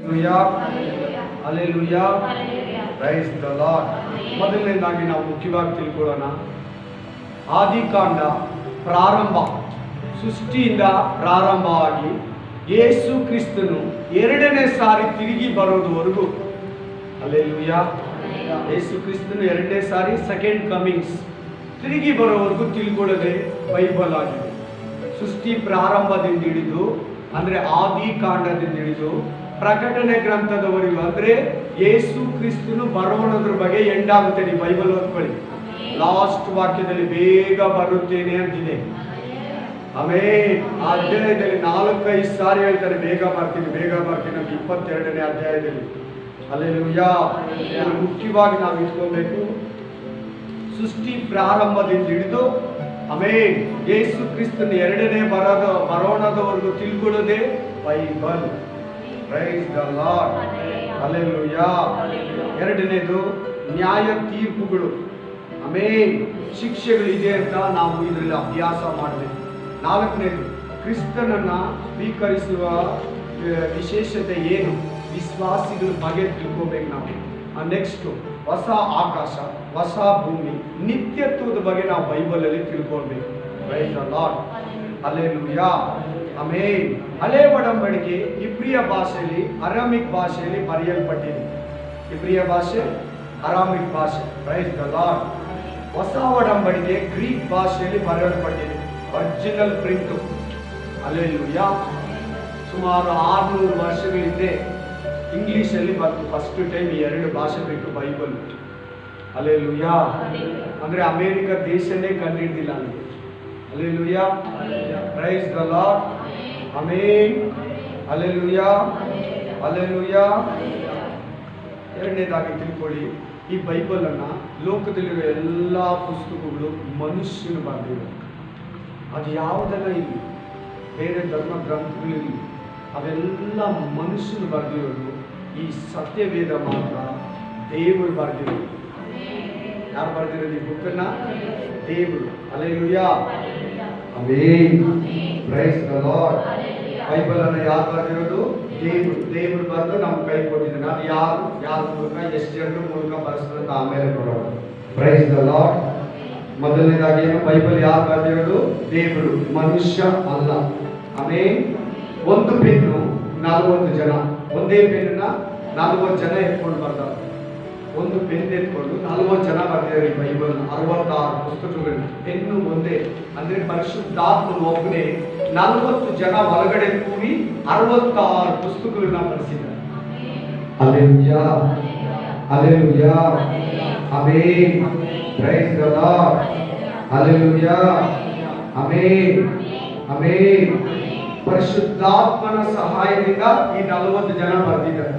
Hallelujah. Praise the Lord. ಮೊದಲನೇದಾಗಿ ನಾವು ಮುಖ್ಯವಾಗಿ ತಿಳ್ಕೊಳ್ಳೋಣ, ಆದಿಕಾಂಡ ಪ್ರಾರಂಭ, ಸೃಷ್ಟಿಯಿಂದ ಪ್ರಾರಂಭವಾಗಿ ಯೇಸು ಕ್ರಿಸ್ತನು ಎರಡನೇ ಸಾರಿ ತಿರುಗಿ ಬರೋದವರೆಗೂ, ಹಲ್ಲೆಲೂಯಾ, ಯೇಸು ಕ್ರಿಸ್ತನು ಎರಡನೇ ಸಾರಿ ಸೆಕೆಂಡ್ ಕಮಿಂಗ್ಸ್ ತಿರುಗಿ ಬರೋವರೆಗೂ ತಿಳ್ಕೊಳ್ಳೋದೇ ಬೈಬಲ್ ಆಗಿದೆ. ಸೃಷ್ಟಿ ಪ್ರಾರಂಭದಿಂದ ಹಿಡಿದು ಅಂದರೆ ಆದಿಕಾಂಡದಿಂದ ಹಿಡಿದು ಪ್ರಕಟಣೆ ಗ್ರಂಥದವರೆಗೂ, ಅಂದರೆ ಯೇಸು ಕ್ರಿಸ್ತನು ಬರೋಣದ್ರ ಬಗ್ಗೆ ಎಂಡಾಗುತ್ತೆ. ನೀವು ಬೈಬಲ್ ಓದ್ಕೊಳ್ಳಿ, ಲಾಸ್ಟ್ ವಾಕ್ಯದಲ್ಲಿ ಬೇಗ ಬರುತ್ತೇನೆ ಅಂತಿದೆ. ಆಮೇಲೆ ಆ ಅಧ್ಯಾಯದಲ್ಲಿ 4-5 ಸಾರಿ ಹೇಳ್ತಾರೆ ಬೇಗ ಬರ್ತೀನಿ ಬೇಗ ಬರ್ತೀನಿ ಅಂತ. 22ನೇ ಅಧ್ಯಾಯದಲ್ಲಿ. ಹಲ್ಲೆಲೂಯಾ. ಮುಖ್ಯವಾಗಿ ನಾವು ಇಟ್ಕೊಳ್ಬೇಕು, ಸೃಷ್ಟಿ ಪ್ರಾರಂಭದಿಂದ ಹಿಡಿದು ಆಮೇಲೆ ಯೇಸು ಕ್ರಿಸ್ತನ ಎರಡನೇ ಬರೋಣದವರೆಗೂ ತಿಳ್ಕೊಳ್ಳೋದೇ Bible. Praise the Lord. Hallelujah. ಎರಡನೇದು ನ್ಯಾಯ ತೀರ್ಪುಗಳು, ಆಮೇಲೆ ಶಿಕ್ಷೆಗಳಿದೆ ಅಂತ ನಾವು ಇದರಲ್ಲಿ ಅಭ್ಯಾಸ ಮಾಡಬೇಕು. 4ನೇದು ಕ್ರಿಸ್ತನನ್ನ ಸ್ವೀಕರಿಸುವ ವಿಶೇಷತೆ ಏನು, ವಿಶ್ವಾಸಿಗಳ ಬಗ್ಗೆ ತಿಳ್ಕೋಬೇಕು ನಾವು. ನೆಕ್ಸ್ಟು ಹೊಸ ಆಕಾಶ, ಹೊಸ ಭೂಮಿ, ನಿತ್ಯತ್ವದ ಬಗ್ಗೆ ನಾವು ಬೈಬಲಲ್ಲಿ ತಿಳ್ಕೊಳ್ಬೇಕು. Price the Lord. ಹಲ್ಲೆಲೂಯಾ. ಆಮೇಲೆ ಹಳೆ ಒಡಂಬಡಿಕೆ ಇಬ್ರಿಯ ಭಾಷೆಯಲ್ಲಿ, ಅರಾಮಿಕ್ ಭಾಷೆಯಲ್ಲಿ ಬರೆಯಲ್ಪಟ್ಟಿದೆ. ಇಬ್ರಿಯ ಭಾಷೆ, ಅರಾಮಿಕ್ ಭಾಷೆ. Price the lord. ಹೊಸ ಒಡಂಬಡಿಕೆ ಗ್ರೀಕ್ ಭಾಷೆಯಲ್ಲಿ ಬರೆಯಲ್ಪಟ್ಟಿದೆ, ಒರಿಜಿನಲ್ ಪ್ರಿಂಟು. ಹಲ್ಲೆಲೂಯಾ. ಸುಮಾರು 600 ವರ್ಷಗಳ ಹಿಂದೆ ಇಂಗ್ಲಿಷಲ್ಲಿ ಬಂತು ಫಸ್ಟ್ ಟೈಮ್. 2 ಭಾಷೆ ಬೇಕು ಬೈಬಲ್. ಹಲ್ಲೆಲೂಯಾ. ಅಂದರೆ ಅಮೇರಿಕ ದೇಶನೇ ಕಂಡುಹಿಡಿದಿಲ್ಲ ನಮಗೆ. Hallelujah. Praise the Lord. Amen. Hallelujah. Hallelujah. ಎರಡನೇದಾಗಿ ತಿಳ್ಕೊಳ್ಳಿ, ಈ ಬೈಬಲನ್ನು ಲೋಕದಲ್ಲಿರೋ ಎಲ್ಲ ಪುಸ್ತಕಗಳು ಮನುಷ್ಯನು ಬರೆದಿರೋ, ಅದು ಯಾವುದೆಲ್ಲ ಇಲ್ಲಿ ಬೇರೆ ಧರ್ಮ ಗ್ರಂಥಗಳಿರಲಿ, ಅವೆಲ್ಲ ಮನುಷ್ಯನು ಬರೆದಿರೋದು. ಈ ಸತ್ಯವೇದ ಮಾತ್ರ ದೇವರು ಬರೆದಿರೋದು. ಯಾರು ಬರೆದಿರೋದು ಈ ಬುಕ್ಕನ್ನು? ದೇವರು. Hallelujah. Amen. Praise the Lord. ಬೈಬಲನ್ನು ಯಾರು ಬರೆದಿರೋದು? ದೇವರು. ದೇವರು ಬರೆದು ನಮ್ಮ ಕೈ ಕೊಟ್ಟಿದ್ದಾನೆ. ಅದು ಯಾರ ಮೂಲಕ, ಎಷ್ಟು ಜನರ ಮೂಲಕ ಬರೆಸಿದಂತ ಆಮೇಲೆ ಕೊಡೋಣ. Price the lord. ಮೊದಲನೇದಾಗಿ ಏನು, ಬೈಬಲ್ ಯಾರು ಬರೆದಿರೋದು? ದೇವರು, ಮನುಷ್ಯ ಅಲ್ಲ. ಆಮೇಲೆ ಒಂದು ಪೆನ್ನು 40 ಜನ, ಒಂದೇ ಪೆನ್ನ 40 ಜನ ಎತ್ಕೊಂಡು ಬರ್ತಾರೆ. ಒಂದು ಪೆನ್ ಎತ್ಕೊಂಡು 40 ಜನ ಬರ್ತಿದ್ದಾರೆ ಈ ಬೈಬಲ್. 66 ಪುಸ್ತಕಗಳು, ಪೆನ್ನು ಒಂದೇ. ಅಂದ್ರೆ ಪರಿಶುದ್ಧಾತ್ಮನು ಒಬ್ಬನೇ 40 ಜನ ಒಳಗಡೆ ಕೂಡಿ 66 ಪುಸ್ತಕಗಳನ್ನ ಬರೆಸಿದ್ದಾರೆ. Hallelujah. Hallelujah. Amen. Praise the Lord. Hallelujah. Amen. Amen. ಪರಿಶುದ್ಧಾತ್ಮನ ಸಹಾಯದಿಂದ ಈ 40 ಜನ ಬರೆದಿದ್ದಾರೆ.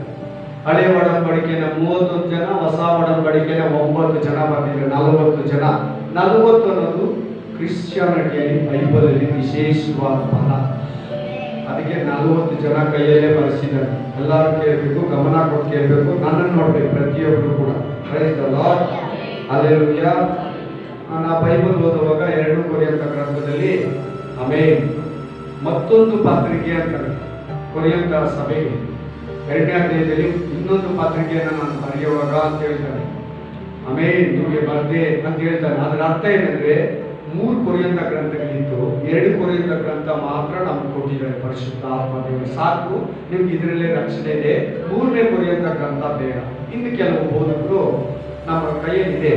ಹಳೆ ಒಡಂಬಡಿಕೆನ 31 ಜನ, ಹೊಸ ಒಡಂಬಡಿಕೆನ 9 ಜನ ಬರೆದಿದ್ದಾರೆ. 40 ಜನ. 40 ಅನ್ನೋದು ಕ್ರಿಶ್ಚಿಯಾನಿಟಿಯಲ್ಲಿ ಬೈಬಲಲ್ಲಿ ವಿಶೇಷವಾದ ಪದ. ಅದಕ್ಕೆ 40 ಜನ ಕೈಯಲ್ಲೇ ಬರೆಸಿದ್ದಾರೆ. ಎಲ್ಲರೂ ಕೇಳಬೇಕು, ಗಮನ ಕೊಟ್ಟು ಕೇಳಬೇಕು, ನನ್ನನ್ನು ನೋಡ್ಬೇಕು ಪ್ರತಿಯೊಬ್ಬರು ಕೂಡ. Price the Lord. ಹಲ್ಲೆಲೂಯಾ. ನಾ ಬೈಬಲ್ ಓದುವಾಗ 2 ಕೊರಿಂಥ ಗ್ರಂಥದಲ್ಲಿ ಆಮೆನ್ ಮತ್ತೊಂದು ಪತ್ರಿಕೆ ಅಂತಾರೆ ಕೊರಿಂಥ ಸಭೆಗೆ. 2ನೇ ಅಧ್ಯಾಯದಲ್ಲಿ ಇನ್ನೊಂದು ಪತ್ರಿಕೆಯನ್ನು ನಾನು ಬರೆಯುವಾಗ ಅಂತ ಹೇಳ್ತಾರೆ. ಆಮೇಲೆ ನಿಮಗೆ ಬರ್ದೆ ಅಂತ ಹೇಳ್ತಾನೆ. ಅದರ ಅರ್ಥ ಏನಂದ್ರೆ 3 ಕೊರಿಂಥ ಗ್ರಂಥಗಳಿತ್ತು, 2 ಕೊರಿಂಥ ಗ್ರಂಥ ಮಾತ್ರ ನಮ್ಗೆ ಕೊಟ್ಟಿದ್ದಾರೆ. ಪರಿಶುದ್ಧಾತ್ಮ ದೇವರು ಸಾಕು, ನಿಮ್ಗೆ ಇದರಲ್ಲೇ ರಕ್ಷಣೆ ಇದೆ. 3ನೇ ಕೊರಿಂಥ ಗ್ರಂಥ ಬೇಡ. ಇನ್ನು ಕೆಲವು ಬೋಧಕರು ನಮ್ಮ ಕೈಯಲ್ಲಿದೆ,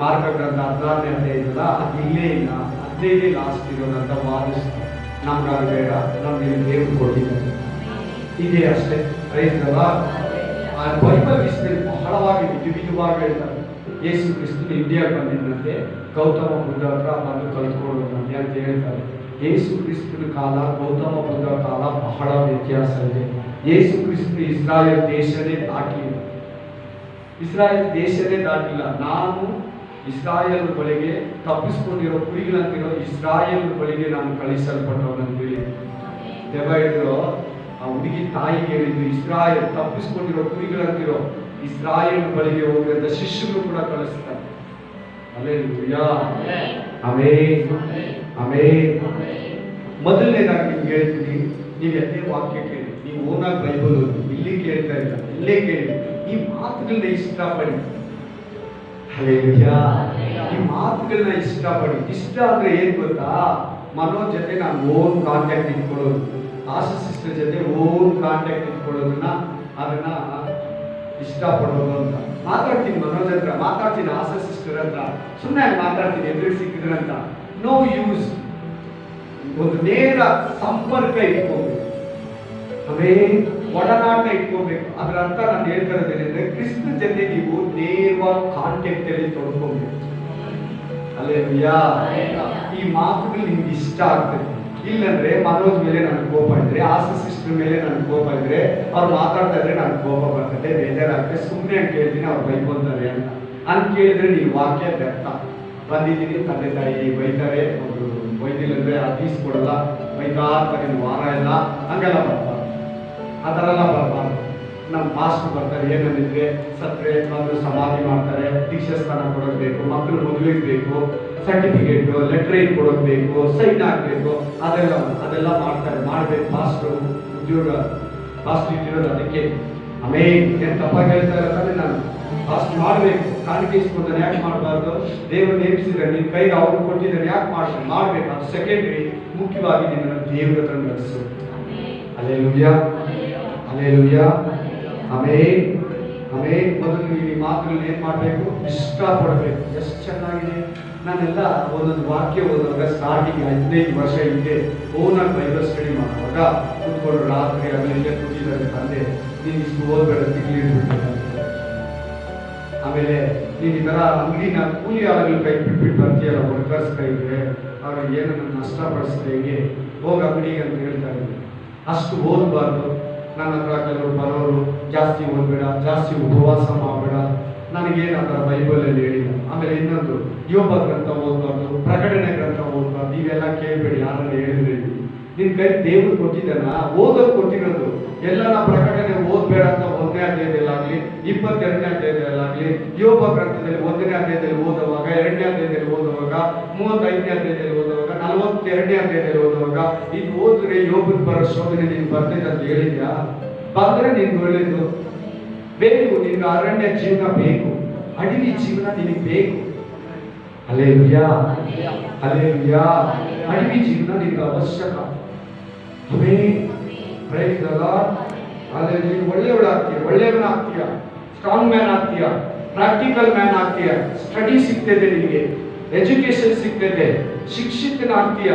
ಮಾರ್ಗ ಗ್ರಂಥ 16ನೇ ಅಧ್ಯಾಯ ಇದಲ್ಲ, ಅದು ಇಲ್ಲೇ ಇಲ್ಲ, 15 ಲಾಸ್ಟ್ ಇರೋದಂತ ವಾದಿಸ್ತಾರೆ. ನಮ್ಗೆ ಅದು ಬೇಡ, ನಮ್ಗೆ ದೇವರು ಕೊಟ್ಟಿದ್ದಾರೆ. ಇದೇ ಅಷ್ಟೇ. Price the lord. ಬೈಬಲ್ ವಿಷಯದಲ್ಲಿ ಬಹಳವಾಗಿ ವಿಧವಾಗಿ ಹೇಳ್ತಾರೆ. ಯೇಸು ಕ್ರಿಸ್ತನು ಇಂಡಿಯಾಗೆ ಬಂದಿದ್ದಂತೆ ಗೌತಮ ಬುದ್ಧ ಹತ್ರ ಬಂದು ಕಲ್ತ್ಕೊಳ್ಳೋದಂತೆ ಅಂತ ಹೇಳ್ತಾರೆ. ಯೇಸು ಕ್ರಿಸ್ತನ ಕಾಲ, ಗೌತಮ ಬುದ್ಧ ಕಾಲ ಬಹಳ ವ್ಯತ್ಯಾಸ ಇದೆ. ಯೇಸು ಕ್ರಿಸ್ತನು ಇಸ್ರಾಯೇಲ್ ದೇಶನೇ ದಾಟಿಲ್ಲ. ಇಸ್ರಾಯೇಲ್ ದೇಶನೇ ದಾಟಿಲ್ಲ. ನಾನು ಇಸ್ರಾಯೇಲ್ ಬಳಿಗೆ ತಪ್ಪಿಸ್ಕೊಂಡಿರೋ ಕುರಿಗಳಂತಿರೋ ಇಸ್ರಾಯೇಲ್ ಬಳಿಗೆ ನಾನು ಕಳಿಸಲ್ಪಟ್ಟವನಂತೇಳಿ ದೆವ್ವ ಹೇಳಿದ್ರು. ಆ ಹುಡುಗಿ ತಾಯಿಗೆ ಹೇಳಿದ್ದು, ಇಸ್ರಾಯೇಲ್ ತಪ್ಪಿಸ್ಕೊಂಡಿರೋ ಕುರಿಗಳಂತಿರೋ ಇಸ್ರಾಯೇಲ್ ಬಳಿಗೆ ಹೋಗಿ ಅಂತ ಶಿಷ್ಯರು ಕೂಡ ಕಳಿಸ್ತಾರೆ. ಹಲ್ಲೆಲೂಯಾ. ಆಮೆನ್. ಆಮೆನ್. ಮೊದಲನೇದಾಗಿ ನಿಮ್ಗೆ ಹೇಳ್ತೀನಿ, ನೀವು ಅದೇ ವಾಕ್ಯ ಕೇಳಿ. ನೀವು ಓನಾಗಿ ಬೈಬಲ್ ಓದಿ, ಇಲ್ಲಿ ಕೇಳ್ತಾ ಇಲ್ಲ, ಇಲ್ಲೇ ಕೇಳಿ, ಈ ಮಾತುಗಳನ್ನ ಇಷ್ಟಪಡಿ. ಹಲ್ಲೆಲೂಯಾ. ಈ ಮಾತುಗಳನ್ನ ಇಷ್ಟಪಡಿ. ಇಷ್ಟ ಅಂದ್ರೆ ಏನ್ ಗೊತ್ತಾ? ಮನೋಜ್ ಜೊತೆ ನಾನು ಓನ್ ಕಾಂಟ್ಯಾಕ್ಟ್ ಇಟ್ಕೊಳ್ಳೋದು, ಆಶಾ ಸಿಸ್ಟರ್ ಜೊತೆ ಓನ್ ಕಾಂಟ್ಯಾಕ್ಟ್ ಇಟ್ಕೊಳ್ಳೋದನ್ನ, ಅದನ್ನ ಇಷ್ಟಪಡೋದು ಅಂತ. ಮಾತಾಡ್ತೀನಿ ಮನೋಜ್ ಹತ್ರ, ಮಾತಾಡ್ತೀನಿ ಆಶಾ ಸಿಸ್ಟರ್ ಹತ್ರ, ಸುಮ್ಮನೆ ಮಾತಾಡ್ತೀನಿ ಎದುರು ಸಿಕ್ಕಿದ್ರಂತ. No use. ಒಂದು ನೇರ ಸಂಪರ್ಕ ಇಟ್ಕೋಬೇಕು, ಅವೇ ಒಡನಾಟ ಇಟ್ಕೋಬೇಕು. ಅದರ ಅರ್ಥ ನಾನು ಹೇಳ್ತಾ ಇರೋದೇನೆಂದ್ರೆ, ಕ್ರಿಸ್ತ ಜೊತೆ ನೀವು ನೇರವಾಗಿ ಕಾಂಟ್ಯಾಕ್ಟ್ ಅಲ್ಲಿ ತೊಡ್ಕೋಬೇಕು. ಹಲ್ಲೆಲೂಯಾ. ಈ ಮಾತುಗಳು ನಿಮ್ಗೆ ಇಷ್ಟ ಆಗ್ತದೆ. ಇಲ್ಲಂದ್ರೆ ಮನೋಜ್ ಮೇಲೆ ನನಗೆ ಕೋಪ ಇದ್ರೆ, ಆಶಾ ಸಿಸ್ಟರ್ ಮೇಲೆ ನನಗೆ ಕೋಪ ಇದ್ರೆ, ಅವ್ರು ಮಾತಾಡ್ತಾ ಇದ್ರೆ ನನಗೆ ಕೋಪ ಬರ್ತದೆ, ಬೇಜಾರಾಗ್ತದೆ. ಸುಮ್ಮನೆ ಅಂತ ಕೇಳ್ತೀನಿ, ಅವ್ರು ಬೈಕೊಂತಾರೆ ಅಂತ ಕೇಳಿದ್ರೆ ನೀವು ವಾಕ್ಯ ವ್ಯರ್ಥ. ಬಂದಿದ್ದೀನಿ, ತಂದೆ ತಾಯಿ ಬೈತಾರೆ, ಅವರು ಬೈದಿಲ್ಲ ಅಂದ್ರೆ ಅತೀಸ್ ಕೊಡಲ್ಲ, ಬೈತಾ ಇರ್ತಾರೆ ವಾರ ಎಲ್ಲ, ಹಂಗೆಲ್ಲ ಬರ್ಬಾರ್ದು. ಆ ಥರ ಎಲ್ಲ ಬರಬಾರ್ದು. ನಮ್ಮ ಮಾಸ್ಟರ್ ಬರ್ತಾರೆ, ಏನಂದಿದ್ರೆ ಸತ್ರೆ ಬಂದು ಸಮಾಧಿ ಮಾಡ್ತಾರೆ, ದೀಕ್ಷಾ ಸ್ಥಾನ ಕೊಡೋದು, ಮಕ್ಕಳು ಮದುವೆಗೆ ಬೇಕು, ಸರ್ಟಿಫಿಕೇಟ್ ಲೆಟ್ರೇಟ್ ಕೊಡೋದು ಬೇಕು, ಸೈನ್ ಹಾಕಬೇಕು, ಅದೆಲ್ಲ ಮಾಡ್ತಾರೆ. ಮಾಡ್ಬೇಕು. ಮಾಸ್ಟರ್ ಉದ್ಯೋಗ ಮಾಸ್ಟರ್ ಇಟ್ಟಿರೋದು ಅದಕ್ಕೆ. ಆಮೇಲೆ ಏನು ತಪ್ಪಾಗಿ ಹೇಳ್ತಾ ಇರ್ತಾನೆ, ನಾನು ಅಷ್ಟು ಮಾಡಬೇಕು. ಕಾಣಿಕೆ ಇಸ್ಕೊಂಡ್ರೆ ಯಾಕೆ ಮಾಡಬಾರ್ದು? ದೇವರು ನೇಮಿಸಿದ್ರೆ ನಿನ್ನ ಕೈಗೆ ಅವ್ರು ಕೊಟ್ಟಿದ್ದಾರೆ, ಯಾಕೆ ಮಾಡ್ಬೇಕು? ಅದು ಸೆಕೆಂಡ್ರಿ. ಮುಖ್ಯವಾಗಿ ನಿನ್ನನ್ನು ದೇವರ ಹತ್ರ ನಡೆಸು. Hallelujah, hallelujah, amen, amen. ಮೊದಲು ಈ ಮಾತುಗಳನ್ನ ಏನು ಮಾಡಬೇಕು? ಇಷ್ಟಪಡಬೇಕು. ಎಷ್ಟು ಚೆನ್ನಾಗಿದೆ. ನಾನೆಲ್ಲ ಒಂದೊಂದು ವಾಕ್ಯ ಓದುವಾಗ ಸ್ಟಾರ್ಟಿಂಗ್ 15 ವರ್ಷ ಹಿಂದೆ ಓನಾಗಿ ಬೈಬಲ್ ಸ್ಟಡಿ ಮಾಡುವಾಗ ಕೂತ್ಕೊಂಡು ರಾತ್ರಿ ಅದರಿಂದ ಕೂತಿದ್ದಾರೆ, ತಂದೆ ನೀನು ಇಷ್ಟು ಓದ್ಬೇಡ, ತಿಳ್ಲಿಡ್ಬಿಟ್ಟಿದ್ದಾರೆ. ಆಮೇಲೆ ನೀನು ಈ ಥರ ಅಂಗಡಿನ ಕೂಲಿ ಆಳುಗಳು ಕೈ ಬಿಟ್ಬಿಟ್ಟು ಬರ್ತೀಯಲ್ಲ, ವರ್ಕರ್ಸ್ ಕೈಗೆ, ಅವ್ರಿಗೆ ಏನನ್ನು ನಷ್ಟಪಡಿಸಿದೆ, ಹೇಗೆ ಹೋಗಿ ಅಂಗಡಿಗೆ ಅಂತ ಹೇಳ್ತಾ ಇದ್ದೀನಿ. ಅಷ್ಟು ಓದಬಾರ್ದು. ನನ್ನ ಹತ್ರ ಕೆಲವರು ಬರೋರು, ಜಾಸ್ತಿ ಓದಬೇಡ, ಜಾಸ್ತಿ ಉಪವಾಸ ಮಾಡಬೇಡ, ನನಗೇನು ಆ ಥರ ಬೈಬಲಲ್ಲಿ ಹೇಳಿಲ್ಲ. ಆಮೇಲೆ ಇನ್ನೊಂದು, ಯೋಬ ಗ್ರಂಥ ಓದಬಾರ್ದು, ಪ್ರಕಟಣೆ ಗ್ರಂಥ ಓದಬಾರ್ದು, ಇವೆಲ್ಲ ಕೇಳಬೇಡಿ. ಯಾರನ್ನ ಹೇಳಿದ್ರೆ ನಿನ್ನ ಕೈ ದೇವರು ಕೊಟ್ಟಿದ್ದಾನ, ಓದೋದು ಕೊಟ್ಟಿರೋದು. ಎಲ್ಲರ ಪ್ರಕಟಣೆ ಓದಬೇಡ ಅಂತ 1ನೇ ಅಧ್ಯಾಯದಲ್ಲಾಗಲಿ 22ನೇ ಅಧ್ಯಾಯದಲ್ಲಾಗಲಿ, ಯೋಬ ಗ್ರಂಥದಲ್ಲಿ 1ನೇ ಅಧ್ಯಾಯದಲ್ಲಿ ಓದುವಾಗ, 2ನೇ ಅಧ್ಯಾಯದಲ್ಲಿ ಓದುವಾಗ, 35ನೇ ಅಧ್ಯಾಯದಲ್ಲಿ ಓದುವಾಗ, 42ನೇ ಅಧ್ಯಾಯದಲ್ಲಿ ಓದುವಾಗ, ಇದು ಓದಿದ್ರೆ ಯೋಬನ್ ಬರೋ ಶೋಧನೆ ನೀನು ಬರ್ತೈತೆ ಅಂತ ಹೇಳಿದ್ಯಾ? ಬಂದ್ರೆ ನಿನ್ಗೆ ಒಳ್ಳೇದು. ಬೇಕು, ನಿನ್ಗೆ ಅರಣ್ಯ ಜೀವನ ಬೇಕು, ಅಡವಿ ಜೀವನ ನಿನಗೆ ಬೇಕು. Hallelujah, hallelujah. ಅಡವಿ ಜೀವನ ನಿನಗೆ ಅವಶ್ಯಕ. Amen, praise the Lord. ಆದರೆ ನೀನು ಒಳ್ಳೆಯವಳಾಗ್ತೀಯ, ಒಳ್ಳೆಯವನಾಗ್ತೀಯ, ಸ್ಟ್ರಾಂಗ್ ಮ್ಯಾನ್ ಆಗ್ತೀಯ, ಪ್ರಾಕ್ಟಿಕಲ್ ಮ್ಯಾನ್ ಆಗ್ತೀಯ. ಸ್ಟಡಿ ಸಿಗ್ತದೆ ನಿನಗೆ, ಎಜುಕೇಶನ್ ಸಿಗ್ತದೆ, ಶಿಕ್ಷಿತನಾಗ್ತೀಯ,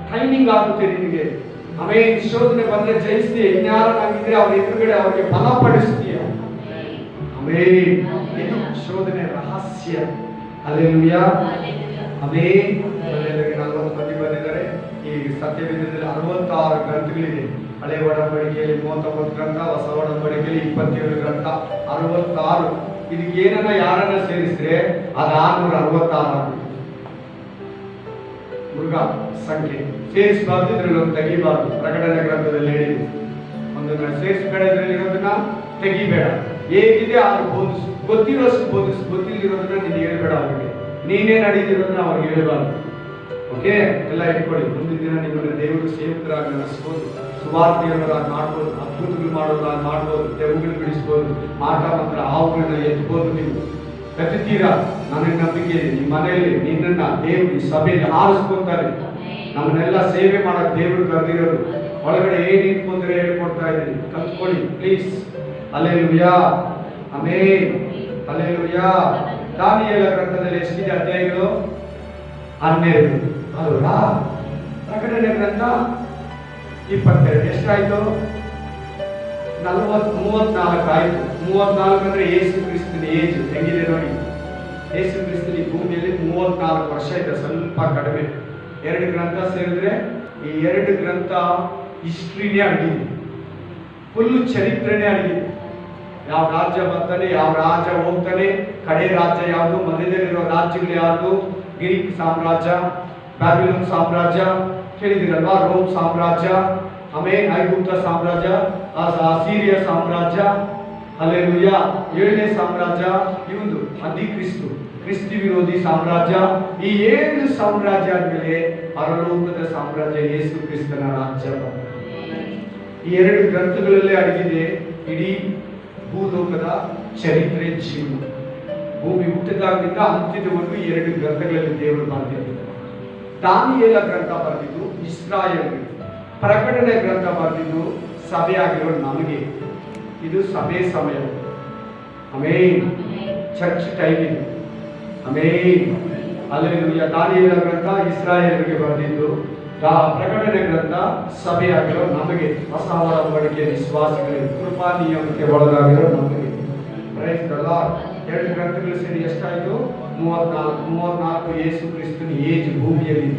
ಟ್ರೈನಿಂಗ್ ಆಗುತ್ತೆ ನಿನಗೆ. ಆಮೇಲೆ ಶೋಧನೆ ಬಂದ್ರೆ ಜಯಿಸ್ತೀಯ. ಇನ್ಯಾರನಾಗಿದ್ರೆ ಅವ್ರ ಎದುರುಗಡೆ ಅವ್ರಿಗೆ ಬಲಪಡಿಸ್ತೀಯ. ಆಮೇನ್. ಇದು ಶೋಧನೆ ರಹಸ್ಯ. Hallelujah, amen. 40 ಮಂದಿ ಬಂದಿದ್ದಾರೆ. ಈ ಸತ್ಯವೇದದಲ್ಲಿ 66 ಗ್ರಂಥಗಳಿದೆ. ಹಳೆ ಒಡಂಬಡಿಕೆಯಲ್ಲಿ 39 ಗ್ರಂಥ, ಹೊಸ ಒಡಂಬಡಿಕೆಯಲ್ಲಿ 27 ಗ್ರಂಥ, 66. ಇದಕ್ಕೆ ಏನನ್ನ ಯಾರನ್ನ ಸೇರಿಸಿದ್ರೆ ಅದು 666 ಆಗುತ್ತೆ. ಮುರುಘ ಸಂಖ್ಯೆ ಸೇರಿಸಬಾರ್ದು, ಇದ್ರಲ್ಲಿ ಒಂದು ತೆಗಿಬಾರ್ದು. ಪ್ರಕಟಣೆ ಗ್ರಂಥದಲ್ಲಿ ಹೇಳಿದೆ, ಒಂದನ್ನ ಸೇರಿಸಬೇಡ, ಇದರಲ್ಲಿ ಇರೋದನ್ನ ತೆಗಿಬೇಡ. ಹೇಗಿದೆ ಆದ್ರೂ ಬೋಧಿಸು, ಗೊತ್ತಿರೋಷ್ಟು ಬೋಧಿಸು, ಗೊತ್ತಿಲ್ಲದಿರೋದನ್ನ ನೀನು ಹೇಳ್ಬೇಡ ಅವ್ರಿಗೆ. ನೀನೇ ನಡೀತಿರೋದನ್ನ ಅವ್ರಿಗೆ ಹೇಳ್ಬಾರ್ದು. ಓಕೆ, ಎಲ್ಲ ಇಟ್ಕೊಳ್ಳಿ. ಮುಂದಿನ ದಿನ ನಿಮ್ಮನ್ನ ದೇವರು ಸೇವಕರಾಗಿ ನಡೆಸ್ಬೋದು, ಸುವಾರ್ತೆಯವರಾಗಿ ಮಾಡ್ಬೋದು, ಅದ್ಭುತಗಳು ಮಾಡೋರಾಗಿ ಮಾಡ್ಬೋದು, ದೆವ್ವಗಳು ಬಿಡಿಸ್ಬೋದು, ಮಾಟ ಮಂತ್ರ ಹಾವುಗಳನ್ನ ಎತ್ಬೋದು. ನೀವು ಕತ್ತೀರಾ? ನನಗೆ ನಂಬಿಕೆ ಇದೆ, ನಿಮ್ಮ ಮನೆಯಲ್ಲಿ ನಿನ್ನನ್ನ ದೇವರು ಈ ಸಭೆಯಲ್ಲಿ ಆರಿಸ್ಕೊಂತಾರೆ. ನಮ್ಮನ್ನೆಲ್ಲ ಸೇವೆ ಮಾಡಕ್ ದೇವರು ಕರೆದಿರೋದು. ಒಳಗಡೆ ಏನ್ ಇಟ್ಕೊಂಡ್ರೆ ಹೇಳ್ಕೊಡ್ತಾ ಇದ್ದೀನಿ, ಕಲ್ತ್ಕೊಳ್ಳಿ ಪ್ಲೀಸ್. Hallelujah, amen, hallelujah. ದಾನಿಯೇಲ ಗ್ರಂಥದಲ್ಲಿ ಎಷ್ಟಿದೆ ಅಧ್ಯಾಯಗಳು? 12. ಅಲ್ವಾ? ಪ್ರಕಟಣೆ ಗ್ರಂಥ 22. ಎಷ್ಟಾಯ್ತು? 34 ಆಯ್ತು. 34 ಅಂದ್ರೆ ಯೇಸು ಕ್ರಿಸ್ತನ ಏಜ್ ಹೆಂಗಿದೆ ನೋಡಿ. ಯೇಸು ಕ್ರಿಸ್ತನ ಈ ಭೂಮಿಯಲ್ಲಿ 34 ವರ್ಷ ಇದೆ, ಸ್ವಲ್ಪ ಕಡಿಮೆ. 2 ಗ್ರಂಥ ಸೇರಿದ್ರೆ ಈ 2 ಗ್ರಂಥ ಹಿಸ್ಟ್ರಿನೇ ಅಡಗಿದೆ, ಫುಲ್ ಚರಿತ್ರೆನೇ ಅಡಗಿದೆ. ಯಾವ ರಾಜ್ಯ ಬರ್ತಾನೆ, ಯಾವ ರಾಜ ಹೋಗ್ತಾನೆ, ಕಡೆ ರಾಜ್ಯ ಯಾವುದು, ಮಧ್ಯದಲ್ಲಿರೋ ರಾಜ್ಯಗಳು ಯಾವುದು, ಗ್ರೀಕ್ ಸಾಮ್ರಾಜ್ಯ, ಬ್ಯಾಬಿಲೋನ್ ಸಾಮ್ರಾಜ್ಯ ಕೇಳಿದಿರಲ್ವಾ, ರೋಮ್ ಸಾಮ್ರಾಜ್ಯ, ಆಮೇಲೆ ಐಗುಪ್ತ ಸಾಮ್ರಾಜ್ಯ, ಅಸೀರಿಯ ಸಾಮ್ರಾಜ್ಯ, ಹಲ್ಲೆಲೂಯಾ, 7ನೇ ಸಾಮ್ರಾಜ್ಯ ಇವುದು ಅಂತಿಕ್ರಿಸ್ತು, ಕ್ರಿಸ್ತಿ ವಿರೋಧಿ ಸಾಮ್ರಾಜ್ಯ. ಈ 7 ಸಾಮ್ರಾಜ್ಯ ಆದ್ಮೇಲೆ ಪರಲೋಕದ ಸಾಮ್ರಾಜ್ಯ ಯೇಸು ಕ್ರಿಸ್ತನ ರಾಜ್ಯ. ಈ 2 ಗ್ರಂಥಗಳಲ್ಲೇ ಅಡಗಿದೆ ಇಡೀ ಭೂಲೋಕದ ಚರಿತ್ರೆ ಜೀವನ. ಭೂಮಿ ಹುಟ್ಟಿದಾಗಲಿಂದ ಅಂತ್ಯದವರೆಗೂ 2 ಗ್ರಂಥಗಳಲ್ಲಿ ದೇವರು ಬರೆದಿದ್ದಾರೆ. ದಾನಿಯೇಲ ಗ್ರಂಥ ಬರೆದಿದ್ದು ಇಸ್ರಾಯೇಲ್ಗೆ, ಪ್ರಕಟಣೆ ಗ್ರಂಥ ಬರೆದಿದ್ದು ಸಭೆಯಾಗಿರೋ ನಮಗೆ. ಇದು ಸಭೆ ಸಮಯ. ಆಮೆನ್. ಚರ್ಚ್ ಟೈಮ್ ಇದು. ಆಮೆನ್. ಹಲ್ಲೆಲೂಯಾ. ದಾನಿಯೇಲ ಗ್ರಂಥ ಇಸ್ರಾಯೇಲ್ಗೆ ಬರೆದಿದ್ದು, ಪ್ರಕಟಣೆ ಗ್ರಂಥ ಸಭೆಯಾಗಿರೋ ನಮಗೆ, ಹೊಸ ಒಡಂಬಡಿಕೆ ವಿಶ್ವಾಸಿಗಳಿಗೆ, ಕೃಪಾ ನಿಯಮಕ್ಕೆ ಒಳಗಾಗಿರೋ ನಮಗೆ. Price the lord. 2 ಗ್ರಂಥಗಳು ಸೇರಿ ಎಷ್ಟಾಯಿತು? 34 ಯೇಸು ಕ್ರಿಸ್ತನ ಏಜ್ ಭೂಮಿಯಲ್ಲಿ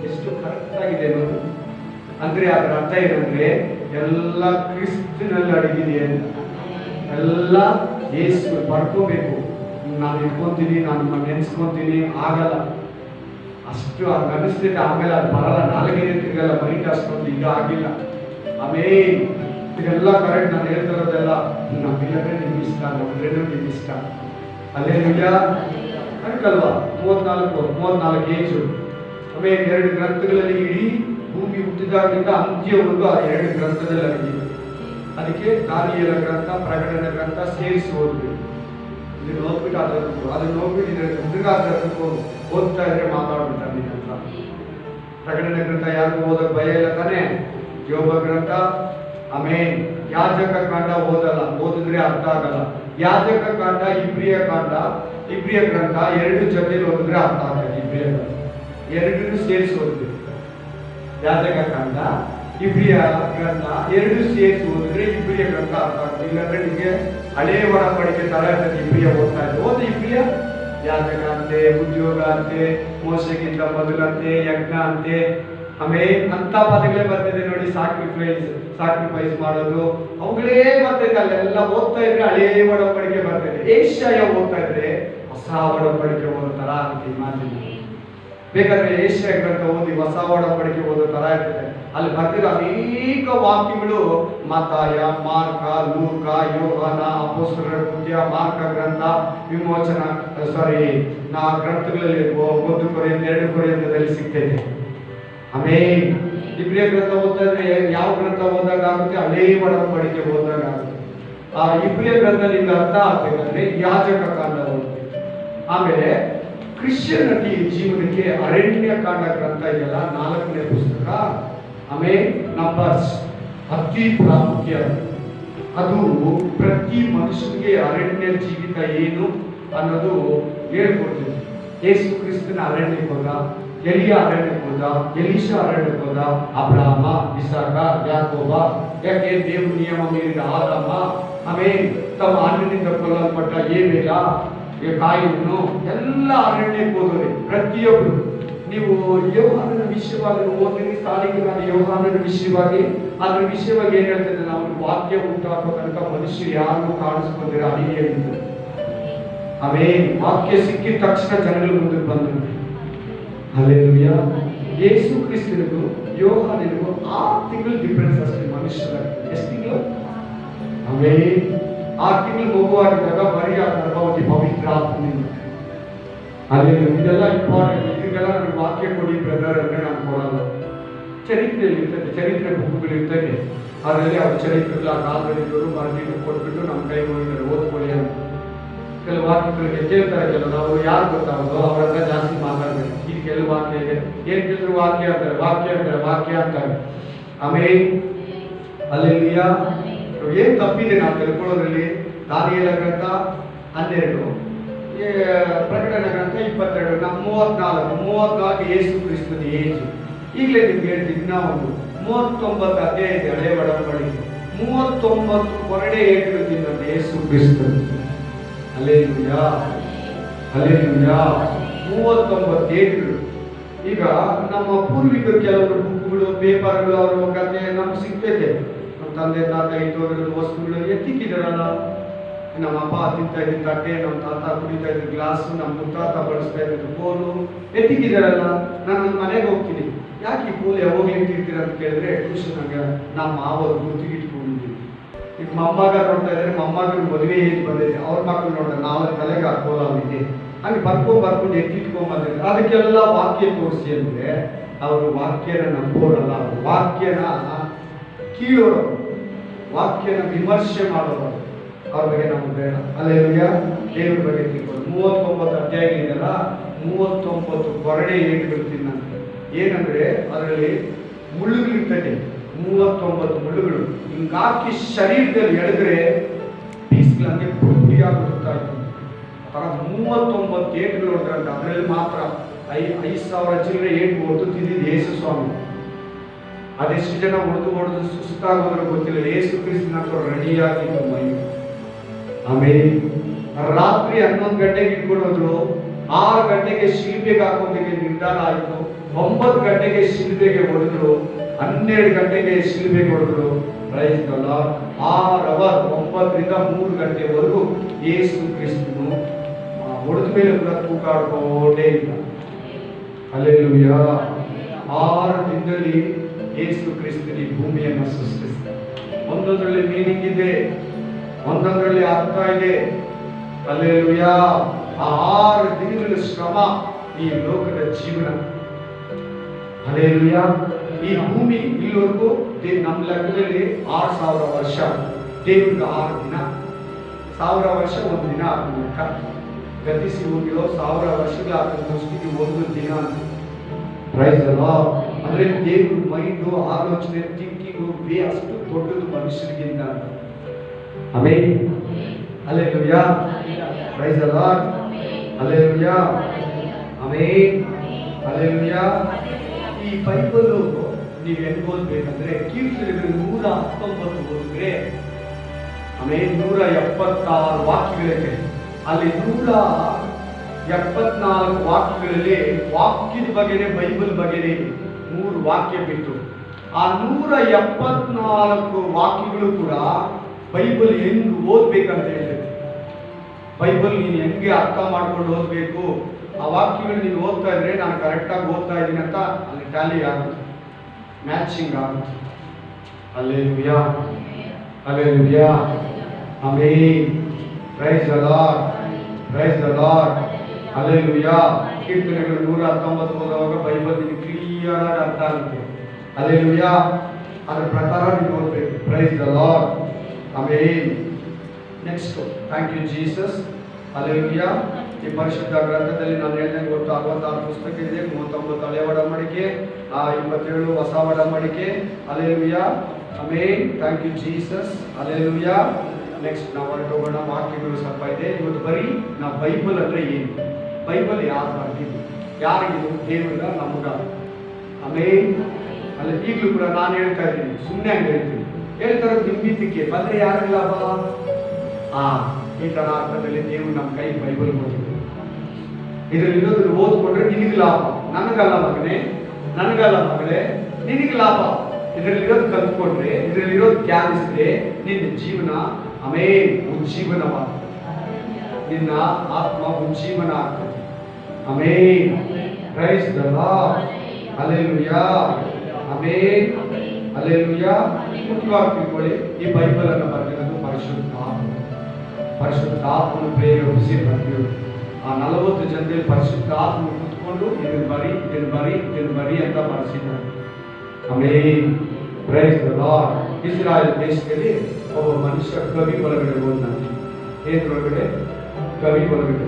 ಎಷ್ಟು ಕರೆಕ್ಟ್ ಆಗಿದೆ ನೋಡಿ. ಅಂದ್ರೆ ಅದರ ಅರ್ಥ ಏನಂದ್ರೆ ಎಲ್ಲ ಕ್ರಿಸ್ತನಲ್ಲಿ ಅಡಗಿದೆ ಅಂತ. ಎಲ್ಲ ಯೇಸು ಬರ್ಕೋಬೇಕು. ನಾನು ಇಟ್ಕೊಂತೀನಿ, ನಾನು ನೆನೆಸ್ಕೊಂತೀನಿ, ಆಗಲ್ಲ. ಅಷ್ಟು ಅದು ಅನಿಸ್ತೈತೆ, ಆಮೇಲೆ ಅದು ಬರಲ್ಲ, ನಾಲ್ಕೇ ತಿರ್ಗಲ್ಲ, ಮೈಂಡ್ ಅಷ್ಟೊಂದು ಈಗ ಆಗಿಲ್ಲ. ಆಮೇಲೆ ಇದೆಲ್ಲ ಕರೆಕ್ಟ್. ನಾನು ಹೇಳ್ತಿರೋದೆಲ್ಲ ನಮ್ಮಿಲ್ಲದ್ರೆ ನಿಮ್ಗೆ ಇಷ್ಟ, ನಮ್ಮಿಲ್ಲದ್ರೆ ನಿಮ್ಗೆ ಇಷ್ಟ. ಅಲ್ಲೇ ನಿಜ ಕರೆಕ್ಟಲ್ವಾ? 34 ಏಜು. ಆಮೇಲೆ 2 ಗ್ರಂಥಗಳಲ್ಲಿ ಇಡೀ ಭೂಮಿ ಹುಟ್ಟಿದಾಗಲಿಂದ ಅಂತ್ಯವರೆಗೂ ಆ 2 ಗ್ರಂಥದಲ್ಲಿ ಅಡಗಿದೆ. ಅದಕ್ಕೆ ದಾನಿಯೇಲ ಗ್ರಂಥ, ಪ್ರಕಟಣೆ ಗ್ರಂಥ ಸೇರಿಸಿ ಓದ್ಬೇಕು. ಇದನ್ನು ಹೋಗ್ಬಿಟ್ಟು ಅದನ್ನು ಹೋಗ್ಬಿಟ್ಟು ಇದನ್ನು ಓದ್ತಾ ಇದ್ರೆ ಮಾತಾಡ್ಬಿಡ್ತಾರೆ ನಿನ್ನ ಹತ್ರ. ಪ್ರಕಟಣೆ ಗ್ರಂಥ ಯಾರಿಗೂ ಓದೋಕೆ ಭಯ ಇಲ್ಲ ತಾನೇ? ಯೋಬ ಗ್ರಂಥ, ಆಮೇಲೆ ಯಾಜಕ ಕಾಂಡ ಓದಿದ್ರೆ ಅರ್ಥ ಆಗಲ್ಲ. ಯಾಜಕ ಕಾಂಡ, ಇಬ್ರಿಯ ಗ್ರಂಥ 2 ಜೊತೆಲಿ ಓದಿದ್ರೆ ಅರ್ಥ ಆಗ್ತದೆ. ಇಬ್ರಿಯ ಗ್ರಂಥ 2 ಸೇರಿಸಿ ಓದ್ಬೇಕು. ಯಾಜಕ ಕಾಂಡ, ಇಬ್ರಿಯ ಗ್ರಂಥ 2 ಸೇರಿಸಿ ಓದಿದ್ರೆ ಇಬ್ರಿಯ ಗ್ರಂಥ ಅರ್ಥ ಆಗ್ತದೆ. ಇಲ್ಲಾಂದ್ರೆ ನಿಮಗೆ ಹಳೇ ಒಡಂಬಡಿಕೆ ತರ ಇರ್ತದೆ. ಇಬ್ರಿಯ ಓದ್ತಾ ಇದ್ರೆ ಓದಿ. ಇಬ್ರಿಯ ಯಾಜಕ ಅಂತೆ, ಉದ್ಯೋಗ ಅಂತೆ, ಮೋಸೆಗಿಂತ ಮೊದಲಂತೆ, ಯಜ್ಞ ಅಂತೆ, ಆಮೇಲೆ ಅಂತ ಪದಗಳೇ ಬರ್ತಿದೆ ನೋಡಿ. ಸಾಕ್ರಿಫೈಸ್ ಮಾಡೋದು ಅವುಗಳೇ ಬರ್ತೈತೆ. ಅಲ್ಲೆಲ್ಲ ಓದ್ತಾ ಇದ್ರೆ ಹಳೇ ಒಡಂಬಡಿಕೆ ಬರ್ತೈತೆ. ಏಷ್ಯಾಯ ಓದ್ತಾ ಇದ್ರೆ ಹೊಸ ಒಡಂಬಡಿಕೆ ಓದೋ ತರ ಆಗುತ್ತೆ. ಇಮ್ಯಾಜಿನ್. ಬೇಕಾದ್ರೆ ಏಷ್ಯಾ ಗ್ರಂಥ ಓದಿ ಹೊಸ ಒಡಂಬಡಿಕೆ ಓದೋ ತರ ಇರ್ತದೆ. ಅಲ್ಲಿ ಬರ್ತಿರೋ ಅನೇಕ ವಾಕ್ಯಗಳು ಮತ್ತಾಯ, ಮಾರ್ಕ, ಲೂಕ, ಯೋಹಾನ, ಅಪೊಸ್ತಲರ ಕೃತ್ಯ, ಮಾರ್ಕ ಗ್ರಂಥ, ವಿಮೋಚನ ಗ್ರಂಥಗಳಲ್ಲಿ 1 ಕೊರಿಂಥ 2 ಕೊರಿಂಥದಲ್ಲಿ ಸಿಗ್ತೈತೆ. ಆಮೇಲೆ ಇಬ್ರಿಯ ಗ್ರಂಥ ಓದ್ತಾ ಇದ್ರೆ ಯಾವ ಗ್ರಂಥ ಓದಾಗ ಆಗುತ್ತೆ? ಹಳೇ ಒಡಂಬಡಿಕೆ ಓದಾಗ ಆಗುತ್ತೆ. ಆ ಇಬ್ರಿಯ ಗ್ರಂಥ ನಿಮ್ಗೆ ಅರ್ಥ ಆಗ್ಬೇಕಂದ್ರೆ ಯಾಜಕ ಕಾಂಡ ಓದ್ಬೇಕು. ಆಮೇಲೆ ಕ್ರಿಶ್ಚಿಯನ್ ಜೀವನಕ್ಕೆ ಅರಣ್ಯ ಕಾಂಡ ಗ್ರಂಥ ಇದೆಯಲ್ಲ, 4ನೇ ಪುಸ್ತಕ. ಆಮೇಲೆ ನಂಬರ್ಸ್ ಅತಿ ಪ್ರಾಮುಖ್ಯ. ಅದು ಪ್ರತಿ ಮನುಷ್ಯನಿಗೆ ಅರಣ್ಯ ಜೀವಿತ ಏನು ಅನ್ನೋದು ಹೇಳ್ಕೊಡ್ತೀವಿ. ಯೇಸು ಕ್ರಿಸ್ತನ ಅರಣ್ಯಕ್ಕೆ ಹೋದ, ಎಲಿಯ ಅರಣ್ಯಕ್ಕೆ ಹೋದ, ಎಲೀಷಾ ಅರಣ್ಯಕ್ಕೆ ಹೋದ, ಅಬ್ರಹಾಮ, ಇಸಾಕ, ಯಾಕೋಬ. ಯಾಕೆ? ದೇವ್ರ ನಿಯಮ ಮೀರಿದ ಆದಾಮ. ಆಮೇಲೆ ತಮ್ಮ ಅಣ್ಣನಿಂದ ಕೊಲ್ಲಲ್ಪಟ್ಟ ಏಬೇಲ, ಕಾಯಿನು, ಎಲ್ಲ ಅರಣ್ಯಕ್ಕೆ ಹೋದವ್ರೆ ಪ್ರತಿಯೊಬ್ಬರು. ನೀವು ಯೋಹಾನನ ವಿಷಯವಾಗಿ ಓದಿರಿ. ಸಾಲಿಗೆ ನಾನು ಯೋಹಾನನ ವಿಷಯವಾಗಿ ಅದ್ರ ವಿಷಯವಾಗಿ ಏನ್ ಹೇಳ್ತದೆ? ನಾವು ವಾಕ್ಯ ಉಂಟಾಕೋ ತನಕ ಮನುಷ್ಯರು ಯಾರಿಗೂ ಕಾಣಿಸ್ಕೊಂಡಿರೋ ಅಡಿಗೆ ಹೇಳಿದ್ರು. ಆಮೇಲೆ ವಾಕ್ಯ ಸಿಕ್ಕಿದ ತಕ್ಷಣ ಜನಗಳು ಮುಂದಕ್ಕೆ ಬಂದರು. ಹಲ್ಲೆಲೂಯಾ. ಯೇಸು ಕ್ರಿಸ್ತನಿಗೂ ಯೋಹಾನನಿಗೂ 6 ತಿಂಗಳು ಡಿಫರೆನ್ಸ್ ಅಷ್ಟೇ ಮನುಷ್ಯರ. ಎಷ್ಟು ತಿಂಗಳು? ಆಮೇಲೆ 6 ತಿಂಗಳು ಮಗುವಾಗಿದ್ದಾಗ ಬರೀ ಆ ಗರ್ಭವತಿ ಪವಿತ್ರ ಆತ್ಮನಿಂದ. ಹಲ್ಲೆಲೂಯಾ. ಇದೆಲ್ಲ ಇಂಪಾರ್ಟೆಂಟ್. ಇದಕ್ಕೆಲ್ಲ ನನಗೆ ವಾಕ್ಯ ಕೊಡಿ ಬ್ರದರ್ ಅಂದ್ರೆ ನಾನು ಕೊಡಲ್ಲ. ಚರಿತ್ರೆಯಲ್ಲಿ ಇರ್ತದೆ, ಚರಿತ್ರೆ ಬುಕ್ಗಳು ಇರ್ತದೆ. ಅದರಲ್ಲಿ ಅವ್ರ ಚರಿತ್ರೆಗಳ ಕಾಲದಲ್ಲಿದ್ದವರು ಬರೆದಿದ್ದು ಕೊಟ್ಬಿಟ್ಟು ನಮ್ಮ ಕೈಗೆ ಹೋಗಿದ್ದಾರೆ, ಓದ್ಕೊಳ್ಳಿ ಅಂತ. ಕೆಲವು ವಾಕ್ಯಗಳಿಗೆ ಕೇಳ್ತಾರೆ. ಕೆಲವು ನಾವು ಯಾರು ಗೊತ್ತಾಗೋದು ಅವ್ರ ಹತ್ರ ಜಾಸ್ತಿ ಮಾತಾಡ್ಬೇಕು. ಈಗ ಕೆಲವು ವಾಕ್ಯ ಇದೆ, ಏನ್ ಕೇಳಿದ್ರು ವಾಕ್ಯ ಅಂತಾರೆ. ಆಮೇಲೆ ಹಲ್ಲೆಲೂಯಾ. ಏನ್ ತಪ್ಪಿದೆ ನಾವು ತಿಳ್ಕೊಳ್ಳೋದ್ರಲ್ಲಿ? ದಾನಿಯೇಲ ಗ್ರಂಥ 12, ಪ್ರಕಟಣೆ ಗ್ರಂಥ 22, ನಮ್ಮ 34 ಯೇಸು ಕ್ರಿಸ್ತನ ಏಜ್. ಈಗಲೇ ನಿಮ್ಗೆ ಹೇಳ್ತೀನಿ. ನಾವು 39 ಅಧ್ಯಾಯ ಇದೆ ಹಳೆ ಒಡಂಬಡಿಕೆ. 39 ಕೊರಡೆ ಏಟುಗಳು ತಿನ್ನಂತೆ ಯೇಸು ಕ್ರಿಸ್ತನು. Hallelujah, hallelujah. 39 ಏಟುಗಳು. ಈಗ ನಮ್ಮ ಪೂರ್ವಿಕರು ಕೆಲವರು ಬುಕ್ಗಳು, ಪೇಪರ್ಗಳು, ಅವರ ಕಥೆ ನಮ್ಗೆ ಸಿಗ್ತೈತೆ. ನಮ್ಮ ತಂದೆ ತಾತ ಇದ್ದವರ ವಸ್ತುಗಳು ಎತ್ತಿಕ್ಕಿದಾರಲ್ಲ. ನಮ್ಮ ಅಪ್ಪ ತಿಂತಾ ಇದ್ದ ತಟ್ಟೆ, ನಮ್ಮ ತಾತ ಕುಡಿತಾ ಇದ್ದ ಗ್ಲಾಸು, ನಮ್ಮ ಮುತ್ತಾತ ಬಳಸ್ತಾ ಇದ್ದ ಕೋಲು ಎತ್ತಿಕ್ಕಿದಾರಲ್ಲ. ನಾನು ನನ್ನ ಮನೆಗೆ ಹೋಗ್ತೀನಿ. ಯಾಕೆ ಈ ಕೋಲು ಯಾವಾಗ ಇಟ್ಟಿರ್ತೀರ ಅಂತ ಕೇಳಿದ್ರೆ, ಟ್ಯೂಷನ್ಗೆ ನಮ್ಮ ಮಾವರು ಗುತ್ತಿಗೆ ಇಟ್ಕೊಂಡಿದ್ದೀವಿ. ಈಗ ಮೊಮ್ಮಗ ನೋಡ್ತಾ ಇದ್ದಾರೆ, ಮೊಮ್ಮಗನ ಮದುವೆ ಏಜ್ ಬಂದಿದೆ. ಅವ್ರ ಮಕ್ಕಳು ನೋಡ್ತಾರೆ, ನಾಳೆ ತಲೆಗೆ ಆ ಕೋಲ ಆಗಿದೆ. ಹಂಗೆ ಬರ್ಕೊಂಡು ಎತ್ತಿಟ್ಕೊಂಡ್ಬಂದಿದ್ದಾರೆ. ಅದಕ್ಕೆಲ್ಲ ವಾಕ್ಯ ತೋರಿಸಿ ಅಂದರೆ ಅವರು ವಾಕ್ಯನ ನಂಬೋರಲ್ಲ, ಅವರು ವಾಕ್ಯನ ಕೀಳೋರು. ವಾಕ್ಯನ ವಿಮರ್ಶೆ ಮಾಡೋರು ಅವ್ರ ಬಗ್ಗೆ ನಮ್ಗೆ ಬೇಡ. ಅಲ್ಲೆಲ್ಲೂಯ್ಯ. ದೇವ್ರ ಬಗ್ಗೆ ತಿಳ್ಕೊಂಡು 39 ಅಧ್ಯಾಯಗಳಿದೆಯಲ್ಲ, 39 ಕೊರಡೆ ಏಟುಗಳು ತಿನ್ನಂತೆ. ಏನಂದ್ರೆ ಅದರಲ್ಲಿ ಮುಳ್ಳುಗಳಿರ್ತದೆ, 39 ಮುಳ್ಳುಗಳು ಹಿಂಗಾಕಿ ಶರೀರದಲ್ಲಿ ಎಳೆದ್ರೆ ಪೀಸ್ಗಳಂಗೆ ಪುಟ್ಟಿಯಾಗಿ ಹುಡುಕ್ತಾ ಇತ್ತು. ಆ ಥರ 39 ಏಟುಗಳು ಹೊಡೆದ್ರಂತ. ಅದರಲ್ಲಿ ಮಾತ್ರ 5,000 ಚಿಲ್ಲರೆ ಏಟು ಹೊಡೆದು ತಿಂದಿದ್ದು ಯೇಸು ಸ್ವಾಮಿ. ಅದೆಷ್ಟು ಜನ ಹೊಡೆದು ಸುಸ್ತಾಗೋದ್ರೆ ಗೊತ್ತಿಲ್ಲ. ಯೇಸು ಕ್ರಿಸ್ತನ ರೆಡಿಯಾಗಿತ್ತು ಮೈ. ಆಮೇಲೆ ರಾತ್ರಿ 11 ಗಂಟೆಗೆ ಇಟ್ಕೊಡೋದ್ರು, 6 ಗಂಟೆಗೆ ಶಿಲ್ಬೆಗೆ ಹಾಕೋದಕ್ಕೆ ನಿರ್ಧಾರ ಆಯಿತು. 9 ಗಂಟೆಗೆ ಶಿಲ್ಬೆಗೆ ಹೊಡೆದ್ರು, 12 ಗಂಟೆಗೆ ಶಿಲ್ಬೆಗೆ ಹೊಡೆದ್ರು. Price the lord. 6 ಅವರ್ 9 ರಿಂದ 3 ಗಂಟೆವರೆಗೂ ಯೇಸು ಕ್ರಿಸ್ತನು ಹೊಡೆದ ಮೇಲೆ ಕೂಡ ತೂಗಾಡ್ಕೊಂಡೇ ಇಲ್ಲ. ಹಲ್ಲೆಲೂಯಾ. 6 ದಿನದಲ್ಲಿ ಯೇಸು ಕ್ರಿಸ್ತನು ಭೂಮಿಯನ್ನು ಸೃಷ್ಟಿಸಿದ. ಒಂದೊಂದರಲ್ಲಿ ಮೀನಿಂಗ್ ಇದೆ, ಒಂದೊಂದರಲ್ಲಿ ಅರ್ಥ ಇದೆ. ಹಲ್ಲೆಲೂಯಾ. 6 ದಿನಗಳ ಶ್ರಮ ಈ ಲೋಕದ ಜೀವನ. ಹಲ್ಲೆಲೂಯಾ. ಈ ಭೂಮಿ ಇಲ್ಲಿವರೆಗೂ ನಮ್ಮ ಲೆಕ್ಕದಲ್ಲಿ 6,000 ವರ್ಷ, ದೇವ್ರಿಗೆ 6 ದಿನ. 1000 ವರ್ಷ 1 ದಿನ ಲೆಕ್ಕ. ಗತಿಸಿ ಹೋಗಿರೋ 1000 ವರ್ಷಗಳಾದ ದೃಷ್ಟಿಗೆ 1 ದಿನ ಅಂತ. Praise the Lord. ಅಂದ್ರೆ ದೇವ್ರ ಮೈಂಡು, ಆಲೋಚನೆ, ಥಿಂಕಿಂಗು ಅಷ್ಟು ದೊಡ್ಡದು ಮನುಷ್ಯರಿಗಿಂತ. Amen. Hallelujah. Praise the Lord. Hallelujah. Amen. Hallelujah. ಈ ಬೈಬಲ್ ನೀವು ಹೆಂಗ್ ಓದ್ಬೇಕಂದ್ರೆ ಕೀರ್ತನೆಗಳು 119 ಓದಿದ್ರೆ ಆಮೇಲೆ 176 ವಾಕ್ಯಗಳಿವೆ. ಅಲ್ಲಿ 174 ವಾಕ್ಯಗಳಲ್ಲಿ ವಾಕ್ಯದ ಬಗ್ಗೆನೇ, ಬೈಬಲ್ ಬಗ್ಗೆನೇ 3 ವಾಕ್ಯ ಬಿಟ್ಟು ಆ 174 ವಾಕ್ಯಗಳು ಕೂಡ ಬೈಬಲ್ ಹೆಂಗ್ ಓದ್ಬೇಕಂತ ಹೇಳ್ತೈತೆ. ಬೈಬಲ್ ನೀನು ಹೆಂಗೆ ಅರ್ಥ ಮಾಡ್ಕೊಂಡು ಓದ್ಬೇಕು, ಆ ವಾಕ್ಯಗಳು ನೀನು ಓದ್ತಾ ಇದ್ರೆ ನಾನು ಕರೆಕ್ಟಾಗಿ ಓದ್ತಾ ಇದ್ದೀನಿ ಅಂತ ಅಲ್ಲಿ ಟ್ಯಾಲಿ ಆಗುತ್ತೆ, ಮ್ಯಾಚಿಂಗ್ ಆಗುತ್ತೆ. Hallelujah. Hallelujah. Amen. Praise the Lord. Praise the Lord. Hallelujah. ಕೀರ್ತನೆಗಳು 119 ಓದುವಾಗ ಬೈಬಲ್ ನಿಮಗೆ ಕ್ಲಿಯರ್ ಆಗಿ ಅರ್ಥ ಆಗುತ್ತೆ. ಹಲ್ಲೆಲೂಯಾ. ಅದರ ಪ್ರಕಾರ ನೀವು ಓದಬೇಕು. Praise the Lord. Amen. Next, thank you Jesus. Hallelujah. ಈ ಪರಿಶುದ್ಧ ಗ್ರಂಥದಲ್ಲಿ ನಾನು ಹೇಳಿದಂಗೆ ಒಟ್ಟು 66 ಪುಸ್ತಕ ಇದೆ. 39 ಹಳೆ ಒಡಂಬಡಿಕೆ, 27 ಹೊಸ ಒಡಂಬಡಿಕೆ. Hallelujah. Amen. Thank you Jesus. Hallelujah. Next ನಾವು ಹೊರಟೋಗೋಣ. ವಾಕ್ಯಗಳು ಸ್ವಲ್ಪ ಇದೆ ಇವತ್ತು. ಬರೀ ನಾವು ಬೈಬಲ್ ಅಂದ್ರೆ ಏನು, ಬೈಬಲ್ ಯಾರು ಬರ್ತಿದ್ದು, ಯಾರಿಗಿದು, ದೇವರ ನಮಗ. ಆಮೆನ್. ಅಲ್ಲಿ ಈಗಲೂ ಕೂಡ ನಾನು ಹೇಳ್ತಾ ಇದ್ದೀನಿ, ಸುಮ್ಮನೆ ಹಂಗೆ ಹೇಳ್ತೀನಿ. ಹೇಳ್ತಾರೆ ನಿಂಬಿತಿಕೆ ಬಂದ್ರೆ ಯಾರಿಗೆ ಲಾಭ? ಈ ತರ ಅರ್ಥದಲ್ಲಿ ದೇವರು ನಮ್ಮ ಕೈ ಬೈಬಲ್ ಓದಿದ್ರು. ಇದರಲ್ಲಿರೋದನ್ನು ಓದ್ಕೊಂಡ್ರೆ ನಿನಗೆ ಲಾಭ, ನನಗಲ್ಲ ಮಗನೇ, ನನಗಲ್ಲ ಮಗಳೇ, ನಿನಗೆ ಲಾಭ. ಇದರಲ್ಲಿರೋದು ಕಲ್ತ್ಕೊಂಡ್ರೆ, ಇದರಲ್ಲಿರೋದು ಧ್ಯಾನಿಸಿದ್ರೆ ನಿನ್ನ ಜೀವನ ಆಮೇಲೆ ಉಜ್ಜೀವನವಾಗ್ತದೆ. ನಿನ್ನ ಆತ್ಮ ಉಜ್ಜೀವನ ಆಗ್ತದೆ. Amen. Praise the Lord. Hallelujah. Amen. Hallelujah. ಮುಖ್ಯವಾಗಿ ತಿಳ್ಕೊಳ್ಳಿ, ಈ ಬೈಬಲ್ ಅನ್ನು ಬರೆದಿರೋದು ಪರಿಶುದ್ಧಾತ್ಮನ ಪ್ರೇರೇಪಿಸಿ ಬರ್ತೀವಿ. ಆ 40 ಜನರಲ್ಲಿ ಪರಿಶುದ್ಧಾತ್ಮ ಕೂತ್ಕೊಂಡು ಇದನ್ನು ಬರಿ ಅಂತ ಬರೆಸಿದ್ದಾರೆ. Amen. Praise the Lord. Israel ದೇಶದಲ್ಲಿ ಒಬ್ಬ ಮನುಷ್ಯ ಕವಿ ಒಳಗಡೆ ಹೋದಂತೆ. ಏನ್ರೊಳಗಡೆ? ಕವಿ ಒಳಗಡೆ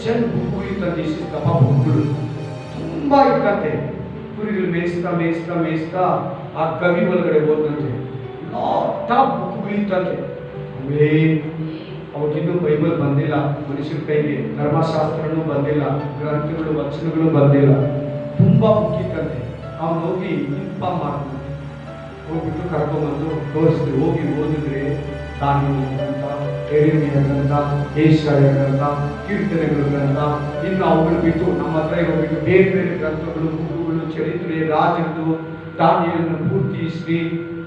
ಜನ ಬುಕ್ಕು ಇತ್ತಂತೆ. ಇಷ್ಟಪ್ಪ ಬುಕ್ಗಳು ತುಂಬಾ ಇತ್ತಂತೆ. ಕುರಿಗಳು ಮೇಯಿಸ್ತಾ ಆ ಕವಿ ಒಳಗಡೆ ಹೋದಂತೆ. ಲಾಟ್ ಆಫ್ ಬುಕ್ಗಳು ಇತ್ತಂತೆ. ಅವತ್ತಿನ್ನೂ ಬೈಬಲ್ ಬಂದಿಲ್ಲ ಮನುಷ್ಯರ ಕೈಗೆ, ಧರ್ಮಶಾಸ್ತ್ರನೂ ಬಂದಿಲ್ಲ, ಗ್ರಂಥಗಳು ವಚನಗಳು ಬಂದಿಲ್ಲ. ತುಂಬಾ ಬುಕ್ ಇತ್ತಂತೆ. ಅವನು ಹೋಗಿ ಇನ್ಫಾರ್ಮ್ ಮಾಡ್ತಾನೆ. ಹೋಗ್ಬಿಟ್ಟು ಕರ್ಕೊಂಡ್ಬಂದು ತೋರಿಸಿದ್ರು. ಹೋಗಿ ಓದಿದ್ರೆ ದಾನಿಯೇಲ ಗ್ರಂಥ, ಯೆರೆಮೀಯ ಗ್ರಂಥ, ಯೆಶಾಯ ಗ್ರಂಥ, ಕೀರ್ತನೆಗಳ ಗ್ರಂಥ, ಇನ್ನು ಅವುಗಳು ಬಿಟ್ಟು ನಮ್ಮ ಹತ್ರ ಹೋಗ್ಬಿಟ್ಟು ಬೇರೆ ಬೇರೆ ಗ್ರಂಥಗಳು, ಬುಕ್ಕುಗಳು, ಚರಿತ್ರೆ, ರಾಜರದು, ದಾನಿಯೇಲನ ಪೂರ್ತಿ ಹಿಸ್ಟ್ರಿ,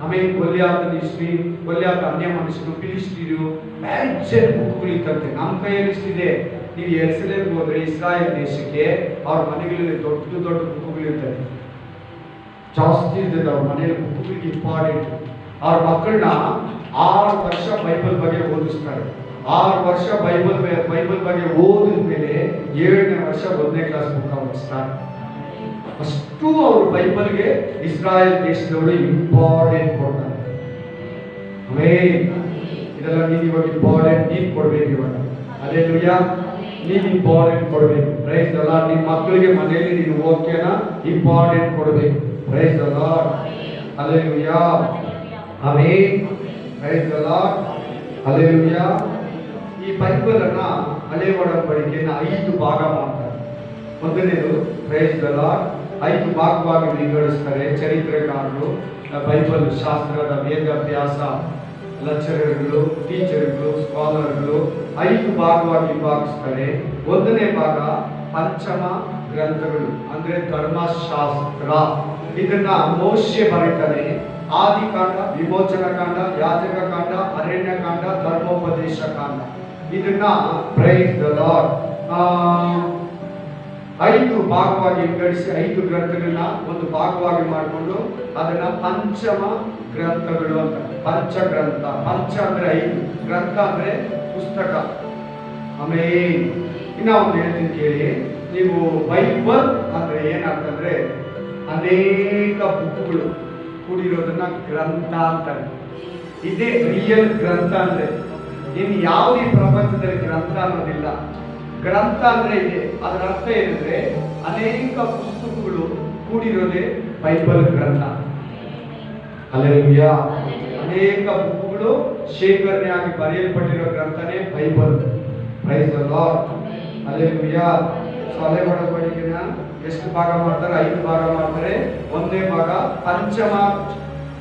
ಆಮೇಲೆ ಗೊಲ್ಯಾತನ ಹಿಸ್ಟ್ರಿ, ಗೊಲ್ಯಾತ ಅನ್ಯ ಮನುಷ್ಯರು, ಫಿಲಿಸ್ಟೀರು, ಮ್ಯಾಜರ್ ಬುಕ್ಗಳು ಇತ್ತಂತೆ. ನಮ್ಮ ಕೈಯಲ್ಲಿ ಇಷ್ಟಿದೆ. ನೀವು ಯೆರೂಸಲೇಮಿಗೆ ಹೋದ್ರೆ ಇಸ್ರಾಯೇಲ್ ದೇಶಕ್ಕೆ ಅವ್ರ ಮನೆಗಳಲ್ಲಿ ದೊಡ್ಡ ದೊಡ್ಡ ಬುಕ್ಗಳು ಇರ್ತದೆ, ಜಾಸ್ತಿ ಇರ್ತದೆ. ಅವ್ರ ಮನೆಯಲ್ಲಿ ಬುಕ್ಗಳಿಗೆ ಇಂಪಾರ್ಟೆಂಟ್. ಅವ್ರ ಮಕ್ಕಳನ್ನ 6 ವರ್ಷ ಬೈಬಲ್ ಬಗ್ಗೆ ಓದಿಸ್ತಾರೆ. 6 ವರ್ಷ ಬೈಬಲ್ ಬಗ್ಗೆ ಓದಿದ ಮೇಲೆ 7ನೇ ವರ್ಷ 1ನೇ ಕ್ಲಾಸ್ ಬುಕ್ ಅವ್ರು ಸ್ಟಾರ್ಟ್. ಅಷ್ಟು ಅವರು ಬೈಬಲ್ಗೆ ಇಸ್ರಾಯೇಲ್ ದೇಶದವರು ಇಂಪಾರ್ಟೆಂಟ್ ಕೊಡ್ತಾರೆ. ಆಮೆನ್. ಇದೆಲ್ಲ ನೀವು ಇವಾಗ ಇಂಪಾರ್ಟೆಂಟ್ ನೀನು ಕೊಡ್ಬೇಕು ಇವಾಗ. ಹಲ್ಲೆಲೂಯಾ. ನೀನು ಇಂಪಾರ್ಟೆಂಟ್ ಕೊಡಬೇಕು. Price the lord. ನಿಮ್ಮ ಮಕ್ಕಳಿಗೆ ಮನೆಯಲ್ಲಿ ನೀನು ವಾಕ್ಯನ ಇಂಪಾರ್ಟೆಂಟ್ ಕೊಡಬೇಕು. Price the Lord. Hallelujah. Amen. Praise the Lord. Hallelujah. ಈ ಬೈಬಲ್ ಅನ್ನ ಹಳೆ ಒಡಂಬಡಿಕೆಯನ್ನ 5 ಭಾಗ ಮಾಡ್ತಾರೆ. ಮೊದಲನೇದು ಪ್ರೈಸ್ ದ ಲಾರ್ಡ್ 5 ಭಾಗವಾಗಿ ವಿಂಗಡಿಸ್ತಾರೆ ಚರಿತ್ರೆಗಾರರು, ಬೈಬಲ್ ಶಾಸ್ತ್ರದ ವೇದಾಭ್ಯಾಸ ಲೆಕ್ಚರರ್ಗಳು, ಟೀಚರ್ಗಳು, ಸ್ಕಾಲರ್ಗಳು 5 ಭಾಗವಾಗಿ ವಿಭಾಗಿಸ್ತಾರೆ. ಒಂದನೇ ಭಾಗ ಪಂಚಮ ಗ್ರಂಥಗಳು ಅಂದ್ರೆ ಧರ್ಮಶಾಸ್ತ್ರ. ಇದನ್ನ ಮೋಶೆ ಬರೀತಾನೆ. ಆದಿಕಾಂಡ, ವಿಮೋಚನ ಕಾಂಡ, ಯಾಜಕ ಕಾಂಡ, ಅರಣ್ಯ ಕಾಂಡ, ಧರ್ಮೋಪದೇಶ ಕಾಂಡ. ಇದನ್ನ ಪ್ರೈಸ್ ದ ಲಾರ್ಡ್ 5 ಭಾಗವಾಗಿ ವಿಂಗಡಿಸಿ 5 ಗ್ರಂಥಗಳನ್ನ ಒಂದು ಭಾಗವಾಗಿ ಮಾಡಿಕೊಂಡು ಅದನ್ನ ಪಂಚಮ ಗ್ರಂಥಗಳು ಅಂತ. ಪಂಚಗ್ರಂಥ. ಪಂಚ ಅಂದ್ರೆ 5, ಗ್ರಂಥ ಅಂದ್ರೆ ಪುಸ್ತಕ. ಆಮೇಲೆ ಇನ್ನ ಒಂದು ಹೇಳ್ತೀನಿ ಕೇಳಿ. ನೀವು ಬೈಬಲ್ ಅಂದ್ರೆ ಏನಂತಂದ್ರೆ ಅನೇಕ ಬುಕ್ಗಳು ಕೂಡಿರೋದನ್ನ ಗ್ರಂಥ ಅಂತಾರೆ. ಇದೇ ರಿಯಲ್ ಗ್ರಂಥ ಅಂದ್ರೆ. ಇನ್ನು ಯಾವುದೇ ಪ್ರಪಂಚದಲ್ಲಿ ಗ್ರಂಥ ಅನ್ನೋದಿಲ್ಲ. ಗ್ರಂಥ ಅಂದ್ರೆ ಇದೆ. ಅದರ ಅರ್ಥ ಏನಂದ್ರೆ ಅನೇಕ ಪುಸ್ತಕಗಳು ಕೂಡಿರೋದೇ ಬೈಬಲ್ ಗ್ರಂಥ. ಹಲ್ಲೆಲೂಯಾ. ಅನೇಕ ಬುಕ್ಗಳು ಶೇಖರಣೆ ಆಗಿ ಬರೆಯಲ್ಪಟ್ಟಿರೋ ಗ್ರಂಥನೇ Bible. Praise the Lord. Hallelujah. ಹಳೆ ಒಡಂಬಡಿಕೆನ ಎಷ್ಟು ಭಾಗ ಮಾಡ್ತಾರೆ? 5 ಭಾಗ ಮಾಡ್ತಾರೆ. ಒಂದನೇ ಭಾಗ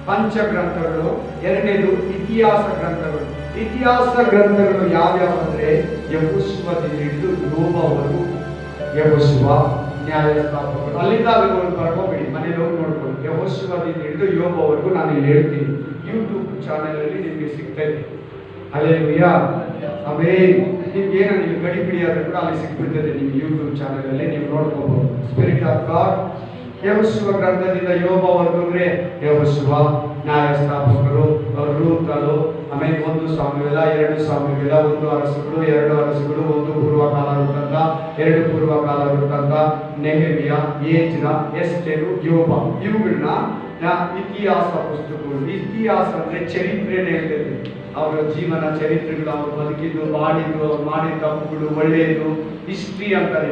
ಪಂಚ ಗ್ರಂಥಗಳು. ಎರಡನೇದು ಇತಿಹಾಸ ಗ್ರಂಥಗಳು. ಇತಿಹಾಸ ಗ್ರಂಥಗಳು ಯಾವ್ಯಾವ ಅಂದ್ರೆ ಯೆಹೋಶುವದಿಂದ ಹಿಡಿದು ಯೋಬವರೆಗೂ. ಯೆಹೋಶುವ, ನ್ಯಾಯಸ್ಥಾಪಕರು, ಅಲ್ಲಿಂದ ಅಲ್ಲಿಗೆ ಬರ್ಕೋಬೇಡಿ, ಮನೇಲಿ ಹೋಗಿ ನೋಡ್ಕೊಳ್ಳಿ. ಯೆಹೋಶುವದಿಂದ ಹಿಡಿದು ಯೋಬವರೆಗೂ ನಾನು ಇಲ್ಲಿ ಹೇಳ್ತೀನಿ. ಯೂಟ್ಯೂಬ್ ಚಾನೆಲ್ ಅಲ್ಲಿ ನಿಮಗೆ ಸಿಗ್ತಾ ಇದೆ. ಹಲ್ಲೆಲೂಯಾ. ಆಮೆನ್. ನಿಮ್ಗೆ ಏನೋ ನೀವು ಗಡಿಬಿಡಿ ಆದ್ರೂ ಕೂಡ ಅಲ್ಲಿ ಸಿಕ್ಬಿಡ್ತದೆ. ನಿಮ್ಮ ಯೂಟ್ಯೂಬ್ ಚಾನೆಲ್ ಅಲ್ಲಿ ನೀವು ನೋಡ್ಕೋಬಹುದು. Spirit of God. ಯೆಹೋಶುವ ಗ್ರಂಥದಿಂದ ಯೋಬವರೆಗೂ ಅಂದ್ರೆ ಯೆಹೋಶುವ, ನ್ಯಾಯಸ್ಥಾಪಕರು, ರೂತರು, ಆಮೇಲೆ 1 ಸಾಮುವೇಲ, 2 ಸಾಮುವೇಲ, 1 ಅರಸುಗಳು, 2 ಅರಸುಗಳು, 1 ಪೂರ್ವಕಾಲ ವೃತ್ತಾಂತ, 2 ಪೂರ್ವಕಾಲ ವೃತ್ತಾಂತ, ನೆಹೆಮಿಯ, ಏಜ್ರ, ಎಸ್ತೇರು, ಯೋಬ. ಇವುಗಳನ್ನ ಇತಿಹಾಸ ಪುಸ್ತಕಗಳು. ಇತಿಹಾಸ ಅಂದ್ರೆ ಚರಿತ್ರೆನೇ ಹೇಳ್ತದೆ. ಅವರ ಜೀವನ ಚರಿತ್ರೆಗಳು, ಅವರು ಬದುಕಿದ್ದು, ಮಾಡಿದ್ದು, ಅವ್ರು ಮಾಡಿದ ತಪ್ಪುಗಳು, ಒಳ್ಳೆಯದು, ಹಿಸ್ಟ್ರಿ ಅಂತಾರೆ.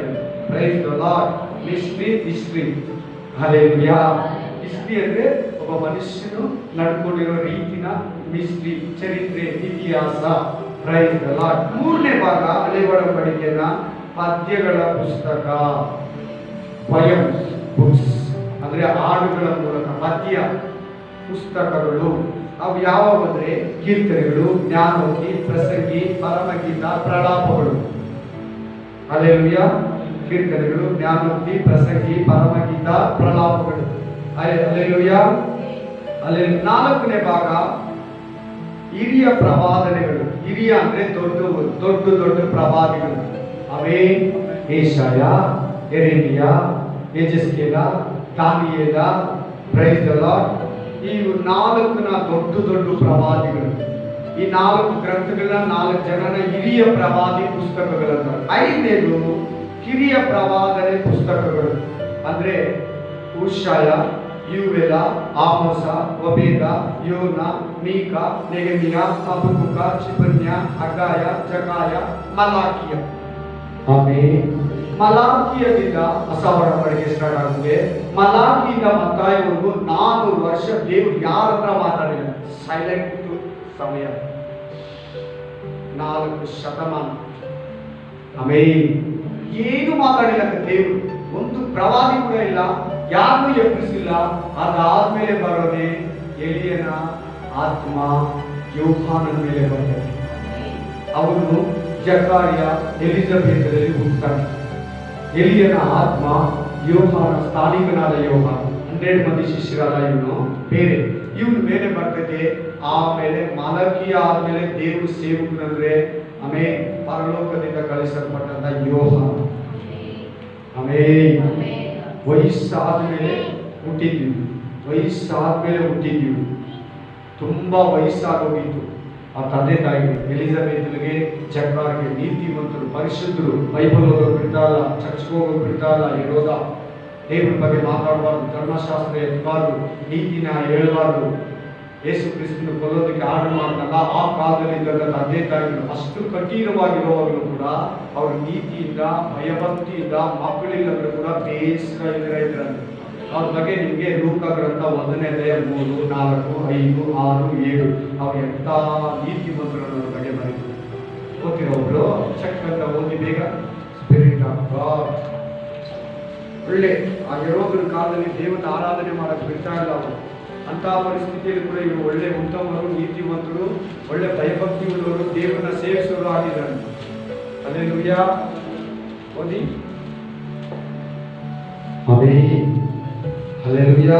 Price the lord. History. Hallelujah. History ಅಂದ್ರೆ ಒಬ್ಬ ಮನುಷ್ಯನು ನಡ್ಕೊಂಡಿರೋ ರೀತಿನ ಹಿಸ್ಟ್ರಿ, ಚರಿತ್ರೆ, ಇತಿಹಾಸ. Price the lord. ಮೂರನೇ ಭಾಗ ಹಳೆ ಒಡಂಬಡಿಕೆನ ಪದ್ಯಗಳ ಪುಸ್ತಕ. ಪೋಯಮ್ಸ್ ಬುಕ್ಸ್ ಅಂದ್ರೆ ಹಾಡುಗಳ ಮೂಲಕ ಪದ್ಯ ಪುಸ್ತಕಗಳು. ಅವು ಯಾವಾಗ ಅಂದ್ರೆ ಕೀರ್ತನೆಗಳು, ಜ್ಞಾನೋಕ್ತಿ, ಪ್ರಸಂಗಿ, ಪರಮಗೀತ, ಪ್ರಲಾಪಗಳು. ಹಲ್ಲೆಲೂಯಾ. ಕೀರ್ತನೆಗಳು, ಜ್ಞಾನೋಕ್ತಿ, ಪ್ರಸಂಗಿ, ಪರಮಗೀತ, ಪ್ರಲಾಪಗಳು. ಹಲ್ಲೆಲೂಯಾ. ಅಲ್ಲಿ 4ನೇ ಭಾಗ ಹಿರಿಯ ಪ್ರವಾದನೆಗಳು. ಹಿರಿಯ ಅಂದ್ರೆ ದೊಡ್ಡ ಪ್ರವಾದಿಗಳು. ಅವೇ ಯೆಶಾಯ, ಯೆರೆಮೀಯ, ಯೆಹೆಜ್ಕೇಲ, ದಾನಿಯೇಲ. Praise the Lord. ಈ 4 ದೊಡ್ಡ ಪ್ರವಾದಿಗಳು. ಈ 4 ಗ್ರಂಥಗಳನ್ನ 4 ಜನರ ಹಿರಿಯ ಪ್ರವಾದಿ ಪುಸ್ತಕಗಳಂತ. 5ನೇದು ಕಿರಿಯ ಪ್ರವಾದನೆ ಪುಸ್ತಕಗಳು ಅಂದ್ರೆ ಉಷಾಯ, ಯೂವೆಲ, ಆಮೋಸ, ಒಬೇದ, ಯೋನ, ಮೀಕ, ನೆಹೆಮಿಯ, ಹಬಕ್ಕೂಕ, ಚಿಬನ್ಯ, ಹಗ್ಗಾಯ, ಜಕಾಯ, ಮಲಾಕಿಯ. ಆಮೆನ್. ಮಲಾಕಿಯದಿಂದ ಹೊಸ ಒಡಂಬಡಿಕೆ ಸ್ಟಾರ್ಟ್ ಆಗುತ್ತೆ. ಮಲಾಕಿಯಿಂದ ಮತ್ತಾಯವರೆಗೂ 400 ವರ್ಷ ದೇವರು ಯಾರ ಹತ್ರ ಮಾತಾಡಿಲ್ಲ. ಸೈಲೆಂಟ್ ಸಮಯ. 4 ಶತಮಾನ. ಆಮೆನ್. ಏನು ಮಾತಾಡಿಲ್ಲ ದೇವರು. ಒಂದು ಪ್ರವಾದಿ ಕೂಡ ಇಲ್ಲ, ಯಾರನ್ನೂ ಎಬ್ಬಿಸಿಲ್ಲ. ಅದಾದ್ಮೇಲೆ ಬರೋನೆ ಎಲಿಯನ ಆತ್ಮ ಯೋಹಾನನ ಮೇಲೆ ಬರ್ತದೆ. ಅವನು ಜಕಾರ್ಯ, ಎಲಿಜಬೆತರಲ್ಲಿ ಹುಟ್ಟುತ್ತಾನೆ. ಎಲಿಯನ ಆತ್ಮ ಯೋಹಾನ, ಸ್ಥಾನಿಕನಾದ ಯೋಹಾನ, 12 ಮಂದಿ ಶಿಷ್ಯರಾದ ಇವನು ಬೇರೆ, ಇವನು ಮೇಲೆ ಬರ್ತದೆ. ಆಮೇಲೆ ಮಲಕಿಯ ಆದ್ಮೇಲೆ ದೇವರು ಸೇವಕನಂದ್ರೆ ಆಮೇಲೆ ಪರಲೋಕದಿಂದ ಕಳಿಸಲ್ಪಟ್ಟಂತ ಯೋಹಾನ. ಆಮೇಲೆ ವಯಸ್ಸಾದ್ಮೇಲೆ ಹುಟ್ಟಿದ್ದೀವಿ. ತುಂಬಾ ವಯಸ್ಸಾಗೋಗಿತ್ತು ಆ ತಂದೆ ತಾಯಿಗೆ. ಎಲಿಜಬೆತ್ಗೆ, ಜಕಾರ್ಗೆ, ನೀತಿವಂತರು, ಪರಿಶುದ್ಧರು, ಬೈಬಲ್ ಓದೋರು ಬಿಡ್ತಾರಲ್ಲ, ಚರ್ಚ್ಗೆ ಹೋಗೋರು ಬಿಡ್ತಾರಲ್ಲ. ಹೇಳೋದ ದೇವ್ರ ಬಗ್ಗೆ ಮಾತಾಡಬಾರ್ದು, ಧರ್ಮಶಾಸ್ತ್ರ ಎತ್ತಬಾರ್ದು, ನೀತಿನ ಹೇಳಬಾರ್ದು. ಯೇಸು ಕ್ರಿಸ್ತನ ಕೊಲ್ಲೋದಕ್ಕೆ ಆರ್ಡರ್ ಮಾಡಿದಾಗ ಆ ಕಾಲದಲ್ಲಿ ಇದ್ದಂಥ ತಂದೆ ತಾಯಿಗಳು ಅಷ್ಟು ಕಠಿಣವಾಗಿರುವಾಗಲೂ ಕೂಡ ಅವ್ರ ನೀತಿಯಿಂದ ಭಯಭಕ್ತಿಯಿಂದ ಮಕ್ಕಳಿಲ್ಲಂದ್ರೂ ಕೂಡ ಬೇಸರ ಇದ್ರಂತೆ. ಅವ್ರ ಬಗ್ಗೆ ನಿಮಗೆ ಲೂಕ ಗ್ರಂಥ 1ನೇ ಅಧ್ಯಾಯ 3, 4, 5, 6, 7 ಅವ್ರು ಎಂಥ ನೀತಿವಂತರನ್ನ ಬಗ್ಗೆ ಬರೀತಾರೆ. ಓದ್ತಿರೋಬ್ರು ಚೆಕ್ ಅಂತ ಓದಿ ಬೇಗ. ಸ್ಪಿರಿಟ್ ಆಫ್ ಗಾಡ್ ಒಳ್ಳೆ ಆ ಯೆಹೋವನ ಕಾಲದಲ್ಲಿ ದೇವನ ಆರಾಧನೆ ಮಾಡಕ್ಕೆ ಬಿಡ್ತಾ ಇಲ್ಲ ಅವರು. ಅಂತಹ ಪರಿಸ್ಥಿತಿಯಲ್ಲಿ ಕೂಡ ಇವರು ಒಳ್ಳೆ ಉತ್ತಮರು, ನೀತಿವಂತರು, ಒಳ್ಳೆ ಭಯಭಕ್ತಿ ಉಳ್ಳವರು, ದೇವರನ್ನ ಸೇವಿಸೋರು ಆಗಿದ್ದಾರೆ. ಹಲ್ಲೆಲೂಯಾ. ಓದಿ. ಆಮೆನ್. ಹಲ್ಲೆಲೂಯಾ.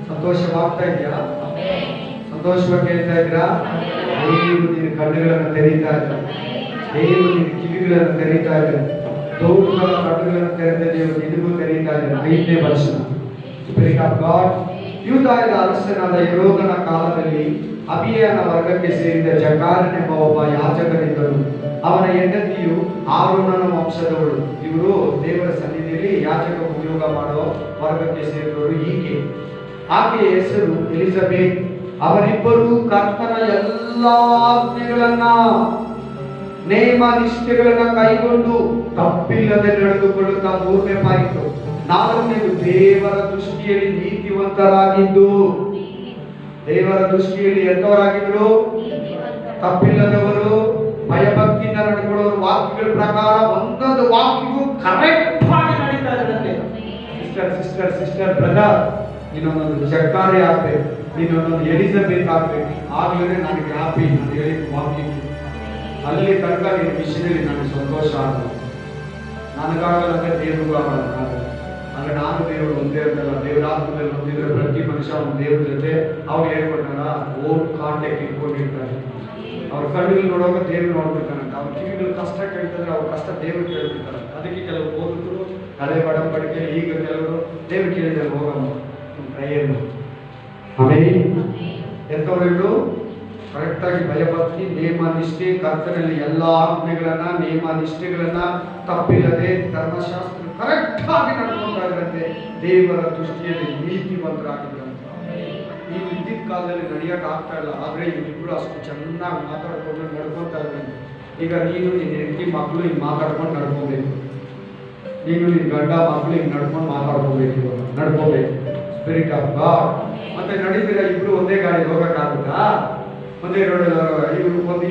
ಸಂತೋಷವಾಗ್ತಾ ಇದೆಯಾ? ಸಂತೋಷವಾಗಿ ಹೇಳ್ತಾ ಇದ್ರಾ? ದೇವರು ನಿನ್ನ ಕಣ್ಣುಗಳನ್ನು ತೆರೀತಾ ಇದ್ದಾರೆ. ದೇವರು ನಿನ್ನ ಕಿವಿಗಳನ್ನು ತೆರೀತಾ ಇದ್ದಾರೆ. ದೌರ್ಗಳ ಕಣ್ಣುಗಳನ್ನು ತೆರೆದ ದೇವರು ನಿನಗೂ ತೆರೀತಾ ಇದ್ದಾರೆ. 5ನೇ ವಚನ. Spirit of god. ಯೂದಾಯದ ಅರಸನಾದ ಹೆರೋದನ ಕಾಲದಲ್ಲಿ ಅಬೀಯನ ವರ್ಗಕ್ಕೆ ಸೇರಿದ ಜಕಾರನೆಂಬ ಒಬ್ಬ ಯಾಜಕನಿದ್ದನು. ಅವನ ಹೆಂಡತಿಯು ಆರೋನನ ವಂಶದವಳು. ಇವರು ದೇವರ ಸನ್ನಿಧಿಯಲ್ಲಿ ಯಾಜಕ ಉದ್ಯೋಗ ಮಾಡೋ ವರ್ಗಕ್ಕೆ ಸೇರಿದವರು. ಆಕೆಯ ಹೆಸರು ಎಲಿಜಬೆತ್. ಅವರಿಬ್ಬರು ಕರ್ತನ ಎಲ್ಲಾ ಆಜ್ಞೆಗಳನ್ನ, ನೇಮ ನಿಷ್ಠೆಗಳನ್ನ ಕೈಗೊಂಡು ತಪ್ಪಿಲ್ಲದೆ ನಡೆದುಕೊಳ್ಳುತ್ತಾ 3ನೇ ಪಾಯಿಂಟ್ 4ನೇದು ದೇವರ ದೃಷ್ಟಿಯಲ್ಲಿ ನೀತಿವಂತರಾಗಿದ್ದು. ದೇವರ ದೃಷ್ಟಿಯಲ್ಲಿ ಎಂತವರಾಗಿದ್ರು? ತಪ್ಪಿಲ್ಲದವರು, ಭಯಭಕ್ತಿಯಿಂದ ನಡೆದುಕೊಳ್ಳೋರು, ವಾಕ್ಯಗಳ ಪ್ರಕಾರ ಒಂದೊಂದು ವಾಕ್ಯವು ಕರೆಕ್ಟ್ ಆಗಿ ನಡೀತಾ ಇರುತ್ತೆ. ಸಿಸ್ಟರ್ ಬ್ರದರ್, ನೀನೊಂದೊಂದು ಜಕ್ಕಾರಿ ಆಗ್ಬೇಕು, ನೀನೊಂದೊಂದು ಎಲಿಜಬೆತ್ ಆಗ್ಬೇಕು. ಆಗ್ಲೇ ನನಗೆ ಹ್ಯಾಪಿ. ನಾನು ಹೇಳಿದ ವಾಕ್ಯಕ್ಕೆ ಅಲ್ಲಿ ತನಕ ನಿನ್ನ ವಿಷಯದಲ್ಲಿ ನನಗೆ ಸಂತೋಷ ಆಗಲ್ಲ. ನನಗಾಗಲ್ಲ, ದೇವ್ರಿಗೂ ಆಗಲ್ಲ. ಅಂದ್ರೆ ನಾನು ದೇವರು ಒಂದೇ ಅಂತಲ್ಲ, ದೇವರಾತ್ಮದಲ್ಲಿ ಹೊಂದಿದ್ರೆ ಪ್ರತಿ ಮನುಷ್ಯ ಒಂದು ದೇವ್ರ ಜೊತೆ ಅವ್ರು ಹೇಳ್ಕೊಟ್ಟಾರ ಓನ್ ಕಾಂಟ್ಯಾಕ್ಟ್ ಇಟ್ಕೊಂಡಿರ್ತಾರೆ. ಅವ್ರ ಕಣ್ಣಲ್ಲಿ ನೋಡುವಾಗ ದೇವ್ರು ನೋಡ್ಬಿಡ್ತಾರಂತೆ. ಅವ್ರ ಕಿವಿಗಳು ಕಷ್ಟ ಕೇಳ್ತಿದ್ರೆ ಅವ್ರ ಕಷ್ಟ ದೇವ್ರು ಕೇಳ್ಬಿಡ್ತಾರಂತೆ. ಅದಕ್ಕೆ ಕೆಲವು ಓದಿದ್ರು ಹಳೆ ಬಡಂಬಡಿಕೆ. ಈಗ ಕೆಲವರು ದೇವ್ರು ಕೇಳಿದ್ರೆ ಹೋಗಮ್ಮ ಪ್ರೇಯರ್. ಆಮೇಲೆ ಎಂಥವ್ರು ಕರೆಕ್ಟಾಗಿ ಭಯಭಕ್ತಿ, ನೇಮ ನಿಷ್ಠೆ, ಕರ್ತನಲ್ಲಿ ಎಲ್ಲ ಆಜ್ಞೆಗಳನ್ನ, ನೇಮ ನಿಷ್ಠೆಗಳನ್ನ ತಪ್ಪಿಲ್ಲದೆ ಧರ್ಮಶಾಸ್ತ್ರ ಕರೆಕ್ಟ್ ಆಗಿ ನಡ್ಕೊತಾ ಇದ್ರಂತೆ. ದೇವರ ದೃಷ್ಟಿಯಲ್ಲಿ ನೀತಿವಂತರಾಗಿದ್ರಂತೆ. ಈ ವಿದ್ಯುತ್ ಕಾಲದಲ್ಲಿ ನಡೆಯಕ್ಕೆ ಆಗ್ತಾ ಇಲ್ಲ. ಆದ್ರೆ ಇವರಿಬ್ರು ಅಷ್ಟು ಚೆನ್ನಾಗಿ ಮಾತಾಡ್ಕೊಂಡು ನಡ್ಕೊತಾ ಇದ್ರಂತೆ. ಈಗ ನೀನು ನಿನ್ನ ಹೆಂಡತಿ ಮಕ್ಕಳು ಹಿಂಗೆ ಮಾತಾಡ್ಕೊಂಡು ನಡ್ಕೋಬೇಕು. ನೀನು ನಿನ್ನ ಗಂಡ ಮಕ್ಕಳು ಹಿಂಗೆ ನಡ್ಕೊಂಡು ಮಾತಾಡ್ಕೋಬೇಕು, ನಡ್ಕೋಬೇಕು. Spirit of God. ಮತ್ತೆ ನಡೀತೀರ ಇಬ್ರು ಒಂದೇ ಗಾಡಿ ಹೋಗಕ್ಕಾಗುತ್ತಾ? ಒಂದೇ ರೋಡಲ್ಲಿ ಇವರು ಒಬ್ಬ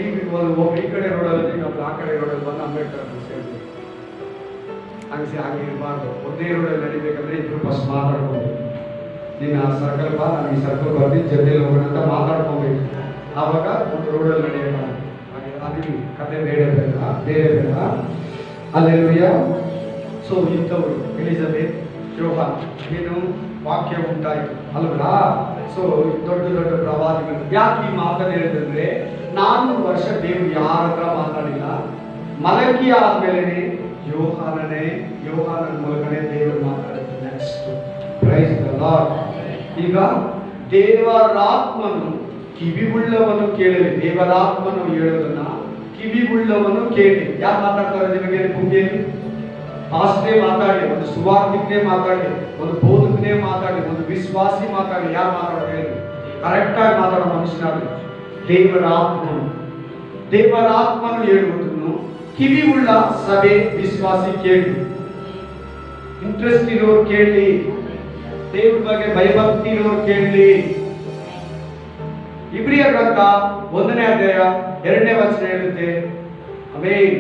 ಈ ಕಡೆ ರೋಡಲ್ಲಿ ಇನ್ನೊಬ್ರು ಆ ಕಡೆ ರೋಡಲ್ಲಿ ಬಂದು ಅಂಬೇಡ್ಕರ್ ಸೇರ್ತೀವಿ. ಹಾಗೆ ಇರಬಾರ್ದು. ಒಂದೇ ರೋಡಲ್ಲಿ ನಡಿಬೇಕಂದ್ರೆ ಇಬ್ರು ಫಸ್ಟ್ ಮಾತಾಡ್ಕೋಬೇಕು. ನೀನು ಆ ಸರ್ಕಲ್ ಬಾ, ನಾನು ಈ ಸರ್ಕಲ್ ಬರ್ದು ಜೊತೆಲಿ ಹೋಗೋಣ ಅಂತ ಮಾತಾಡ್ಕೋಬೇಕು. ಆವಾಗ ಒಂದು ರೋಡಲ್ಲಿ ನಡೆಯೋಣ. ಅದು ಕತೆ ಬೇರೆ ಬೇಡ. ಅಲ್ಲೆಲ್ಲೂಯಾ. ಸೊ ಇಂಥವ್ರು ಎಲಿಜಬೆತ್, ಯೋಹಾನ್, ಏನು ವಾಕ್ಯ ಉಂಟಾಯಿತು ಅಲ್ವಾ? ಸೊ ದೊಡ್ಡ ದೊಡ್ಡ ಪ್ರವಾದಿಗಳು ಯಾಕೆ ಈ ಮಾತನ್ನು ಹೇಳಿದ್ರೆ, 400 ವರ್ಷ ದೇವರು ಯಾರ ಹತ್ರ ಮಾತಾಡಿಲ್ಲ. ಮಲಕಿ ಆದ್ಮೇಲೆ ಯೋಹಾನನ ಮೂಲಕನೇ ದೇವರು ಮಾತಾಡಿದ್ರು. Next price the lord. ಈಗ ದೇವರಾತ್ಮನು ಕಿವಿಗುಳ್ಳವನು ಕೇಳಲಿ. ದೇವರಾತ್ಮನು ಹೇಳೋದನ್ನ ಕಿವಿಗುಳ್ಳವನು ಕೇಳಿ. ಯಾರು ಮಾತಾಡ್ತಾರೆ ನಿಮಗೆ ಭೂಮಿಯಲ್ಲಿ? ಪಾಸ್ಟ್ರೇ ಮಾತಾಡಲಿ, ಒಂದು ಸುವಾರ್ತಿಕನೇ ಮಾತಾಡಲಿ, ಒಂದು ಬೋಧಕನೇ ಮಾತಾಡಲಿ, ಒಂದು ವಿಶ್ವಾಸಿ ಮಾತಾಡಲಿ. ಯಾರು ಮಾತಾಡೋದು ಹೇಳಿ? ಕರೆಕ್ಟಾಗಿ ಮಾತಾಡೋ ಮನುಷ್ಯನಾಗಲಿ. ದೇವರಾತ್ಮನು ಹೇಳುವುದನ್ನು ಕಿವಿ ಉಳ್ಳ ಸಭೆ ವಿಶ್ವಾಸಿ ಕೇಳಿ. ಇಂಟ್ರೆಸ್ಟ್ ಇರೋರು ಕೇಳಿ, ದೇವ್ರ ಬಗ್ಗೆ ಭಯಭಕ್ತಿ ಇರೋರು ಕೇಳಿ. ಇಬ್ರಿಯ ಗ್ರಂಥ 1ನೇ ಅಧ್ಯಾಯ 2ನೇ ವಚನ ಹೇಳುತ್ತೆ, ಆಮೆನ್.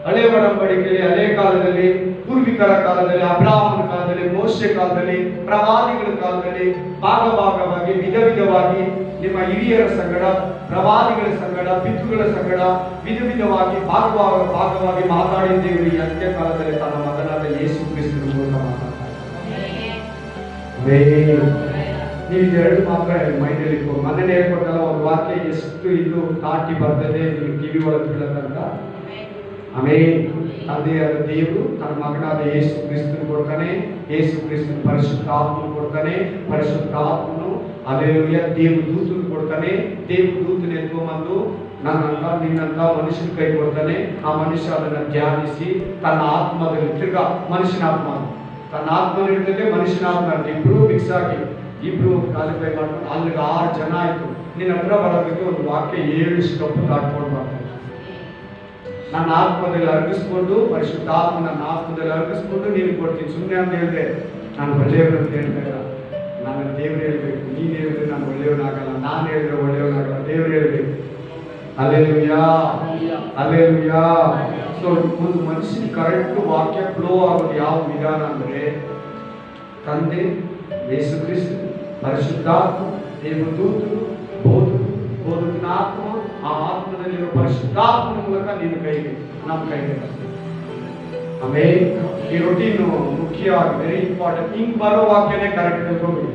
ಹಳೆ ಒಡಂಬಡಿಕೆಯಲ್ಲಿ, ಹಳೆ ಕಾಲದಲ್ಲಿ, ಪೂರ್ವಿಕರ ಕಾಲದಲ್ಲಿ, ಅಬ್ರಾಹ್ಮನ ಕಾಲದಲ್ಲಿ, ಮೋಶೆ ಕಾಲದಲ್ಲಿ, ಪ್ರವಾದಿಗಳ ಕಾಲದಲ್ಲಿ ಭಾಗವಾಗಿ ವಿಧವಾಗಿ ನಿಮ್ಮ ಹಿರಿಯರ ಸಂಗಡ, ಪ್ರವಾದಿಗಳ ಸಂಗಡ, ಪಿತೃಗಳ ಸಂಗಡ ವಿಧವಾಗಿ ಭಾಗವಾಗಿ ಮಾತಾಡಿದ್ದೇವೆ. ಈ ಅಂತ್ಯ ಕಾಲದಲ್ಲಿ ತನ್ನ ಮಗನಾದ ಯೇಸು ಕ್ರಿಸ್ತನ ಮೂಲಕ ಮಾತಾಡ್ತಾರೆ. ನೀವು ಇದೆರಡು ಮಾತ್ರ ಮೈಂಡಲ್ಲಿ ಇಟ್ಕೊಂಡು ಮನೇಲಿ ಹೇಳ್ಕೊಟ್ಟಲ್ಲ, ಒಂದು ವಾಕ್ಯ ಎಷ್ಟು ಇದು ದಾಟಿ ಬರ್ತದೆ ನೀವು ಕಿವಿ ಒಳಗೆ ಬೀಳಕ್ಕಂತ. ಆಮೇಲೆ ತಂದೆಯಾದ ದೇವರು ತನ್ನ ಮಗನಾದ ಯೇಸು ಕ್ರಿಸ್ತನ ಕೊಡ್ತಾನೆ. ಯೇಸು ಕ್ರಿಸ್ತನ ಪರಿಶುದ್ಧ ಆತ್ಮನು ಕೊಡ್ತಾನೆ. ಪರಿಶುದ್ಧ ಆತ್ಮನು ಅಲ್ಲೆಲ್ಲೂಯಾ ದೇವದೂತನು ಕೊಡ್ತಾನೆ. ದೇವದೂತನ ಎತ್ಕೊಂಡ್ಬಂದು ನನ್ನಂತ ನಿನ್ನಂತ ಮನುಷ್ಯನ ಕೈ ಕೊಡ್ತಾನೆ. ಆ ಮನುಷ್ಯ ಅದನ್ನು ಧ್ಯಾನಿಸಿ ತನ್ನ ಆತ್ಮದಲ್ಲಿ ತಿರ್ಗಾ ಮನುಷ್ಯನ ಆತ್ಮ, ತನ್ನ ಆತ್ಮನಿರ್ತದೆ, ಮನುಷ್ಯನ ಆತ್ಮ ಇಬ್ಬರು ಮಿಕ್ಸ್ ಆಗಿ ಇಬ್ರು ಕ್ವಾಲಿಫೈ ಮಾಡ್ಕೊಂಡು ಅಲ್ಲಿಗೆ 6 ಜನ ಆಯ್ತು. ನಿನ್ನ ಹತ್ರ ಬರೋದಕ್ಕೆ ಒಂದು ವಾಕ್ಯ 7 ಸ್ಟೆಪ್ ದಾಟ್ಕೊಂಡು ಬರ್ತಾರೆ. ನನ್ನ ಆತ್ಮದಲ್ಲಿ ಅರ್ಗಿಸ್ಕೊಂಡು ಪರಿಶುದ್ಧಾತ್ಮ ನನ್ನ ಆತ್ಮದಲ್ಲಿ ಅರ್ಗಿಸ್ಕೊಂಡು ನೀನು ಕೊಡ್ತೀನಿ. ಸುಮ್ಮನೆ ಅಂತ ಹೇಳಿದೆ ನಾನು ಒಳ್ಳೆಯವರು ಅಂತ ಹೇಳ್ತಾ ಇಲ್ಲ. ನಾನು ದೇವ್ರು ಹೇಳ್ಬೇಕು. ನೀನು ಹೇಳಿದ್ರೆ ನಾನು ಒಳ್ಳೆಯವನಾಗಲ್ಲ, ನಾನು ಹೇಳಿದ್ರೆ ಒಳ್ಳೆಯವನಾಗಲ್ಲ, ದೇವ್ರು ಹೇಳ್ಬೇಕು. Hallelujah, hallelujah. ಸೊ ಒಂದು ಮನುಷ್ಯನ ಕರೆಕ್ಟ್ ವಾಕ್ಯ ಫ್ಲೋ ಆಗೋದು ಯಾವ ವಿಧಾನ ಅಂದ್ರೆ ತಂದೆ, ಯೇಸು ಕ್ರಿಸ್ತ, ಪರಿಶುದ್ಧಾತ್ಮ, ದೇವದೂತರು, ಬೋಧಕನ ಆತ್ಮ, ಆ ಆತ್ಮದಲ್ಲಿರುವ ಪರಿಶುದ್ಧಾತ್ಮನ ಮೂಲಕ ನಿನ್ನ ಕೈಗೆ ನಮ್ಮ ಕೈಗೆ ಆಮೇಲೆ ಈ ರೊಟೀನು ಮುಖ್ಯವಾಗಿ ವೆರಿ ಇಂಪಾರ್ಟೆಂಟ್. ಹಿಂಗ್ ಬರೋ ವಾಕ್ಯನೇ ಕರೆಕ್ಟ್ ತಿಳ್ಕೊಂಡ್ಬಿಡಿ.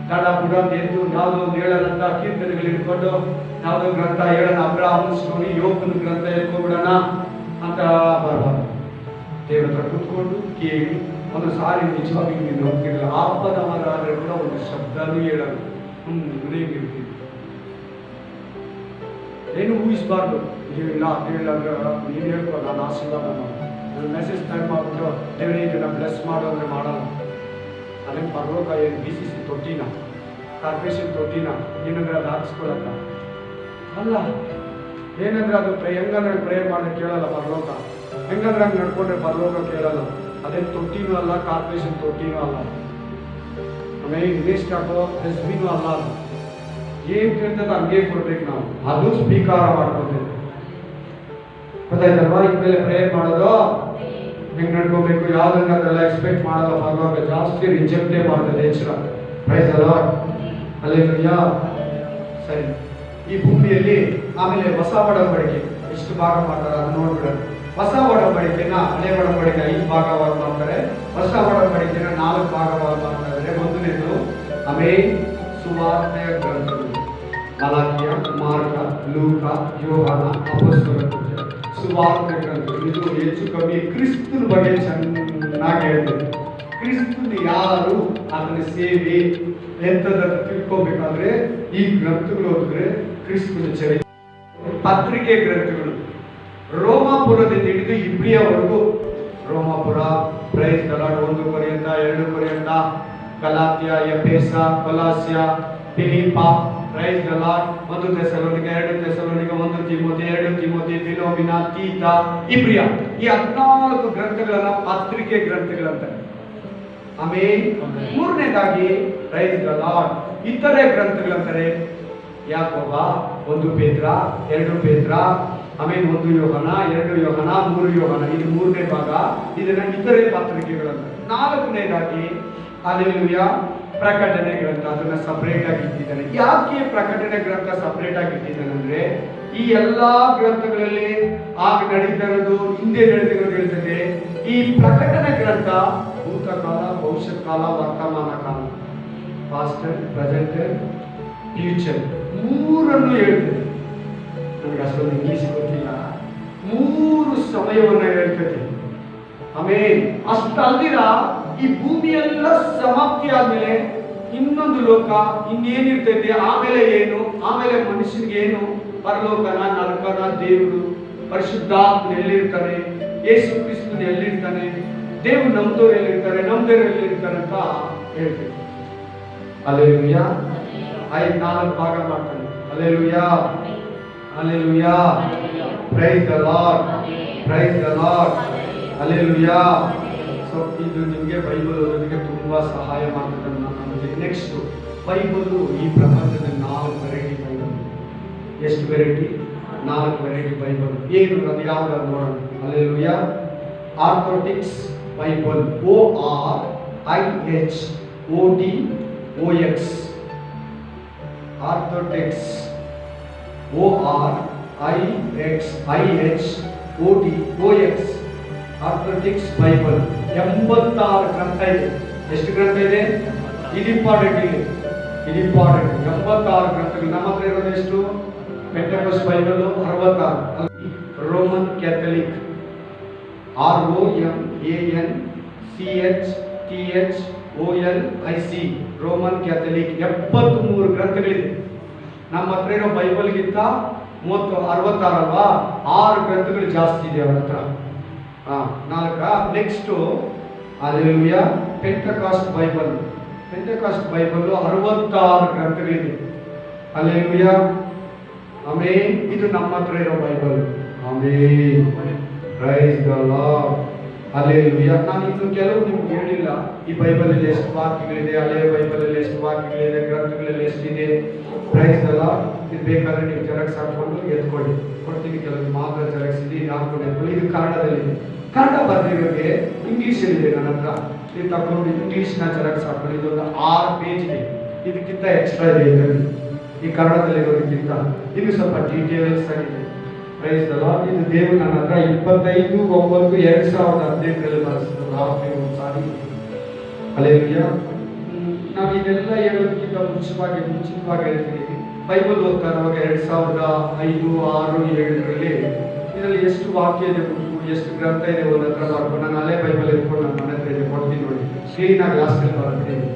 ತಡ ಬುಡ ಎದ್ದು ಯಾವುದೋ ಒಂದು ಹೇಳೋದಂತ ಕೀರ್ತನೆಗಳು ಇಟ್ಕೊಂಡು ಯಾವುದೋ ಗ್ರಂಥ ಹೇಳೋಣ, ಅಬ್ರಾಹ್ಮನ ಸ್ಟೋರಿ, ಯೋಗನ ಗ್ರಂಥ ಹೇಳ್ಕೊಂಡ್ಬಿಡೋಣ ಅಂತ ಬರಬಾರ್ದು. ದೇವ್ರ ಹತ್ರ ಕೂತ್ಕೊಂಡು ಕೇಳಿ ಒಂದು ಸಾರಿ ನಿಜವಾಗಿ ನೀನು ಹೋಗ್ತಿರಲಿಲ್ಲ ಆಪದವರಾದ್ರೆ ಕೂಡ ಒಂದು ಶಬ್ದನೂ ಹೇಳೋದು ಇರ್ತೀವಿ. ಏನು ಊಹಿಸಬಾರ್ದು. ನೀವಿಲ್ಲ ಹೇಳಿಲ್ಲ ಅಂದ್ರೆ ನೀನು ಹೇಳ್ಕೊ, ನಾನು ಆಶೀರ್ವಾದ ನಾನು ಮೆಸೇಜ್ ಟೈಮ್ ಮಾಡ್ಬಿಟ್ಟು ದೇವರೇ ಇದನ್ನ ಬ್ಲೆಸ್ ಮಾಡು ಅಂದ್ರೆ ಮಾಡಲ್ಲ. ಅದೇನು ಪರಲೋಕ ಏನು BCC ತೊಟ್ಟಿನ ಕಾರ್ಪೊರೇಷನ್ ತೊಟ್ಟಿನ ಏನಂದ್ರೆ ಅದು ಹಾಕಿಸ್ಕೊಳಲ್ಲ ಅಲ್ಲ. ಏನಂದ್ರೆ ಅದು ಹೆಂಗಂದ್ರೆ ಪ್ರೇಯರ್ ಮಾಡೋದು ಕೇಳಲ್ಲ ಪರಲೋಕ. ಹೆಂಗಂದ್ರೆ ಹಂಗೆ ನಡ್ಕೊಂಡ್ರೆ ಪರಲೋಕ ಕೇಳಲ್ಲ. ಅದೇನು ತೊಟ್ಟಿನೂ ಅಲ್ಲ, ಕಾರ್ಪೊರೇಷನ್ ತೊಟ್ಟಿನೂ ಅಲ್ಲ, ಆಮೇಲೆ ವೇಸ್ಟ್ ಹಾಕೋ ಡಸ್ಟ್ಬಿನೂ ಅಲ್ಲ. ಅದು ಏನ್ ಕೇಳ್ತದೆ ಹಂಗೆ ಕೊಡ್ಬೇಕು ನಾವು. ಅದು ಸ್ವೀಕಾರ ಮಾಡ್ಕೊಬೇಕು. ಗೊತ್ತಾಯ್ತಲ್ವಾ? ಇನ್ಮೇಲೆ ಪ್ರೇಯರ್ ಮಾಡೋದು ಹೆಂಗ್ ನಡ್ಕೋಬೇಕು, ಯಾವ್ದನ್ನ ಅದೆಲ್ಲ ಎಕ್ಸ್ಪೆಕ್ಟ್ ಮಾಡಲ್ಲ. ಪರಲೋಕ ಜಾಸ್ತಿ ರಿಜೆಕ್ಟೇ ಮಾಡ್ತದೆ ಎಚ್ಚರ. Praise the Lord, hallelujah. ಸರಿ, ಈ ಭೂಮಿಯಲ್ಲಿ ಆಮೇಲೆ ಹೊಸ ಒಡಂಬಡಿಕೆ ಎಷ್ಟು ಭಾಗ ಮಾಡ್ತಾರೆ ಅದು ನೋಡ್ಬಿಡೋದು. ಹೊಸ ಒಡಂಬಡಿಕೆನ ಹಳೆ ಒಡಂಬಡಿಕೆ 5 ಭಾಗವಾಗಿ ಮಾಡ್ತಾರೆ, ಹೊಸ ಒಡಂಬಡಿಕೆನ 4 ಭಾಗವಾಗಿ ಮಾಡ್ತಾರೆ. ಮೊದಲನೇದು ಆಮೇಲೆ ಸುವಾರ್ತೆಯ ಗ್ರಂಥಗಳು, ಮಲಾಕಿಯ, ಮಾರ್ಕ, ಲೂಕ, ಯೋಹಾನ, ಅಪೊಸ್ತಲರ ಸುವಾರ್ತೆ ಗ್ರಂಥಗಳು. ಇದು ಹೆಚ್ಚು ಕಮ್ಮಿ ಕ್ರಿಸ್ತನ ಬಗ್ಗೆ ಚೆನ್ನಾಗಿ ಹೇಳ್ತದೆ. ಕ್ರಿಸ್ತನ ಯಾರು, ಅದನ್ನ ಸೇವೆ ಎಂತದನ್ನು ತಿಳ್ಕೋಬೇಕಾದ್ರೆ ಈ ಗ್ರಂಥಗಳು ಓದಿದ್ರೆ ಕ್ರಿಸ್ತನ ಚರಿತ್ರೆ. ಪತ್ರಿಕೆ ಗ್ರಂಥಗಳು ರೋಮಾಪುರದಿಂದ ಹಿಡಿದು ಇಬ್ರಿಯವರೆಗೂ, ರೋಮಾಪುರ, ಪ್ರೈಸ್ ದಿ ಲಾರ್ಡ್, 1 ಕೊರಿಂಥ, 2 ಕೊರಿಂಥ, ಗಲಾತ್ಯ, ಎಫೆಸ, ಕೊಲಾಸ್ಯ, ಫಿಲಿಪ್ಪ, ಪ್ರೈಸ್ ದಿ ಲಾರ್ಡ್, 1 ಥೆಸಲೋನಿಕ, 2 ಥೆಸಲೋನಿಕ, 1 ತಿಮೋಥೆ, 2 ತಿಮೋಥೆ, ಫಿಲೋಮಿನ, ತೀತ, ಇಬ್ರಿಯ. ಈ 14 ಗ್ರಂಥಗಳನ್ನ ಪತ್ರಿಕೆ ಗ್ರಂಥಗಳಂತಾರೆ. ಆಮೇಲೆ ಮೂರನೇದಾಗಿ ಪ್ರೈಸ್ ದಿ ಲಾರ್ಡ್ ಇತರೆ ಗ್ರಂಥಗಳಂತಾರೆ. ಯಾಕೋಬ, 1 ಪೇತ್ರ, 2 ಪೇತ್ರ, ಆಮೇಲೆ 1 ಯೋಹನ, 2 ಯೋಹನ, 3 ಯೋಹನ. ಇದು ಮೂರನೇ ಭಾಗ. ಇದನ್ನ ಇತರೆ ಪತ್ರಿಕೆಗಳಂತಾರೆ. ನಾಲ್ಕನೇದಾಗಿ ಹಲ್ಲೆಲೂಯಾ ಪ್ರಕಟಣೆ ಗ್ರಂಥ. ಅದನ್ನ ಸಪರೇಟ್ ಆಗಿ ಇಟ್ಟಿದ್ದಾನೆ. ಯಾಕೆ ಪ್ರಕಟಣೆ ಗ್ರಂಥ ಸಪರೇಟ್ ಆಗಿ ಇಟ್ಟಿದ್ದಾನೆ ಅಂದ್ರೆ ಈ ಎಲ್ಲಾ ಗ್ರಂಥಗಳಲ್ಲಿ ಆಗ ನಡೀತಾ ಇರೋದು, ಹಿಂದೆ ನಡೆದಿರೋದು ಹೇಳ್ತದೆ. ಈ ಪ್ರಕಟಣೆ ಗ್ರಂಥ ಭೂತಕಾಲ, ಭವಿಷ್ಯತ್ ಕಾಲ, ವರ್ತಮಾನ ಕಾಲ, ಪಾಸ್ಟ್, ಪ್ರೆಸೆಂಟ್, ಫ್ಯೂಚರ್ ಮೂರನ್ನು ಹೇಳ್ತದೆ. ನನಗೆ ಅಷ್ಟೊಂದು ಇಂಗ್ಲೀಷ್ ಗೊತ್ತಿಲ್ಲ. 3 ಸಮಯವನ್ನು ಹೇಳ್ತದೆ. ಆಮೇಲೆ ಅಷ್ಟಲ್ದಿರ ಈ ಭೂಮಿಯೆಲ್ಲ ಸಮಾಪ್ತಿ ಆದ್ಮೇಲೆ ಇನ್ನೊಂದು ಲೋಕ ಇನ್ನೇನಿರ್ತೈತೆ, ಆಮೇಲೆ ಏನು, ಆಮೇಲೆ ಮನುಷ್ಯನಿಗೆ ಏನು, ಪರಲೋಕನ, ನರಕನ, ದೇವರು, ಪರಿಶುದ್ಧಾತ್ಮ ಎಲ್ಲಿರ್ತಾನೆ, ಯೇಸು ಕ್ರಿಸ್ತನ ಎಲ್ಲಿರ್ತಾನೆ, ದೇವರು ನಮ್ದವ್ರು ಎಲ್ಲಿರ್ತಾರೆ, ನಮ್ದೇವ್ರು ಎಲ್ಲಿರ್ತಾರೆ ಅಂತ ಹೇಳ್ತೇವೆ. ಹಲ್ಲೆಲೂಯಾ. 4 ಭಾಗ ಮಾಡ್ತಾನೆ. Hallelujah, hallelujah. Praise the Lord, praise the Lord, hallelujah. So ಇದು ನಿಮಗೆ ಬೈಬಲ್ ಓದೋದಕ್ಕೆ ತುಂಬಾ ಸಹಾಯ ಮಾಡ್ತದೆ ಅಂತ ನಮಗೆ. ನೆಕ್ಸ್ಟ್ ಬೈಬಲ್, ಈ ಪ್ರಪಂಚದ 4 ವೆರೈಟಿ ಬೈಬಲ್. ಎಷ್ಟು ವೆರೈಟಿ? 4 variety Bible. ಏನು ಅದು ಯಾವ್ದಾದ್ರು ನೋಡೋಣ. Hallelujah. Orthodox Bible, ORIHOTOX, orthodox, ORIHOTOX, orthodox Bible. 86 ಗ್ರಂಥ ಇದೆ. ಎಷ್ಟು ಗ್ರಂಥ ಇದೆ? ಇದು ಇಂಪಾರ್ಟೆಂಟ್. ಇದು ಇಂಪಾರ್ಟೆಂಟ್. 86 ಗ್ರಂಥಗಳು. ನಮ್ಮ ಹತ್ರ ಇರೋದು ಎಷ್ಟು? Pentecost Bible 66. Roman Catholic, ROMANCHTHOLIC, Roman Catholic 73 ಗ್ರಂಥಗಳಿದೆ. ನಮ್ಮ ಹತ್ರ ಇರೋ ಬೈಬಲ್ಗಿಂತ 66 ಅಲ್ವಾ, 6 ಗ್ರಂಥಗಳು ಜಾಸ್ತಿ ಇದೆ ಅವರ ಹತ್ರ. 4. Next hallelujah Pentecost Bible. Pentecost Bible 66 ಗ್ರಂಥಗಳಿದೆ. Hallelujah, amen. ಇದು ನಮ್ಮ ಹತ್ರ ಇರೋ Bible. Amen, praise the Lord, hallelujah. ನಾನು ಇನ್ನು ಕೆಲವು ನಿಮ್ಗೆ ಹೇಳಿಲ್ಲ. ಈ ಬೈಬಲಲ್ಲಿ ಎಷ್ಟು ವಾಕ್ಯಗಳಿದೆ, ಹಳೆಯ ಬೈಬಲಲ್ಲಿ ಎಷ್ಟು ವಾಕ್ಯಗಳಿದೆ, ಗ್ರಂಥಗಳಲ್ಲಿ ಎಷ್ಟಿದೆ. Price the lord. ಇದು ಬೇಕಾದ್ರೆ ನೀವು ಜೆರಾಕ್ಸ್ ಹಾಕೊಂಡು ಎತ್ಕೊಳ್ಳಿ, ಕೊಡ್ತೀನಿ. ಕೆಲವು ಮಾತ್ರ ಜೆರಾಕ್ಸ್ ಇದೆ, ಹಾಕೊಂಡು ಎತ್ಕೊಳ್ಳಿ. ಇದು ಕನ್ನಡದಲ್ಲಿದೆ. ಕನ್ನಡ ಬರೆದಿರೋರಿಗೆ ಇಂಗ್ಲೀಷಲ್ಲಿದೆ ನನ್ನ ಹತ್ರ. ಇದು ತಗೊಂಡು ಇಂಗ್ಲೀಷ್ನ ಜೆರಾಕ್ಸ್ ಹಾಕೊಳ್ಳಿ. ಇದೊಂದು 6 ಪೇಜ್ ಇದೆ. ಇದಕ್ಕಿಂತ ಎಕ್ಸ್ಟ್ರಾ ಇದೆ ಇದರಲ್ಲಿ, ಈ ಕನ್ನಡದಲ್ಲಿರೋದಕ್ಕಿಂತ ಇದು ಸ್ವಲ್ಪ ಡೀಟೇಲ್ಸ್ ಆಗಿದೆ. Price the lord. ಇದು ದೇವರು ನನ್ನ ಹತ್ರ 25/9/2018 ಬರೆಸಿದ್ರು ಲಾಸ್ಟ್ ಸಾರಿ. ಹಲ್ಲೆಲೂಯಾ. ನಾವು ಇದೆಲ್ಲ ಹೇಳೋದಕ್ಕಿಂತ ಮುಂಚಿತವಾಗಿ ಹೇಳ್ತೀನಿ. ಬೈಬಲ್ ಓದ್ತಾ ಇರುವಾಗ 2005, 6, 7ರಲ್ಲಿ ಇದರಲ್ಲಿ ಎಷ್ಟು ವಾಕ್ಯ ಇದೆ, ಎಷ್ಟು ಗ್ರಂಥ ಇದೆ ಒಂದು ಹತ್ರ ಮಾಡ್ಕೊಂಡು ನಾನು ಅಲ್ಲೇ ಬೈಬಲ್ ಎತ್ಕೊಂಡು ನನ್ನ ಮನೆ ಹತ್ರ ಇದೆ ಕೊಡ್ತೀನಿ ನೋಡಿ. ಕ್ಲೀನಾಗಿ ಲಾಸ್ಟಲ್ಲಿ ಬರ್ತೀನಿ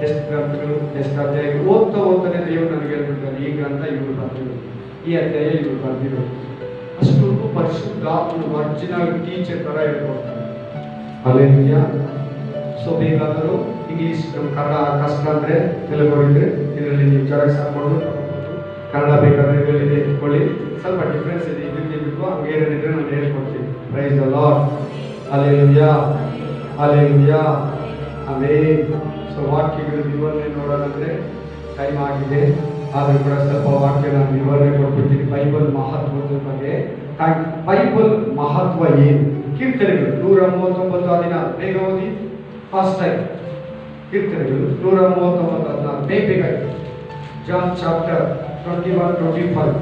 ಎಷ್ಟು ಗ್ರಂಥಗಳು, ಎಷ್ಟು ಅಧ್ಯಾಯಗಳು. ಓದ್ತಾನೆ ದೇವರು ನನಗೆ ಹೇಳ್ಬಿಡ್ತಾರೆ, ಈ ಗ್ರಂಥ ಇವರು ಬರ್ತಿರೋದು, ಈ ಅಧ್ಯಾಯ ಇವರು ಬರ್ತಿರೋದು. ಅಷ್ಟು ಪರಿಶುದ್ಧ ಒರಿಜಿನಲ್ ಟೀಚರ್ ಥರ ಹೇಳ್ಕೊಡ್ತಾರೆ. ಹಲ್ಲೆಲೂಯಾ. ಸೊ ಬೇಕಾದರೂ ಇಂಗ್ಲೀಷ್, ನಮ್ಮ ಕನ್ನಡ ಕಷ್ಟ ಅಂದರೆ ತೆಲುಗು ಇದ್ರೆ ಇದರಲ್ಲಿ ನೀವು ಜೆರಾಕ್ಸ್ ಹಾಕೊಂಡು ಕನ್ನಡ ಬೇಕಾದ್ರೆ ಇದರಲ್ಲಿ ಇಟ್ಕೊಳ್ಳಿ. ಸ್ವಲ್ಪ ಡಿಫ್ರೆನ್ಸ್ ಇದೆ, ಇದಕ್ಕೆ ಬಿಟ್ಟು ಹಂಗೇನಿದ್ರೆ ನಾನು ಹೇಳ್ಕೊಡ್ತೀನಿ. Price the Lord, hallelujah, hallelujah, amen. So ವಾಕ್ಯಗಳು ವಿವರಣೆ ನೋಡೋದಂದ್ರೆ ಟೈಮ್ ಆಗಿದೆ, ಆದರೂ ಕೂಡ ಸ್ವಲ್ಪ ವಾಕ್ಯ ನಾನು ವಿವರಣೆ ಕೊಟ್ಬಿಡ್ತೀನಿ ಬೈಬಲ್ ಮಹತ್ವದ ಬಗ್ಗೆ. ಬೈಬಲ್ ಮಹತ್ವ ಏನು? ಕೀರ್ತನೆಗಳು 139:16 ಬೇಗ ಓದಿ. ಫಸ್ಟ್ ಟೈಮ್ ಕೀರ್ತನೆಗಳು 139:16 ಬೇಗ. John chapter 21:25.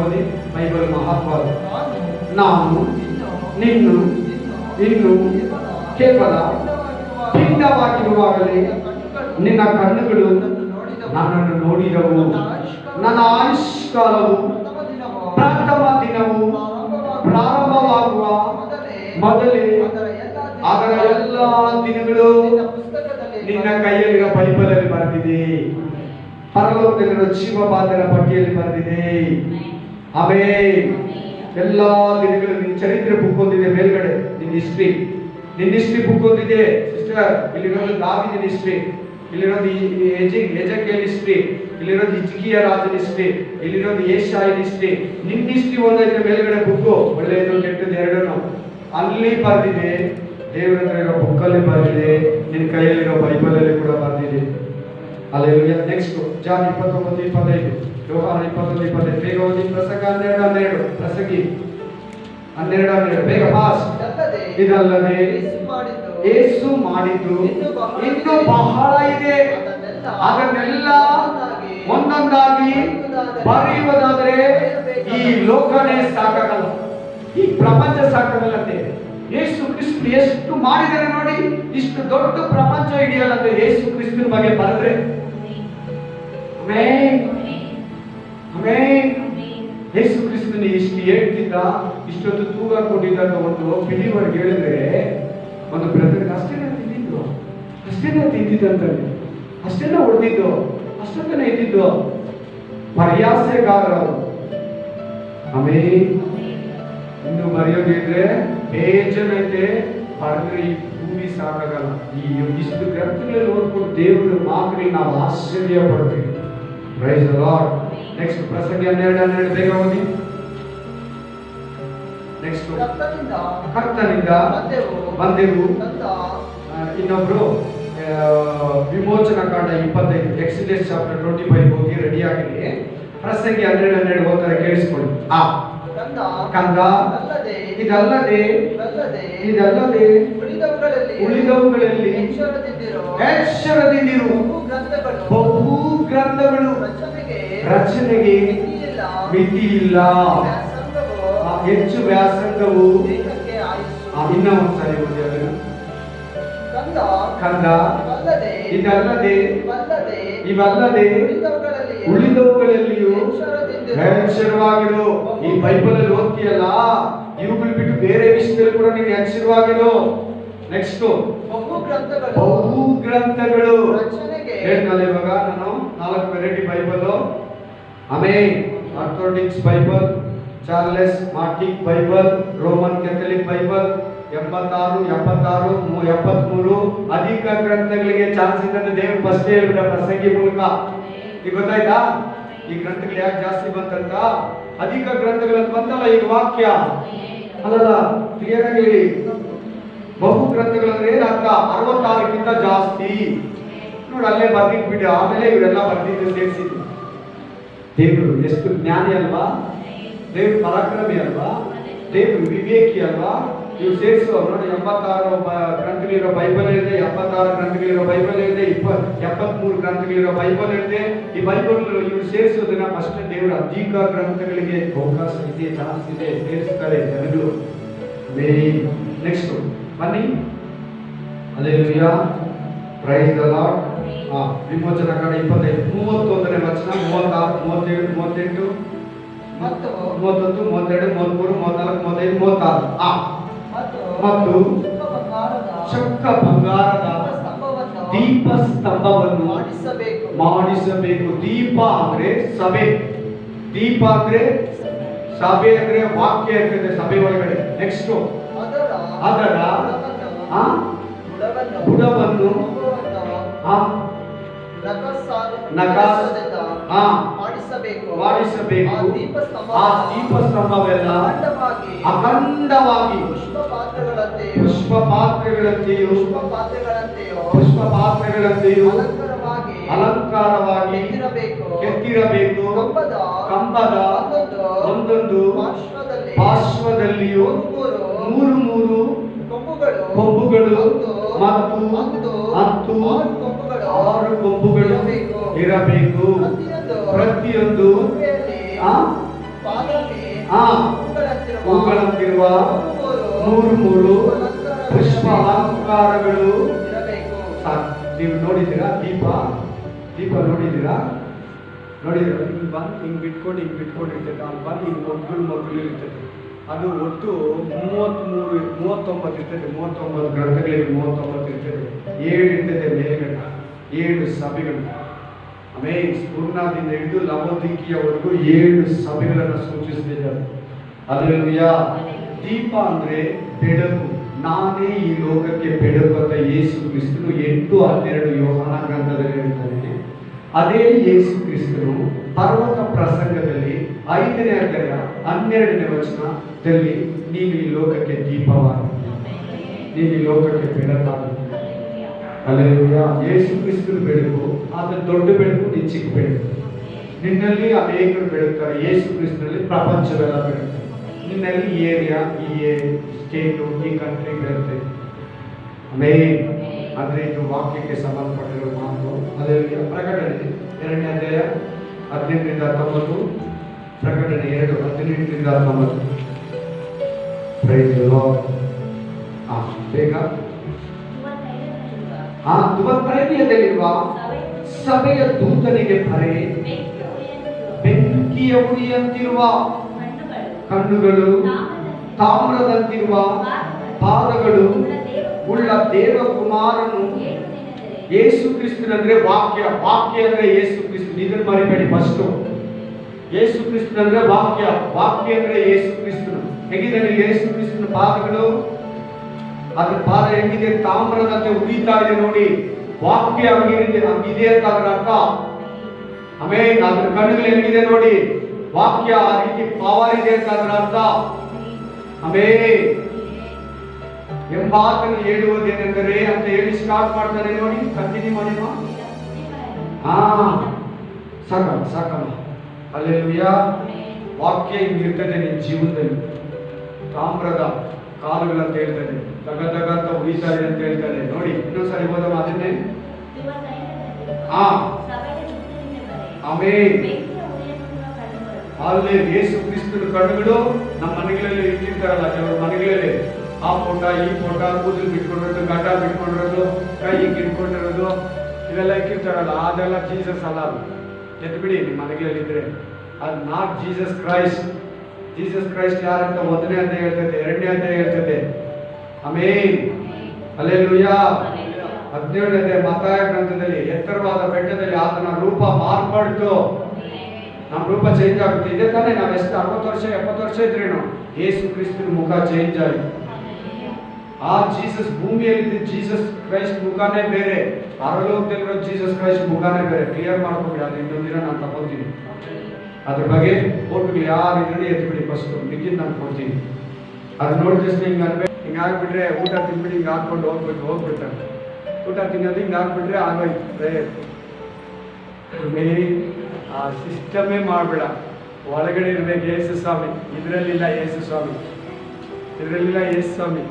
ಓದಿ. ಬೈಬಲ್ ಮಹತ್ವ. ನಾನು ನಿನ್ನು ಇನ್ನು ಕೇವಲ ಭಿನ್ನವಾಗಿರುವಾಗಲೇ ನಿನ್ನ ಕಣ್ಣುಗಳು ನನ್ನನ್ನು ನೋಡಿದವು. ನನ್ನ ಆಯುಷ್ಕಾಲವು ಪ್ರಥಮ ದಿನವು ಪ್ರಾರಂಭವಾಗುವ ಮೊದಲೇ ಅದರ ಎಲ್ಲ ದಿನಗಳು ನಿನ್ನ ಕೈಯಲ್ಲಿರೋ ಬೈಬಲಲ್ಲಿ ಬರೆದಿದೆ. ಪರಲೋಕದಲ್ಲಿರೋ ಜೀವಬಾಧರ ಪಟ್ಟಿಯಲ್ಲಿ ಬರೆದಿದೆ. ಆಮೆನ್. ಎಲ್ಲ ದಿನಗಳು ನಿನ್ನ ಚರಿತ್ರೆ ಬುಕ್ ಒಂದಿದೆ ಮೇಲ್ಗಡೆ. ನಿನ್ನ ಹಿಸ್ಟ್ರಿ ಬುಕ್ ಒಂದಿದೆ ಸಿಸ್ಟರ್. ಇಲ್ಲಿರೋದು ದಾವೀದನ ಹಿಸ್ಟ್ರಿ, ಇಲ್ಲಿರೋದು ಎಜೆಕಿಯೇಲ್ ಹಿಸ್ಟ್ರಿ, ಇಲ್ಲಿರೋದು ಹಿಜ್ಕೀಯ ರಾಜನ ಹಿಸ್ಟ್ರಿ, ಇಲ್ಲಿರೋದು ಯೆಶಾಯನ ಹಿಸ್ಟ್ರಿ. ನಿನ್ನ ಹಿಸ್ಟ್ರಿ ಒಂದೈತೆ ಮೇಲ್ಗಡೆ ಬುಕ್ಕು, ಒಳ್ಳೆಯದು ಕೆಟ್ಟದ್ದು ಎರಡೂ ಅಲ್ಲಿ ಬರೆದಿದೆ. ದೇವರ ಹತ್ರ ಇರೋ ಬುಕ್ಕಲ್ಲಿ ಬರೆದಿದೆ, ನಿನ್ನ ಕೈಯಲ್ಲಿರೋ ಬೈಬಲಲ್ಲಿ ಕೂಡ ಬರೆದಿದೆ. ಹಲ್ಲೆಲೂಯಾ. ನೆಕ್ಸ್ಟ್ ಜಾನ್ 29:25, ಯೋಹಾನ 21:25 ಬೇಗ ಓದಿ. ಪ್ರಸಂಗಿ 12:12 ಪ್ರಸಂಗಿ 12:12 ಬೇಗ ಪಾಸ್. ಇದಲ್ಲದೆ ಯೇಸು ಮಾಡಿದ್ದು ಇನ್ನೂ ಬಹಳ ಇದೆ, ಅದನ್ನೆಲ್ಲ ಒಂದೊಂದಾಗಿ ಬರೆಯುವುದಾದರೆ ಈ ಲೋಕನೇ ಸಾಕಾಗಲ್ಲ, ಈ ಪ್ರಪಂಚ ಸಾಕಾಗಲ್ಲಂತೆ. ಯೇಸು ಕ್ರಿಸ್ತ ಎಷ್ಟು ಮಾಡಿದರೆ ನೋಡಿ, ಇಷ್ಟು ದೊಡ್ಡ ಪ್ರಪಂಚ ಹಿಡಿಯಲ್ಲಂತೆ ಯೇಸು ಕ್ರಿಸ್ತನ ಬಗ್ಗೆ ಬರೆದ್ರೆ. Amen, amen. ಯೇಸು ಕ್ರಿಸ್ತನ ಇಷ್ಟು ಹೇಳ್ತಿದ್ದ, ಇಷ್ಟೊಂದು ತೂಗ ಕೊಟ್ಟಿದ್ದ ಅಂತ ಒಂದು ಬಿಲಿವರ್ಗೆ ಹೇಳಿದ್ರೆ, ಒಂದು ಬ್ರದರ್ಗೆ ಅಷ್ಟೇನ ತಿಂದಿದ್ದಂತಲ್ಲಿ, ಅಷ್ಟೇನ ಹೊಡೆದಿದ್ದು, ಅಷ್ಟೊತ್ತನೇ ಇದ್ದಿದ್ದು ಪರ್ಯಾಸಗಾರರು. ಆಮೆನ್. ಇನ್ನು ಬರೆಯೋದಿದ್ರೆ ಬೇಜನೈತೆ, ಬರೆದ್ರೆ ಈ ಭೂಮಿ ಸಾಕಾಗಲ್ಲ. ಈ ಇಷ್ಟು ಗ್ರಂಥಗಳಲ್ಲಿ ಓದ್ಕೊಂಡು ದೇವರ ಮಾತುಗಳಿಗೆ ನಾವು ಆಶ್ಚರ್ಯ ಪಡ್ತೀವಿ. Price the lord. ನೆಕ್ಸ್ಟ್ ಪ್ರಸಂಗಿ 12:12 ಬೇಗ ಓದಿ. ನೆಕ್ಸ್ಟ್ ಕರ್ತನಿಂದ ಬಂದೆವು. ಇನ್ನೊಬ್ರು ವಿಮೋಚನಾ ಕಾಂಡ 25, ಎಕ್ಸೋಡಸ್ ಚಾಪ್ಟರ್ 25 ಹೋಗಿ ರೆಡಿ ಆಗಿದೆ. ಪ್ರಸಂಗಿ 12:12 ಓದ್ತಾರೆ, ಕೇಳಿಸ್ಕೊಳ್ಳಿ. ಕಂದ ಇದಲ್ಲದೆ ಉಳಿದವುಗಳಲ್ಲಿ ಎಚ್ಚರದಿಂದಿರು. ಬಹು ಗ್ರಂಥಗಳು ರಚನೆಗೆ ಮಿತಿ ಇಲ್ಲ, ಹೆಚ್ಚು ವ್ಯಾಸಂಗವು. ಇನ್ನ ಒಂದ್ಸರಿ ಓದಿ ಅದನ್ನು. ಕಂದ ಇದಲ್ಲದೆ ಇವಲ್ಲದೆ ಉಳಿದವುಗಳಲ್ಲಿಯೂ ಎಚ್ಚರವಾಗಿರು. ಈ ಬೈಬಲ್ ಅಲ್ಲಿ ಓದ್ತೀಯಲ್ಲ, ಇವುಗಳು ಬಿಟ್ಟು ಬೇರೆ ವಿಷಯದಲ್ಲಿ ಕೂಡ ನೀನು ಎಚ್ಚರವಾಗಿರು. ನೆಕ್ಸ್ಟ್ ಬಹು ಗ್ರಂಥಗಳು ಹೇಳ್ತಾನೆ. ಇವಾಗ ನಾನು 4 variety Bible. Amen. Orthodox Bible, charismatic Bible, Roman Catholic Bible, 86, 76, 73 ಅಧಿಕ ಗ್ರಂಥಗಳಿಗೆ ಚಾನ್ಸ್ ಇದೆ ಅಂತ ದೇವರು ಫಸ್ಟ್ ಹೇಳಿಬಿಟ್ಟ ಪ್ರಸಂಗಿ ಮೂಲಕ. ಈಗ ಗೊತ್ತಾಯ್ತಾ ಈ ಗ್ರಂಥಗಳು ಯಾಕೆ ಜಾಸ್ತಿ ಬಂತಂತ? ಅಧಿಕ ಗ್ರಂಥಗಳನ್ನು ಬಂದಲ್ಲ ಈಗ ವಾಕ್ಯ ಅಲ್ಲಲ್ಲ, ಕ್ಲಿಯರ್ ಆಗಿ ಹೇಳಿ. ಬಹು ಗ್ರಂಥಗಳಂದ್ರೆ ಏನರ್ಥ? 66ಕ್ಕಿಂತ ಜಾಸ್ತಿ. ನೋಡಿ ಅಲ್ಲೇ ಬರ್ದಿಟ್ಬಿಡಿ, ಆಮೇಲೆ ಇವರೆಲ್ಲ ಬರ್ದಿದ್ದು ಸೇರಿಸಿದ್ರು. ದೇವರು ಎಷ್ಟು ಜ್ಞಾನಿ ಅಲ್ವಾ, ದೇವರು ಪರಾಕ್ರಮಿ ಅಲ್ವಾ, ದೇವರು ವಿವೇಕಿ ಅಲ್ವಾ. ಇವು ಸೇರಿಸುವ ನೋಡಿ 86 ಗ್ರಂಥಗಳಿರೋ ಬೈಬಲ್ ಇದೆ, 76 ಗ್ರಂಥಗಳಿರೋ ಬೈಬಲ್ ಇದೆ, 73 ಗ್ರಂಥಗಳಿರೋ ಬೈಬಲ್ ಇದೆ. ಈ ಬೈಬಲ್ ಇವು ಸೇರಿಸೋದನ್ನ ಫಸ್ಟ್ ದೇವರು ಅಧಿಕ ಗ್ರಂಥಗಳಿಗೆ ಅವಕಾಶ ಇದೆ, ಚಾನ್ಸ್ ಇದೆ, ಸೇರಿಸ್ತಾರೆ ಜನಗಳು. ನೆಕ್ಸ್ಟ್ ಬನ್ನಿ, ಹಲ್ಲೆಲೂಯಾ, ಪ್ರೈಸ್ ದ ಲಾರ್ಡ್. ವಿಮೋಚನಾ ಕಾಂಡ 25, 31ನೇ ವಚನ, 36, 37, 38, 31, 32, 33, 34, 35, 36. ಮತ್ತು ಚೊಕ್ಕ ಬಂಗಾರದ ದೀಪ ಸ್ತಂಭವನ್ನು ಮಾಡಿಸಬೇಕು. ದೀಪ ಅಂದ್ರೆ ಸಭೆ, ದೀಪ ಅಂದ್ರೆ ಸಭೆ ಅಂದ್ರೆ ವಾಕ್ಯ ಇರ್ತದೆ ಸಭೆ ಒಳಗಡೆ. ನೆಕ್ಸ್ಟ್ ಅದರ ಬುಡವನ್ನು ಮಾಡಿಸಬೇಕು. ಆ ದೀಪ ಸ್ತಂಭವೆಲ್ಲ ಅಖಂಡವಾಗಿ ಪುಷ್ಪ ಪಾತ್ರೆಗಳಂತೆಯೂ ಅಲಂಕಾರವಾಗಿ ಕೆತ್ತಿರಬೇಕು. ಕಂಬದ ಒಂದೊಂದು ಪಾರ್ಶ್ವದಲ್ಲಿಯೂ 3 ಕೊಂಬುಗಳು ಮತ್ತು 6 ಕೊಂಬುಗಳು ಇರಬೇಕು. ಪ್ರತಿಯೊಂದು ಹೂಗಳಂತಿರುವ 3 ಪುಷ್ಪ ಅಲಂಕಾರಗಳು. ನೀವು ನೋಡಿದ್ದೀರಾ ದೀಪ ನೋಡಿದ್ದೀರಾ? ಹಿಂಗ್ ಬಂದು ಹಿಂಗ್ ಬಿಟ್ಕೊಂಡು ಇರ್ತದೆ. ಅಲ್ಲಿ ಬಂದು ಹಿಂಗ್ ಮಗ್ಳು ಇರ್ತದೆ. ಅದು ಒಟ್ಟು 39 ಇರ್ತದೆ. 39 ಗ್ರಂಥಗಳಿಗೆ 39 ಇರ್ತದೆ. 7 ಇರ್ತದೆ ಮೇಲ್ಗಡೆ, 7 ಸಭೆಗಳು. ಆಮೇಲೆ ಸ್ಫುರ್ಣದಿಂದ ಹಿಡಿದು ಲವೋದಿಕೀಯವರೆಗೂ 7 ಸಭೆಗಳನ್ನು ಸೂಚಿಸ್ತಿದ್ದಾರೆ. ಹಲ್ಲೆಲೂಯಾ. ದೀಪ ಅಂದ್ರೆ ಬೆಳಕು. ನಾನೇ ಈ ಲೋಕಕ್ಕೆ ಬೆಳಕು ಅಂತ ಯೇಸು ಕ್ರಿಸ್ತನು 8:12 ಯೋಹಾನ ಗ್ರಂಥದಲ್ಲಿ ಹೇಳ್ತಾನೆ. ಅದೇ ಯೇಸು ಕ್ರಿಸ್ತನು ಪರ್ವತ ಪ್ರಸಂಗದಲ್ಲಿ 5ನೇ ಅಧ್ಯಾಯ 12ನೇ ವಚನದಲ್ಲಿ ನೀನು ಈ ಲೋಕಕ್ಕೆ ದೀಪವಾಗಿ, ನೀನು ಈ ಲೋಕಕ್ಕೆ ಬೆಳಕಾಗಿ. ಹಲ್ಲೆಲೂಯಾ. ಯೇಸು ಕ್ರಿಸ್ತನು ಬೆಳಕು, ಆದ್ರೆ ದೊಡ್ಡ ಬೆಳಕು, ನೀನು ಚಿಕ್ಕ ಬೆಳಕು. ನಿನ್ನಲ್ಲಿ ಅನೇಕರು ಬೆಳಗ್ತಾರೆ. ಯೇಸು ಕ್ರಿಸ್ತನಲ್ಲಿ ಪ್ರಪಂಚವೆಲ್ಲ ಬೆಳಗ್ತಾರೆ. ನಿನ್ನಲ್ಲಿ ಈ ಏರಿಯಾ, ಈ ಸ್ಟೇಟು, ಈ ಕಂಟ್ರಿ ಬೆಳಗ್ತದೆ. ಆಮೇಲೆ ಅಂದ್ರೆ ಇದು ವಾಕ್ಯಕ್ಕೆ ಸಂಬಂಧಪಟ್ಟಿರೋ ಮಾತು. ಹಲ್ಲೆಲೂಯಾ. ಪ್ರಕಟಣೆ 2ನೇ ಅಧ್ಯಾಯ 18ರಿಂದ 19. ಪ್ರಕಟಣೆ 2, 18ರಿಂದ 19. Price the lord. ಬೇಗ 25ನೇದಲ್ಲಿರುವ ಸಭೆಯ ದೂತನಿಗೆ ಬರೆ, ಬೆಂಕಿಯ ಉರಿಯಂತಿರುವ ಕಣ್ಣುಗಳು, ತಾಮ್ರದಂತಿರುವ ಪಾದಗಳು ಉಳ್ಳ ದೇವಕುಮಾರನು. ಯೇಸು ಕ್ರಿಸ್ತನಂದ್ರೆ ವಾಕ್ಯ ಅಂದ್ರೆ ಯೇಸು ಕ್ರಿಸ್ತನು. ಇದನ್ನು ಮರಿಬೇಡಿ. ಫಸ್ಟ್ ಯೇಸು ಕ್ರಿಸ್ತನಂದ್ರೆ ವಾಕ್ಯ ಅಂದ್ರೆ ಯೇಸು ಕ್ರಿಸ್ತನು. ಹೇಗಿದ್ದಾನೆ ಯೇಸು ಕ್ರಿಸ್ತನ ಪಾದಗಳು? ಅದ್ರ ಪಾದ ಹೆಂಗಿದೆ? ತಾಮ್ರದಂತೆ ಉರಿತಾ ಇದೆ ನೋಡಿ. ವಾಕ್ಯ ಹಂಗಿದೆ ಅಂತ ಅದ್ರ ಅರ್ಥ. ಆಮೇಲೆ ಅದ್ರ ಕಣ್ಣುಗಳು ಹೆಂಗಿದೆ ನೋಡಿ. ವಾಕ್ಯ ಆ ರೀತಿ ಪವರ್ ಇದೆ ಅಂತ ಅದ್ರ ಅರ್ಥ. ಆಮೇಲೆ ಎಂಬಾತನು ಹೇಳುವುದೇನೆಂದರೆ ಅಂತ ಹೇಳಿ ಸ್ಟಾರ್ಟ್ ಮಾಡ್ತಾರೆ ನೋಡಿ. ಕಂಟಿನ್ಯೂ ಮಾಡಿ. ಸಾಕಮ್ಮ. ಹಲ್ಲೆಲೂಯಾ. ವಾಕ್ಯ ಹಿಂಗಿರ್ತದೆ ನಿನ್ನ ಜೀವನದಲ್ಲಿ. ತಾಮ್ರದ ಕಾಲುಗಳಂತ ಹೇಳ್ತಾನೆ, ತಗ ಅಂತ ಉರಿತಾ ಇದೆ ಅಂತ ಹೇಳ್ತಾನೆ ನೋಡಿ. ಇನ್ನೊಂದ್ಸರಿ ಹೋದಮ್ಮ ಅದನ್ನೇ. ಆಮೇಲೆ ಅಲ್ಲಿ ಯೇಸು ಕ್ರಿಸ್ತನ ಕಣ್ಣುಗಳು ನಮ್ಮ ಮನೆಗಳಲ್ಲಿ ಇಟ್ಟಿರ್ತಾರಲ್ಲ, ಕೆಲವರು ಮನೆಗಳಲ್ಲಿ ಆ ಫೋಟ ಈ ಫೋಟ, ಕೂದಲು ಬಿಟ್ಕೊಂಡಿರೋದು, ಗಡ್ಡ ಬಿಟ್ಕೊಂಡಿರೋದು, ಕೈ ಇಟ್ಕೊಂಡಿರೋದು, ಇವೆಲ್ಲ ಇಕ್ಕಿರ್ತಾರಲ್ಲ. ಅದೆಲ್ಲ ಜೀಸಸ್ ಅಲ್ಲ. ಅದು ಎತ್ಬಿಡಿ ನಿಮ್ಮ ಮನೆಗಳಲ್ಲಿ ಇದ್ರೆ. ಅದು not Jesus Christ. Jesus Christ ಯಾರಂತ 1ನೇ ಅಧ್ಯಾಯ ಹೇಳ್ತದೆ, 2ನೇ ಅಧ್ಯಾಯ ಹೇಳ್ತದೆ. ಆಮೇನ್. ಹಲ್ಲೆಲೂಯಾ. 17ನೇ ಅಧ್ಯಾಯ ಮತ್ತಾಯ ಗ್ರಂಥದಲ್ಲಿ ಎತ್ತರವಾದ ಬೆಟ್ಟದಲ್ಲಿ ಆತನ ರೂಪ ಮಾರ್ಪಡ್ತು. ನಮ್ಮ ರೂಪ ಚೇಂಜ್ ಆಗುತ್ತೆ. ಇದೇ ತಾನೇ ನಾವು ಎಷ್ಟು 60 ವರ್ಷ 70 ವರ್ಷ ಇದ್ರೇನು ಯೇಸು ಕ್ರಿಸ್ತನ ಮುಖ ಚೇಂಜ್ ಆಯಿತು. ಆ ಜೀಸಸ್ ಭೂಮಿಯಲ್ಲಿ ಜೀಸಸ್ ಕ್ರೈಸ್ಟ್ ಮುಖಾನೇ ಬೇರೆ, ಪರಲೋಕದಲ್ಲಿರೋ ಜೀಸಸ್ ಕ್ರೈಸ್ಟ್ ಮುಖಾನೇ ಬೇರೆ. ಕ್ಲಿಯರ್ ಮಾಡ್ಕೊಬಿಡಿ, ಅದು ಇನ್ನೊಂದು ದಿನ ನಾನು ತಗೊಳ್ತೀನಿ. ಅದ್ರ ಬಗ್ಗೆ ಫೋಟೋಗಳು ಯಾರಿದ್ರೆ ಎತ್ಬಿಡಿ, ಫಸ್ಟ್ ಮಿಕ್ಕಿದ್ದು ನಾನು ಕೊಡ್ತೀನಿ. ಅದು ನೋಡಿ ಜಸ್ಟ್ ಹಿಂಗೆ ಅನ್ಬೇಕು, ಹಿಂಗೆ ಆಗ್ಬಿಟ್ರೆ ಊಟ ತಿನ್ಬಿಟ್ಟು ಹಿಂಗೆ ಹಾಕ್ಕೊಂಡು ಹೋಗ್ಬಿಡ್ತಾರೆ. ಊಟ ತಿನ್ನೋದು ಹಿಂಗೆ ಹಾಕ್ಬಿಟ್ರೆ ಆಗೋಯ್ತು ಪ್ರೇಯರ್. ಆ ಸಿಸ್ಟಮೇ ಮಾಡಬೇಡ, ಒಳಗಡೆ ಇರ್ಬೇಕು ಯೇಸು ಸ್ವಾಮಿ. ಇದರಲ್ಲಿಲ್ಲ ಯೇಸು ಸ್ವಾಮಿ, ಇದರಲ್ಲಿಲ್ಲ ಯೇಸು ಸ್ವಾಮಿ.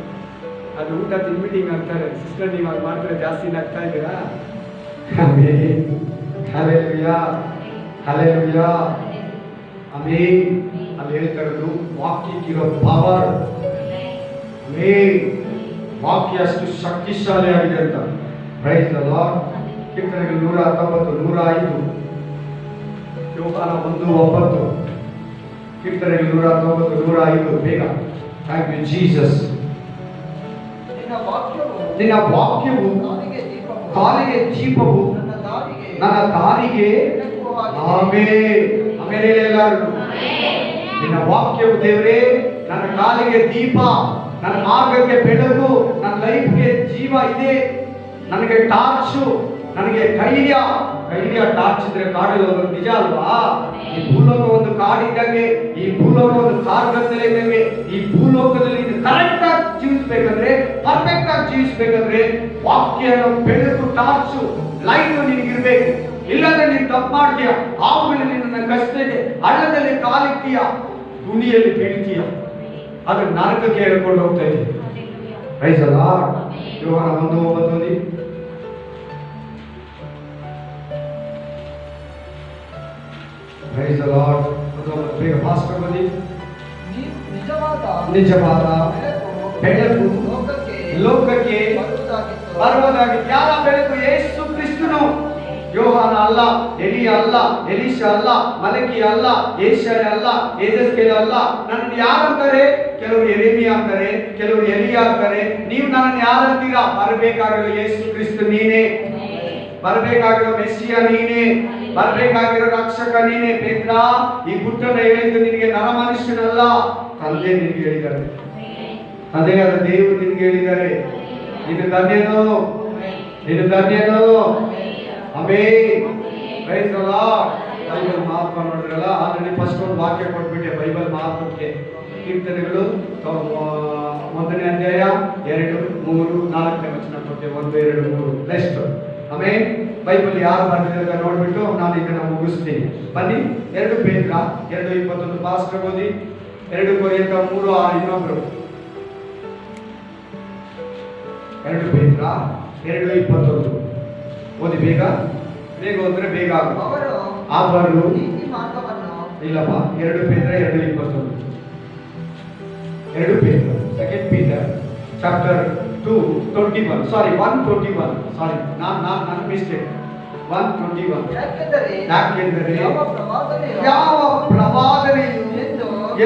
ಅದು ಊಟ ತಿನ್ಬಿಟ್ಟು ಹಿಂಗೆ ಅಂತಾರೆ. ಸಿಸ್ಟರ್ ನೀವು ಅದು ಮಾಡ್ತಾರೆ, ಜಾಸ್ತಿ ಆಗ್ತಾ ಇದ್ದೀರಾ? Hallelujah, hallelujah, amen. ಅಲ್ಲಿ ಹೇಳ್ತಾರದು ವಾಕ್ಯಕ್ಕಿರೋ ಪವರ್, ಆಮೆನ್. ವಾಕ್ಯ ಅಷ್ಟು ಶಕ್ತಿಶಾಲಿಯಾಗಿದೆ ಅಂತ. Praise the Lord. ಕೀರ್ತನೆಗಳು 119, 105, ಯೋಹಾನ 1:9. ಕೀರ್ತನೆಗಳು 119, 105. ಬೇಗ. Thank you Jesus. ನಿನ್ನ ವಾಕ್ಯವು ಕಾಲಿಗೆ ದೀಪವು, ನನ್ನ ದಾರಿಗೆ. ಆಮೇಲೆ ಎಲ್ಲರೂ ನಿನ್ನ ವಾಕ್ಯವು ದೇವರೇ ನನ್ನ ಕಾಲಿಗೆ ದೀಪ, ನನ್ನ ಮಾರ್ಗಕ್ಕೆ ಬೆಳಕು, ನನ್ನ ಲೈಫ್ಗೆ ಜೀವ ಇದೆ, ನನಗೆ ಟಾರ್ಚು, ನನಗೆ ಧೈರ್ಯ. ಟಾರ್ಚ್ ಇದ್ರೆ ಕಾಡಲ್ಲಿ ಹೋಗೋದು ನಿಜ ಅಲ್ವಾ? ಈ ಭೂಲೋಕ ಒಂದು ಕಾಡಿದ್ದಂಗೆ, ಈ ಭೂಲೋಕ ಒಂದು ಕಾರ್ಗತ್ತಲೆ ಇದ್ದಂಗೆ. ಈ ಭೂಲೋಕದಲ್ಲಿ ಕರೆಕ್ಟ್ ಆಗಿ ಜೀವಿಸ್ಬೇಕಂದ್ರೆ, ಪರ್ಫೆಕ್ಟ್ ಆಗಿ ಜೀವಿಸ್ಬೇಕಂದ್ರೆ ವಾಕ್ಯ ಬೆಳಕು, ಟಾರ್ಚು, ಲೈಟ್ ನಿನಗಿರ್ಬೇಕು. ಇಲ್ಲಂದ್ರೆ ನೀನು ತಪ್ಪು ಮಾಡ್ತೀಯ, ಆಮೇಲೆ ನಿನ್ನ ಕಷ್ಟಕ್ಕೆ ಹಳ್ಳದಲ್ಲಿ ಕಾಲಿಕ್ತೀಯ, ದುನಿಯಲ್ಲಿ ಬೀಳ್ತೀಯ, ಅದು ನರಕಕ್ಕೆ ಹೇಳ್ಕೊಂಡು ಹೋಗ್ತಾ ಇದೆ. Price the lord. ಯೋಹಾನ 1:9. Price the lord. ಬೇಗ ಪಾಸ್ಟರ್ ಬನ್ನಿ. ನಿಜವಾದ ಬೆಳಕು ಲೋಕಕ್ಕೆ ಬರುವುದಾಗಿತ್ತು. ಯಾರ ಬೆಳಕು? ಯೇಸು ಕ್ರಿಸ್ತನು. ಯೋಹಾನ ಅಲ್ಲ, ಎಲಿಯ ಅಲ್ಲ, ಎಲೀಷ ಅಲ್ಲ, ಮಲಕಿ ಅಲ್ಲ, ಏಷ್ಯಾಯ ಅಲ್ಲ, ಯೆಹೆಜ್ಕೇಲ ಅಲ್ಲ. ನನ್ನನ್ನು ಯಾರಂತಾರೆ? ಕೆಲವರು ಯೆರೆಮೀಯ ಅಂತಾರೆ, ಕೆಲವರು ಎಲಿಯ ಅಂತಾರೆ. ನೀವು ನನ್ನನ್ನು ಯಾರಂತೀರಾ? ಬರಬೇಕಾಗಿರೋ ಯೇಸು ಕ್ರಿಸ್ತ ನೀನೇ, ಬರಬೇಕಾಗಿರೋ ಮೆಸ್ಸಿಯ ನೀನೇ, ಬರಬೇಕಾಗಿರೋ ರಕ್ಷಕ ನೀನೇ. ಪೇತ್ರ, ಈ ಗುಟ್ಟನ ಹೇಳಿದ್ದು ನಿನಗೆ ನರ ಮನುಷ್ಯನಲ್ಲ, ತಂದೆ ನಿನಗೆ ಹೇಳಿದ್ದಾರೆ. ತಂದೆಯಾದ ದೇವರು ನಿನಗೆ ಹೇಳಿದ್ದಾರೆ. ನಿನ್ನ ಧನ್ಯನು, ನಿನ್ನ ಧನ್ಯನು. Amen. Praise the lord. Bible Mahatma ನೋಡಿದ್ರಲ್ಲ, ಆಲ್ರೆಡಿ ಫಸ್ಟ್ ಒಂದು ವಾಕ್ಯ ಕೊಟ್ಬಿಟ್ಟೆ ಬೈಬಲ್ ಮಹಾತ್ಮಕ್ಕೆ. ಕೀರ್ತನೆಗಳು 1ನೇ ಅಧ್ಯಾಯ 2, 3, 4ನೇ ವಚನ ಕೊಟ್ಟೆ. 1, 2, 3 ನೆಕ್ಸ್ಟ್. ಆಮೇಲೆ ಬೈಬಲ್ ಯಾರು ಬರ್ತಿದ್ದಾರೆ ನೋಡ್ಬಿಟ್ಟು ನಾನು ಇದನ್ನ ಮುಗಿಸ್ತೀನಿ. ಬನ್ನಿ. 2 ಪೇತ್ರ 2:21 ಪಾಸ್ಟರ್ ಓದಿ. 2 ಕೊರಿಂಥ 3:6 ಇನ್ನೊಬ್ರು. 2 ಪೇತ್ರ 2:21 ಓದಿ ಬೇಗ. ಬೇಗ ಹೋದ್ರೆ ಬೇಗ ಆಗುತ್ತೆ. ಅವರು ಇಲ್ಲಪ್ಪ. 2 ಪೇತ್ರ 2:21. 2 ಪೇತ್ರ ಸೆಕೆಂಡ್ ಪೀಟರ್ ಚಾಪ್ಟರ್ 2:21. ಸಾರಿ 1:21. ಸಾರಿ, ನನ್ನ ಮಿಸ್ಟೇಕ್. 1:21. ಯಾಕೆಂದರೆ ಯಾವ ಪ್ರವಾದನೆಯು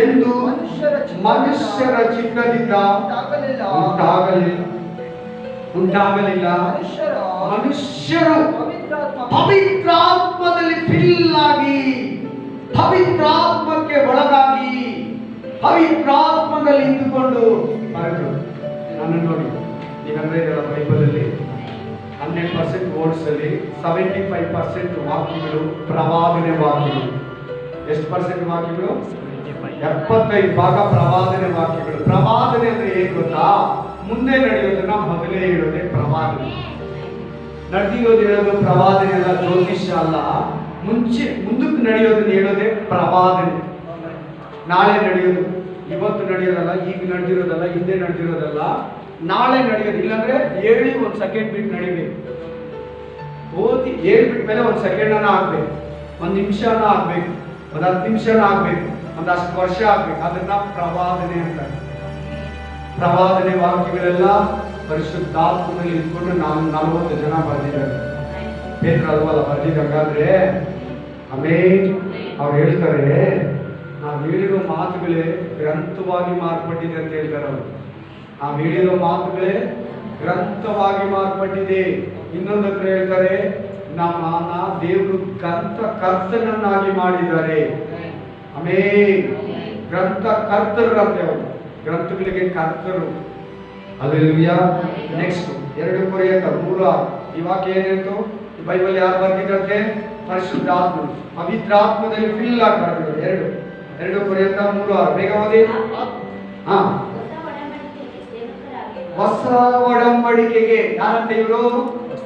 ಎಂದು ಮನುಷ್ಯರ ಚಿತ್ತದಿಂದ ಉಂಟಾಗಲಿಲ್ಲ. ಮನುಷ್ಯರು ಪವಿತ್ರಾತ್ಮದಲ್ಲಿ ಫಿಲ್ ಆಗಿ, ಪವಿತ್ರಾತ್ಮಕ್ಕೆ ಒಳಗಾಗಿ, ಪವಿತ್ರಾತ್ಮದಲ್ಲಿ ಇದ್ದುಕೊಂಡು ಬರೆದರು. ನನ್ನ ನೋಡಿ, ಈಗಂದ್ರೆ ಇದೆಲ್ಲ ಬೈಬಲಲ್ಲಿ 100% ವರ್ಡ್ಸ್ ಅಲ್ಲಿ 75% ವಾಕ್ಯಗಳು ಪ್ರವಾದನೆ ವಾಕ್ಯಗಳು. ಎಷ್ಟು ಪರ್ಸೆಂಟ್ ವಾಕ್ಯಗಳು? 75% ಪ್ರವಾದನೆ ವಾಕ್ಯಗಳು. ಪ್ರವಾದನೆ ಅಂದ್ರೆ ಏನ್ ಗೊತ್ತಾ? ಮುಂದೆ ನಡೆಯೋದನ್ನ ಮೊದಲೇ ಹೇಳೋದೇ ಪ್ರವಾದನೆ. ನಡೆದಿರೋದು ಹೇಳೋದು ಪ್ರವಾದನೆ ಅಲ್ಲ, ಜ್ಯೋತಿಷ್ಯ ಅಲ್ಲ. ಮುಂದಕ್ಕೆ ನಡೆಯೋದನ್ನ ಹೇಳೋದೇ ಪ್ರವಾದನೆ. ನಾಳೆ ನಡೆಯೋದು, ಇವತ್ತು ನಡೆಯೋದಲ್ಲ, ಈಗ ನಡೆದಿರೋದಲ್ಲ, ಹಿಂದೆ ನಡೆದಿರೋದಲ್ಲ, ನಾಳೆ ನಡೆಯೋದು. ಇಲ್ಲಾಂದ್ರೆ ಹೇಳಿ 1 ಸೆಕೆಂಡ್ ಬಿಟ್ಟು ನಡಿಬೇಕು. ಓದಿ ಹೇಳ್ಬಿಟ್ಟ ಮೇಲೆ 1 ಸೆಕೆಂಡನ ಆಗ್ಬೇಕು, 1 ನಿಮಿಷನ ಆಗ್ಬೇಕು, 10 ನಿಮಿಷನ ಆಗ್ಬೇಕು, 10 ವರ್ಷ ಆಗ್ಬೇಕು. ಅದನ್ನ ಪ್ರವಾದನೆ ಅಂತಾರೆ. ಪ್ರವಾದನೆ ವಾಕ್ಯಗಳೆಲ್ಲ ಪರಿಶುದ್ಧಾತ್ಮದಲ್ಲಿ ಇಟ್ಕೊಂಡು 40 ಜನ ಬರೆದಿದ್ದಾರೆ. ಪೇತ್ರ ಅಲ್ವಲ್ಲ ಬರೆದಿದ್ದಾಗಾದ್ರೆ. ಆಮೇಲೆ ಅವ್ರು ಹೇಳ್ತಾರೆ, ನಾವು ಹೇಳಿರೋ ಮಾತುಗಳೇ ಗ್ರಂಥವಾಗಿ ಮಾರ್ಪಟ್ಟಿದೆ ಅಂತ ಹೇಳ್ತಾರೆ ಅವರು. ನಾವು ಹೇಳಿರೋ ಮಾತುಗಳೇ ಗ್ರಂಥವಾಗಿ ಮಾರ್ಪಟ್ಟಿದೆ. ಇನ್ನೊಂದು ಹತ್ರ ಹೇಳ್ತಾರೆ, ನಮ್ಮನ್ನ ದೇವರು ಕರ್ತನನ್ನಾಗಿ ಮಾಡಿದ್ದಾರೆ. ಆಮೇಲೆ ಗ್ರಂಥ ಕರ್ತರು ಅಂತ ಅವರು. ಗ್ರಂಥಗಳಿಗೆ ಕರ್ತರು. ಹಲ್ಲೆಲೂಯಾ. ನೆಕ್ಸ್ಟ್ 2 ಕೊರಿಂಥ 3:6 ಈ ವಾಕ್ಯ ಏನಿತ್ತು? ಈ ಬೈಬಲ್ ಯಾರು ಬರ್ತಿದ್ದಂತೆ? ಪರಿಶುದ್ಧಾತ್ಮನು, ಪವಿತ್ರಾತ್ಮದಲ್ಲಿ ಫಿಲ್ ಆಗಿ ಬರ್ತಿದ್ರು. 2 ಕೊರಿಂಥ 3:6 ಬೇಗ ಓದಿ. ಹಾ, ಹೊಸ ಒಡಂಬಡಿಕೆಗೆ ಯಾರಂತ ಇವರು?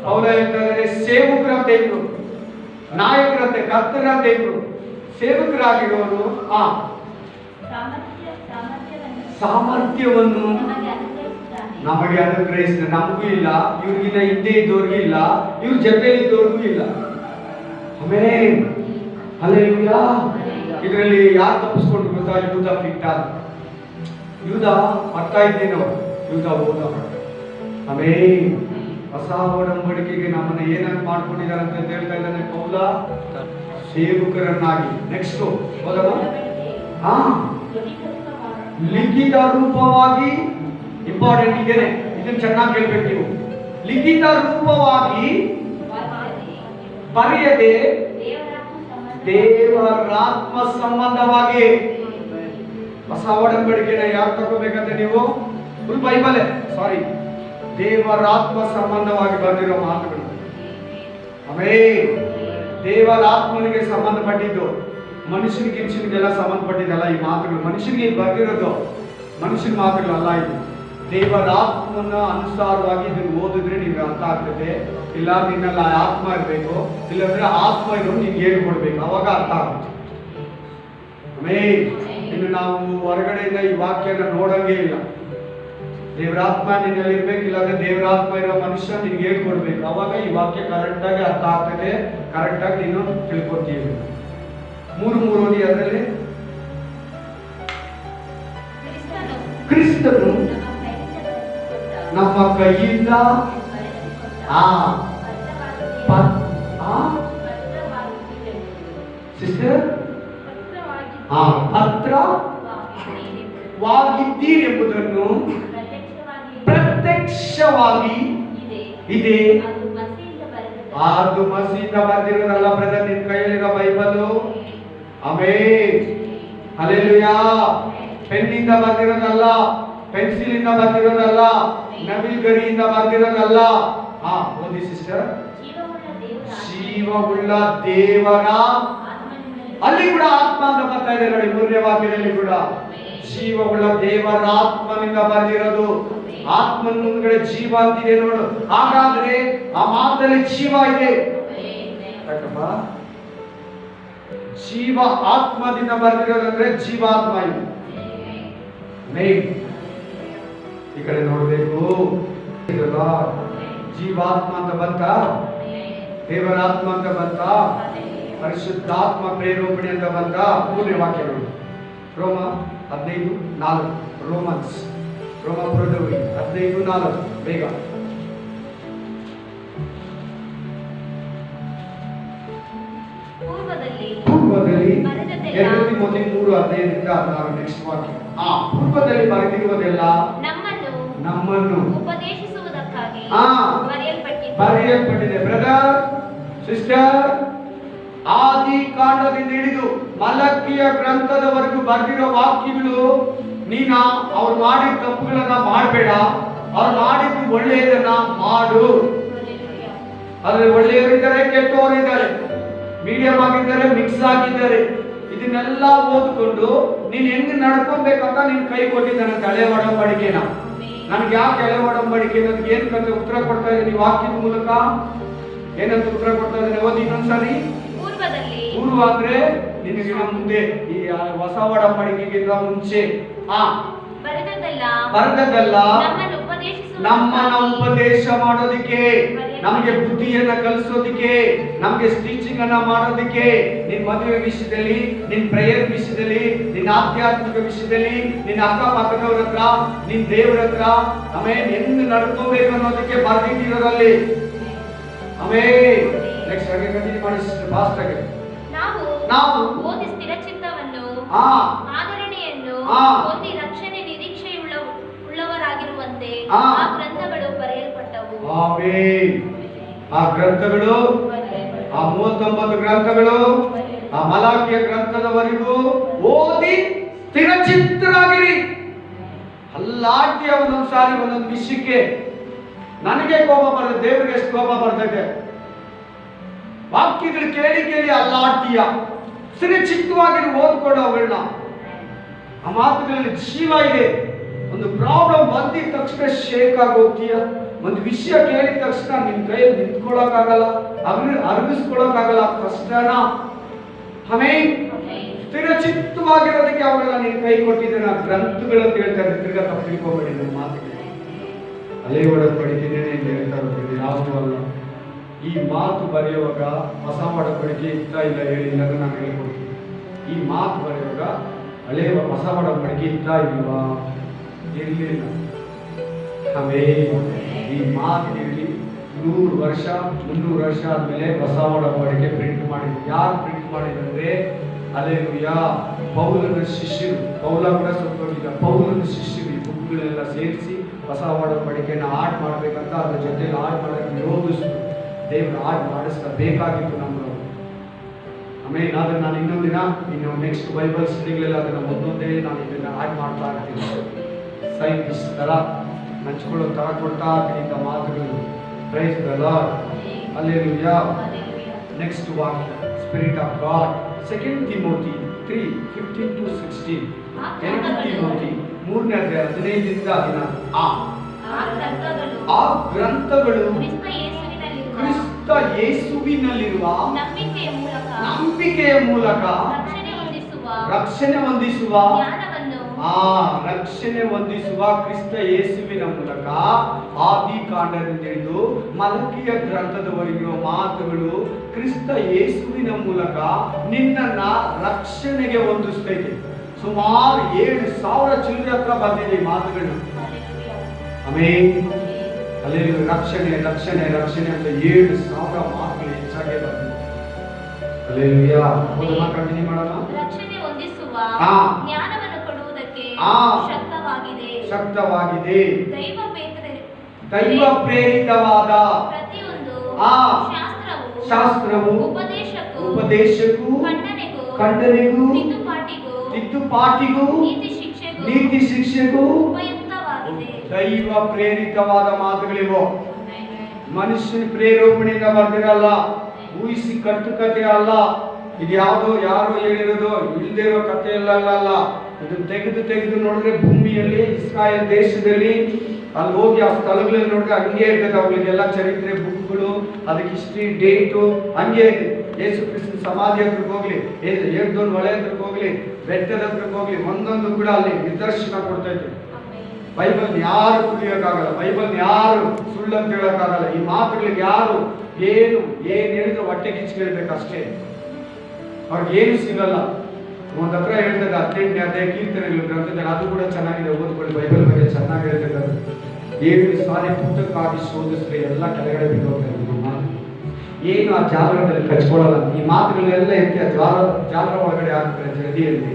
ಪೌಲ ಹೇಳ್ತಾರೆ ಸೇವಕರಂತೆ ಇವರು, ನಾಯಕರಂತೆ, ಕರ್ತರಂತೆ ಇವರು. ಸೇವಕರಾಗಿರೋರು ಸಾಮರ್ಥ್ಯವನ್ನು ನಮಗೆ ಅನುಗ್ರಹಿಸಿದ. ನಮಗೂ ಇಲ್ಲ, ಇವ್ರಿಗಿನ್ನ ಹಿಂದೆ ಇದ್ದವ್ರಿಗೂ ಇಲ್ಲ, ಇವ್ರ ಜೊತೆಲಿ ಇದ್ದವ್ರಿಗೂ ಇಲ್ಲ. ಆಮೇನ್, ಹಲ್ಲೆಲೂಯಾ. ಇದರಲ್ಲಿ ಯಾರು ತಪ್ಪಿಸ್ಕೊಂಡು ಗೊತ್ತಾ? ಯೂದ ಫಿಟ್ ಆದ. ಯೂದ ಅರ್ಥ ಇದ್ದೇನೋ, ಯೂದ ಹೋದ. ಆಮೇನ್. ಹೊಸ ಒಡಂಬಡಿಕೆಗೆ ನಮ್ಮನ್ನ ಏನಾಗಿ ಮಾಡ್ಕೊಂಡಿದ್ದಾರೆ ಅಂತ ಹೇಳ್ತಾ ಇದ್ದಾನೆ ಪೌಲ, ಸೇವಕರನ್ನಾಗಿ. ನೆಕ್ಸ್ಟ್ ಹೋದವ. ಲಿಖಿತ ರೂಪವಾಗಿ, ಇಂಪಾರ್ಟೆಂಟ್ ಇದೇನೆ, ಇದನ್ನು ಚೆನ್ನಾಗಿ ಕೇಳ್ಬೇಕು ನೀವು. ಲಿಖಿತ ರೂಪವಾಗಿ ಬರೆಯದೆ ದೇವರಾತ್ಮ ಸಂಬಂಧವಾಗಿ. ಹೊಸ ಒಡಂಬಡಿಕೆನ ಯಾರು ತಗೋಬೇಕಂತ ನೀವು? ಫುಲ್ ಬೈಬಲ್, ಸಾರಿ, ದೇವರಾತ್ಮ ಸಂಬಂಧವಾಗಿ ಬರೆದಿರೋ ಮಾತುಗಳು. ಆಮೇನ್. ದೇವರಾತ್ಮನಿಗೆ ಸಂಬಂಧಪಟ್ಟಿದ್ದು, ಮನುಷ್ಯನಿಗೆ ಗಿನ್ಷನಿಗೆಲ್ಲ ಸಂಬಂಧಪಟ್ಟಿದ್ದಲ್ಲ ಈ ಮಾತುಗಳು. ಮನುಷ್ಯನಿಗೆ ಬರೆದಿರೋದು, ಮನುಷ್ಯನ ಮಾತುಗಳಲ್ಲ ಇದು. ದೇವರಾತ್ಮನ ಅನುಸಾರವಾಗಿ ಇದನ್ನು ಓದಿದ್ರೆ ನಿಮ್ಗೆ ಅರ್ಥ ಆಗ್ತದೆ. ಇಲ್ಲ ನಿನ್ನೆಲ್ಲ ಆತ್ಮ ಇರಬೇಕು, ಇಲ್ಲಾಂದ್ರೆ ಆತ್ಮ ಇರೋದು ನಿಮ್ಗೆ ಹೇಳ್ಕೊಡ್ಬೇಕು, ಅವಾಗ ಅರ್ಥ ಆಗುತ್ತೆ. ಆಮೇನ್. ಇನ್ನು ನಾವು ಹೊರಗಡೆಯಿಂದ ಈ ವಾಕ್ಯನ ನೋಡಂಗೇ ಇಲ್ಲ. ದೇವರಾತ್ಮ ನಿನ್ನಲ್ಲಿ ಇರ್ಬೇಕಿಲ್ಲ ಅಂದ್ರೆ ದೇವರಾತ್ಮ ಇರೋ ಮನುಷ್ಯ ನಿನ್ಗೆ ಹೇಳ್ಕೊಡ್ಬೇಕು, ಅವಾಗ ಈ ವಾಕ್ಯ ಕರೆಕ್ಟಾಗಿ ಅರ್ಥ ಆಗ್ತದೆ, ಕರೆಕ್ಟಾಗಿ ನೀನು ತಿಳ್ಕೊತೀವಿ. 3 ಓದಿ. ಅದರಲ್ಲಿ ಕ್ರಿಸ್ತನು ನಮ್ಮ ಕೈಯಿಂದ ಸಿಸ್ಟರ್ ಪತ್ರವಾಗಿದ್ದೀರೆಂಬುದನ್ನು ಪ್ರತ್ಯಕ್ಷವಾಗಿ ಇದೆ. ಅದು ಮಸೀದ ಬರೆದಿರೋದಲ್ಲ ಬ್ರದರ್, ನಿನ್ ಕೈಯಲ್ಲಿರೋ ಬೈಬಲು. ಆಮೇನ್, ಹಲ್ಲೆಲೂಯಾ. ಪೆನ್ನಿಂದ ಬರೆದಿರೋದಲ್ಲ, ಪೆನ್ಸಿಲಿಂದ ಬರೆದಿರೋದಲ್ಲ, ನವಿಲ್ ಗರಿಯಿಂದ ಬರೆದಿರೋದಲ್ಲ. ಓದಿ ಸಿಸ್ಟರ್. ಜೀವವುಳ್ಳ ದೇವರ, ಅಲ್ಲಿ ಕೂಡ ಆತ್ಮ ಅಂತ ಬರ್ತಾ ಇದೆ ನೋಡಿ, 3ನೇ ವಾಕ್ಯದಲ್ಲಿ ಕೂಡ ಜೀವವುಳ್ಳ ದೇವರ ಆತ್ಮನಿಂದ ಬರೆದಿರೋದು. ಆತ್ಮನ ಮುಂದ್ಗಡೆ ಜೀವ ಅಂತಿದೆ ನೋಡು. ಹಾಗಾದ್ರೆ ಆ ಮಾತಲ್ಲಿ ಜೀವ ಇದೆ. ಜೀವ ಆತ್ಮದಿಂದ ಬರೆದಿರೋದಂದ್ರೆ ಜೀವಾತ್ಮ ಇದೆ. ಈ ಕಡೆ ನೋಡ್ಬೇಕು. ಜೀವಾತ್ಮ ಅಂತ ಬಂತ, ದೇವರಾತ್ಮ ಅಂತ ಬಂತ, ಪರಿಶುದ್ಧಾತ್ಮ ಪ್ರೇರೇಪಣೆ ಅಂತ ಬಂತ. 3ನೇ ವಾಕ್ಯ ನೋಡಿ, ರೋಮ 15:4. ರೋಮನ್ಸ್, ರೋಮಾಪುರದವರಿಗೆ 15:4 ಬೇಗ. ಪೂರ್ವದಲ್ಲಿ 2 ತಿಮೋಥಿ 3:15-16 ನೆಕ್ಸ್ಟ್ ವಾಕ್ಯ. ಪೂರ್ವದಲ್ಲಿ ಬರೆದಿರುವುದೆಲ್ಲ ನಮ್ಮನ್ನು ಉಪದೇಶಿಸುವುದಕ್ಕಾಗಿ ಬರೆಯಲ್ಪಟ್ಟಿದೆ. ಬ್ರದರ್, ಸಿಸ್ಟರ್, ಆದಿ ಕಾಂಡದಿಂದ ಹಿಡಿದು ಮಲಕಿಯ ಗ್ರಂಥದವರೆಗೂ ಬರೆದಿರೋ ವಾಕ್ಯಗಳು. ನೀನ ಅವ್ರು ಮಾಡಿದ ತಪ್ಪುಗಳನ್ನ ಮಾಡಬೇಡ, ಅವ್ರು ಮಾಡಿದ್ದು ಒಳ್ಳೆಯದನ್ನ ಮಾಡು. ಆದ್ರೆ ಒಳ್ಳೆಯವರಿದ್ದಾರೆ, ಕೆಟ್ಟವರಿದ್ದಾರೆ, ಮೀಡಿಯಂ ಆಗಿದ್ದಾರೆ, ಮಿಕ್ಸ್ ಆಗಿದ್ದಾರೆ. ಇದನ್ನೆಲ್ಲ ಓದ್ಕೊಂಡು ನೀನ್ ಹೆಂಗ್ ನಡ್ಕೊಬೇಕಂತ ನಿನ್ ಕೈ ಕೊಟ್ಟಿದ್ದಾನೆ ಹಳೆ ಒಡಂಬಡಿಕೆನ. ನನ್ಗೆ ಯಾಕೆ ಹಳೆ ಒಡಂಬಡಿಕೆ ನನ್ಗೆ ಏನ್ ಕತೆ ಉತ್ತರ ಕೊಡ್ತಾ ಇದ್ದೀನಿ ವಾಕ್ಯದ ಮೂಲಕ? ಏನಂತ ಉತ್ತರ ಕೊಡ್ತಾ ಇದ್ದೀನಿ? ಓದಿ ಇನ್ನೊಂದ್ಸರಿ. ಪೂರ್ವ ಅಂದ್ರೆ ನಿನಗೆ ಮುಂದೆ, ಈ ಹೊಸ ಒಡಂಬಡಿಕೆಗಿಂತ ಮುಂಚೆ ಬರೆದದ್ದಲ್ಲ ನಮ್ಮನ್ನ ಉಪದೇಶ ಮಾಡೋದಿಕ್ಕೆ, ನಮಗೆ ಬುದ್ಧಿಯನ್ನ ಕಲಿಸೋದಿಕ್ಕೆ, ನಮಗೆ ಸ್ಟೀಚಿಂಗ್ ಅನ್ನ ಮಾಡೋದಿಕ್ಕೆ, ನಿನ್ ಮದುವೆ ವಿಷಯದಲ್ಲಿ, ನಿನ್ ಪ್ರೇಯರ್ ವಿಷಯದಲ್ಲಿ, ನಿನ್ನ ಆಧ್ಯಾತ್ಮಿಕ ವಿಷಯದಲ್ಲಿ, ನಿನ್ನ ಅಕ್ಕಪಕ್ಕದವ್ರ ಹತ್ರ, ನಿನ್ ದೇವರ ಹತ್ರ ಆಮೇಲೆ ಹೆಂಗ್ ನಡ್ಕೋಬೇಕು ಅನ್ನೋದಕ್ಕೆ ಬರ್ದಿಟ್ಟಿರೋರಲ್ಲಿ. ಆಮೇಲೆ ನೆಕ್ಸ್ಟ್ ಹಾಗೆ ಕಂಟಿನ್ಯೂ ಮಾಡಿ ಫಾಸ್ಟ್ ಆಗಿ. ನಾವು ಓದಿ ಸ್ಥಿರಚಿತ್ತವನ್ನು, ಆದರಣೆಯನ್ನು ಹೊಂದಿ ರಕ್ಷಣೆ ನಿರೀಕ್ಷೆಯುಳ್ಳವರಾಗಿರುವಂತೆ ಆ ಗ್ರಂಥಗಳು ಬರೆಯಲ್ಪಟ್ಟವು. ಆಮೆನ್. ಆ ಗ್ರಂಥಗಳು, ಆ 39 ಗ್ರಂಥಗಳು, ಆ ಮಲಾಕಿಯ ಗ್ರಂಥದವರೆಗೂ ಓದಿ ಸ್ಥಿರಚಿತ್ತರಾಗಿರಿ. ಅಲ್ಲಾಡ್ತೀಯ ಒಂದೊಂದು ಸಾರಿ ಒಂದೊಂದು ವಿಷಯಕ್ಕೆ. ನನಗೆ ಕೋಪ ಬರ್ತದೆ, ದೇವರಿಗೆ ಎಷ್ಟು ಕೋಪ ಬರ್ತದೆ. ವಾಕ್ಯಗಳು ಕೇಳಿ ಕೇಳಿ ಅಲ್ಲಾಡ್ತೀಯ. ಸರಿ, ಚಿಕ್ಕವಾಗಿ ಓದ್ಕೊಡು ಅವುಗಳನ್ನ. ಆ ಮಾತುಗಳಲ್ಲಿ ಜೀವ ಇದೆ. ಒಂದು ಪ್ರಾಬ್ಲಮ್ ಬಂದಿದ ತಕ್ಷಣ ಶೇಕ್ ಆಗೋಗ್ತೀಯ. ಒಂದು ವಿಷಯ ಕೇಳಿದ ತಕ್ಷಣ ನಿನ್ ಕೈಯಲ್ಲಿ ನಿಂತ್ಕೊಳ್ಳೋಕ್ಕಾಗಲ್ಲ, ಅರ್ಗಿಸ್ಕೊಳ್ಳೋಕ್ಕಾಗಲ್ಲ, ಕಷ್ಟನ. ಆಮೇಲೆ ಸ್ಥಿರಚಿತ್ತವಾಗಿರೋದಕ್ಕೆ ಅವೆಲ್ಲ ನೀನು ಕೈ ಕೊಟ್ಟಿದ್ದೇನೆ. ಗ್ರಂಥಗಳನ್ನು ಹೇಳ್ತಾರೆ, ತಿರ್ಗಾ ತಪ್ಪು ತಿಳ್ಕೊಬೇಡಿ ನನ್ನ ಮಾತಿಗೆ. ಅಲೆ ಒಡಂಬಡಿಕೆನೇ ಅಂತ ಹೇಳ್ತಾ ಇರ್ತೀನಿ, ಯಾವುದು ಅಲ್ಲ. ಈ ಮಾತು ಬರೆಯುವಾಗ ಹೊಸ ಒಡಂಬಡಿಕೆ ಇತ್ತಾ ಇಲ್ಲ ಹೇಳಿ, ನಾನು ಹೇಳ್ಕೊಡ್ತೀನಿ. ಈ ಮಾತು ಬರೆಯುವಾಗ ಹಳೆಯ ಹೊಸ ಒಡಂಬಡಿಕೆ ಇತ್ತಾ ಇಲ್ವಾ? ಇರಲಿಲ್ಲ. ಆಮೇಲೆ ಈ ಮಾತು ಹೇಳಿ 100 ವರ್ಷ 300 ವರ್ಷ ಆದ್ಮೇಲೆ ಹೊಸ ಒಡಂಬಡಿಕೆ ಪ್ರಿಂಟ್ ಮಾಡಿದ್ರು. ಯಾರು ಪ್ರಿಂಟ್ ಮಾಡಿದಂದ್ರೆ ಹಲ್ಲೆಲೂಯಾ, ಪೌಲನ ಶಿಷ್ಯರು. ಪೌಲ ಕೂಡ ಸ್ವಲ್ಪ ಪೌಲನ ಶಿಷ್ಯರು ಈ ಬುಕ್ಗಳೆಲ್ಲ ಸೇರಿಸಿ ಹೊಸ ಒಡಂಬಡಿಕೆನ ಆಡ್ ಮಾಡ್ಬೇಕಂತ ಅದ್ರ ಜೊತೆ ಆಡ್ ಮಾಡಕ್ಕೆ ವಿರೋಧಿಸಿದ್ರು. ದೇವರು ಆಡ್ ಮಾಡಿಸ್ತಾ ಬೇಕಾಗಿತ್ತು ನಮ್ಮನ್ನು. ಆಮೇಲೆ ಅದನ್ನು ನಾನು ಇನ್ನೊಂದು ದಿನ ಇನ್ನು ನೆಕ್ಸ್ಟ್ ಬೈಬಲ್ ಸ್ಟಡಿಗಳೆಲ್ಲ ಅದನ್ನು ಒಂದೊಂದೇ ನಾನು ಇದನ್ನು ಆಡ್ ಮಾಡ್ತಾ ಇರ್ತೀನಿ. ಸೈಂಟಿಸ್ಟ್ ಥರ ಹಂಚ್ಕೊಳ್ಳೋ ಥರ ಕೊಡ್ತಾ ಇರ್ತೀನಿ ಇಂಥ ಮಾತುಗಳು. Price the Lord, hallelujah. Next ವಾಕ್ಯ, spirit of god, 2 Timothy 3:15-16. 2 Timothy 3ನೇ ಅಧ್ಯಾಯ 15ರಿಂದ 16. ಆ ಗ್ರಂಥಗಳು ಕ್ರಿಸ್ತ ಯೇಸುವಿನಲ್ಲಿರುವ ನಂಬಿಕೆಯ ಮೂಲಕ ರಕ್ಷಣೆ ಹೊಂದಿಸುವ ರಕ್ಷಣೆ ಹೊಂದಿಸುವ ಕ್ರಿಸ್ತ ಯೇಸುವಿನ ಮೂಲಕ ಆದಿಕಾಂಡದಿಂದ ಹಿಡಿದು ಮಲಕಿಯ ಗ್ರಂಥದವರೆಗಿರುವ ಮಾತುಗಳು ಕ್ರಿಸ್ತ ಯೇಸುವಿನ ಮೂಲಕ ನಿನ್ನನ್ನ ರಕ್ಷಣೆಗೆ ಹೊಂದಿಸ್ತೈತೆ. ಸುಮಾರು 7,000 ಚಿಲ್ಲರೆ ಹತ್ರ ಬಂದಿದೆ ಈ ಮಾತುಗಳು. ಆಮೇಲೆ ಅಲ್ಲಿ ರಕ್ಷಣೆ ರಕ್ಷಣೆ ರಕ್ಷಣೆ ಅಂತ 7,000 ಮಾತುಗಳು ಹೆಚ್ಚಾಗಿ ಬಂದಿದೆ. ಹಲ್ಲೆಲೂಯಾ. ಓದೋಣ, ಕಂಟಿನ್ಯೂ ಮಾಡೋಣ. ರಕ್ಷಣೆ ಹೊಂದಿಸುವ ಜ್ಞಾನವನ್ನು ಕೊಡುವುದಕ್ಕೆ ಶಕ್ತವಾಗಿದೆ. ದೈವ ಪ್ರೇರಿತವಾದ ಪ್ರತಿಯೊಂದು ಶಾಸ್ತ್ರವು ಉಪದೇಶಕ್ಕೂ ಖಂಡನೆಗೂ ತಿದ್ದುಪಾಟಿಗೂ ನೀತಿ ಶಿಕ್ಷೆಗೂ ದೈವ ಪ್ರೇರಿತವಾದ ಮಾತುಗಳಿವು. ಮನುಷ್ಯನ ಪ್ರೇರೇಪಣೆಯಿಂದ ಬರ್ದಿರಲ್ಲ, ಊಹಿಸಿ ಕಟ್ಟುಕತೆ ಅಲ್ಲ. ಇದು ಯಾವುದೋ ಯಾರೋ ಹೇಳಿರೋದು, ಇಲ್ಲದೆ ಇರೋ ಕಥೆ ಅಲ್ಲ. ಇದು ತೆಗೆದು ನೋಡಿದ್ರೆ ಭೂಮಿಯಲ್ಲಿ ಇಸ್ರಾಯೇಲ್ ದೇಶದಲ್ಲಿ ಅಲ್ಲಿ ಹೋಗಿ ಆ ಸ್ಥಳಗಳಲ್ಲಿ ನೋಡಿದ್ರೆ ಹಂಗೆ ಇರ್ತದೆ. ಅವ್ರಿಗೆಲ್ಲ ಚರಿತ್ರೆ ಬುಕ್ಗಳು, ಅದಕ್ಕೆ ಹಿಸ್ಟ್ರಿ, ಡೇಟು ಹಂಗೆ ಇದೆ. ಯೇಸು ಕ್ರಿಸ್ತನ ಸಮಾಧಿ ಹತ್ರಕ್ಕೆ ಹೋಗ್ಲಿ, ಏರ್ದೋನ್ ಹೊಳೆ ಹತ್ರಕ್ಕೆ ಹೋಗ್ಲಿ, ಬೆಟ್ಟದ ಹತ್ರಕ್ಕೆ ಹೋಗ್ಲಿ, ಒಂದೊಂದು ಕೂಡ ಅಲ್ಲಿ ನಿದರ್ಶನ ಕೊಡ್ತೈತೆ. ಬೈಬಲ್ ಯಾರು ಕುಡಿಯೋಕ್ಕಾಗಲ್ಲ, ಬೈಬಲ್ ಯಾರು ಸುಳ್ಳು ಅಂತ ಹೇಳೋಕ್ಕಾಗಲ್ಲ. ಈ ಮಾತುಗಳಿಗೆ ಯಾರು ಏನು ಹೇಳಿದ್ರು ಹೊಟ್ಟೆ ಕಿಚ್ಚು ಕೇಳ್ಬೇಕಷ್ಟೇ, ಅವ್ರಿಗೇನು ಸಿಗಲ್ಲ. ಒಂದ್ ಹತ್ರ ಹೇಳ್ತದೆ 18ನೇ ಅಧ್ಯಾಯ ಕೀರ್ತನೆಗಳು ಗ್ರಂಥದಲ್ಲಿ, ಅದು ಕೂಡ ಚೆನ್ನಾಗಿದೆ, ಓದ್ಕೊಳ್ಳಿ. ಬೈಬಲ್ ಬಗ್ಗೆ ಚೆನ್ನಾಗಿ ಹೇಳ್ತದೆ. 7 ಸಾರಿ ಪುಸ್ತಕಕ್ಕಾಗಿ ಶೋಧಿಸಿದ್ರೆ ಎಲ್ಲ ಕೆಳಗಡೆ ಬಿದ್ದೋಗ್ತಾರೆ. ಏನು ಆ ಜಾಲದಲ್ಲಿ ಕಚ್ಕೊಳ್ಳಲ್ಲ. ಈ ಮಾತುಗಳೆಲ್ಲ ಎತ್ತಿ ಜಾಲರ ಒಳಗಡೆ ಹಾಕ್ತಾರೆ, ಜಗದಿಯಲ್ಲಿ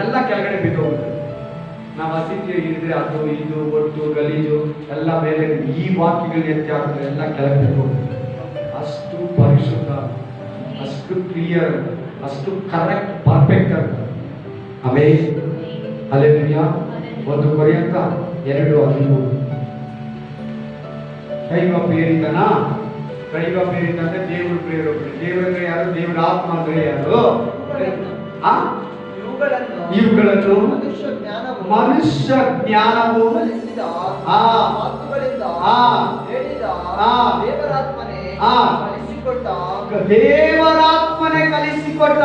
ಎಲ್ಲ ಕೆಳಗಡೆ ಬಿದ್ದೋಗ್ತಾರೆ. ನಾವು ಹಸಿಗೆ ಇರಿದ್ರೆ ಅದು ಇದು ಒಟ್ಟು ಗಲೀಜು ಎಲ್ಲ ಮೇಲೆ ಈ ವಾಕ್ಯಗಳು ಎತ್ತಿ ಹಾಕಿದ್ರೆ ಎಲ್ಲ ಕೆಳಗೆ ಬಿದ್ದೋಗ್ತಾರೆ. ಅಷ್ಟು ಪರಿಶುದ್ಧ, ಅಷ್ಟು ಕ್ಲಿಯರ್, ಅಷ್ಟು ಕರೆಕ್ಟ್, ಪರ್ಫೆಕ್ಟ್ ಅಂತ. ಆಮೇಲೆ ಹಲ್ಲೆಲೂಯಾ. 1 ಕೊರಿಂಥ 2:13. ದೈವ ಪ್ರೇರಿತನ. ದೈವ ಪ್ರೇರಿತ ಅಂದ್ರೆ ದೇವರು ಪ್ರೇರೇಪಣೆ. ದೇವರಂದ್ರೆ ಯಾರು? ದೇವರ ಆತ್ಮ ಅಂದ್ರೆ ಯಾರು? ಇವುಗಳನ್ನು ಮನುಷ್ಯ ಜ್ಞಾನವು ದೇವರಾತ್ಮನೆ ಕಲಿಸಿಕೊಟ್ಟ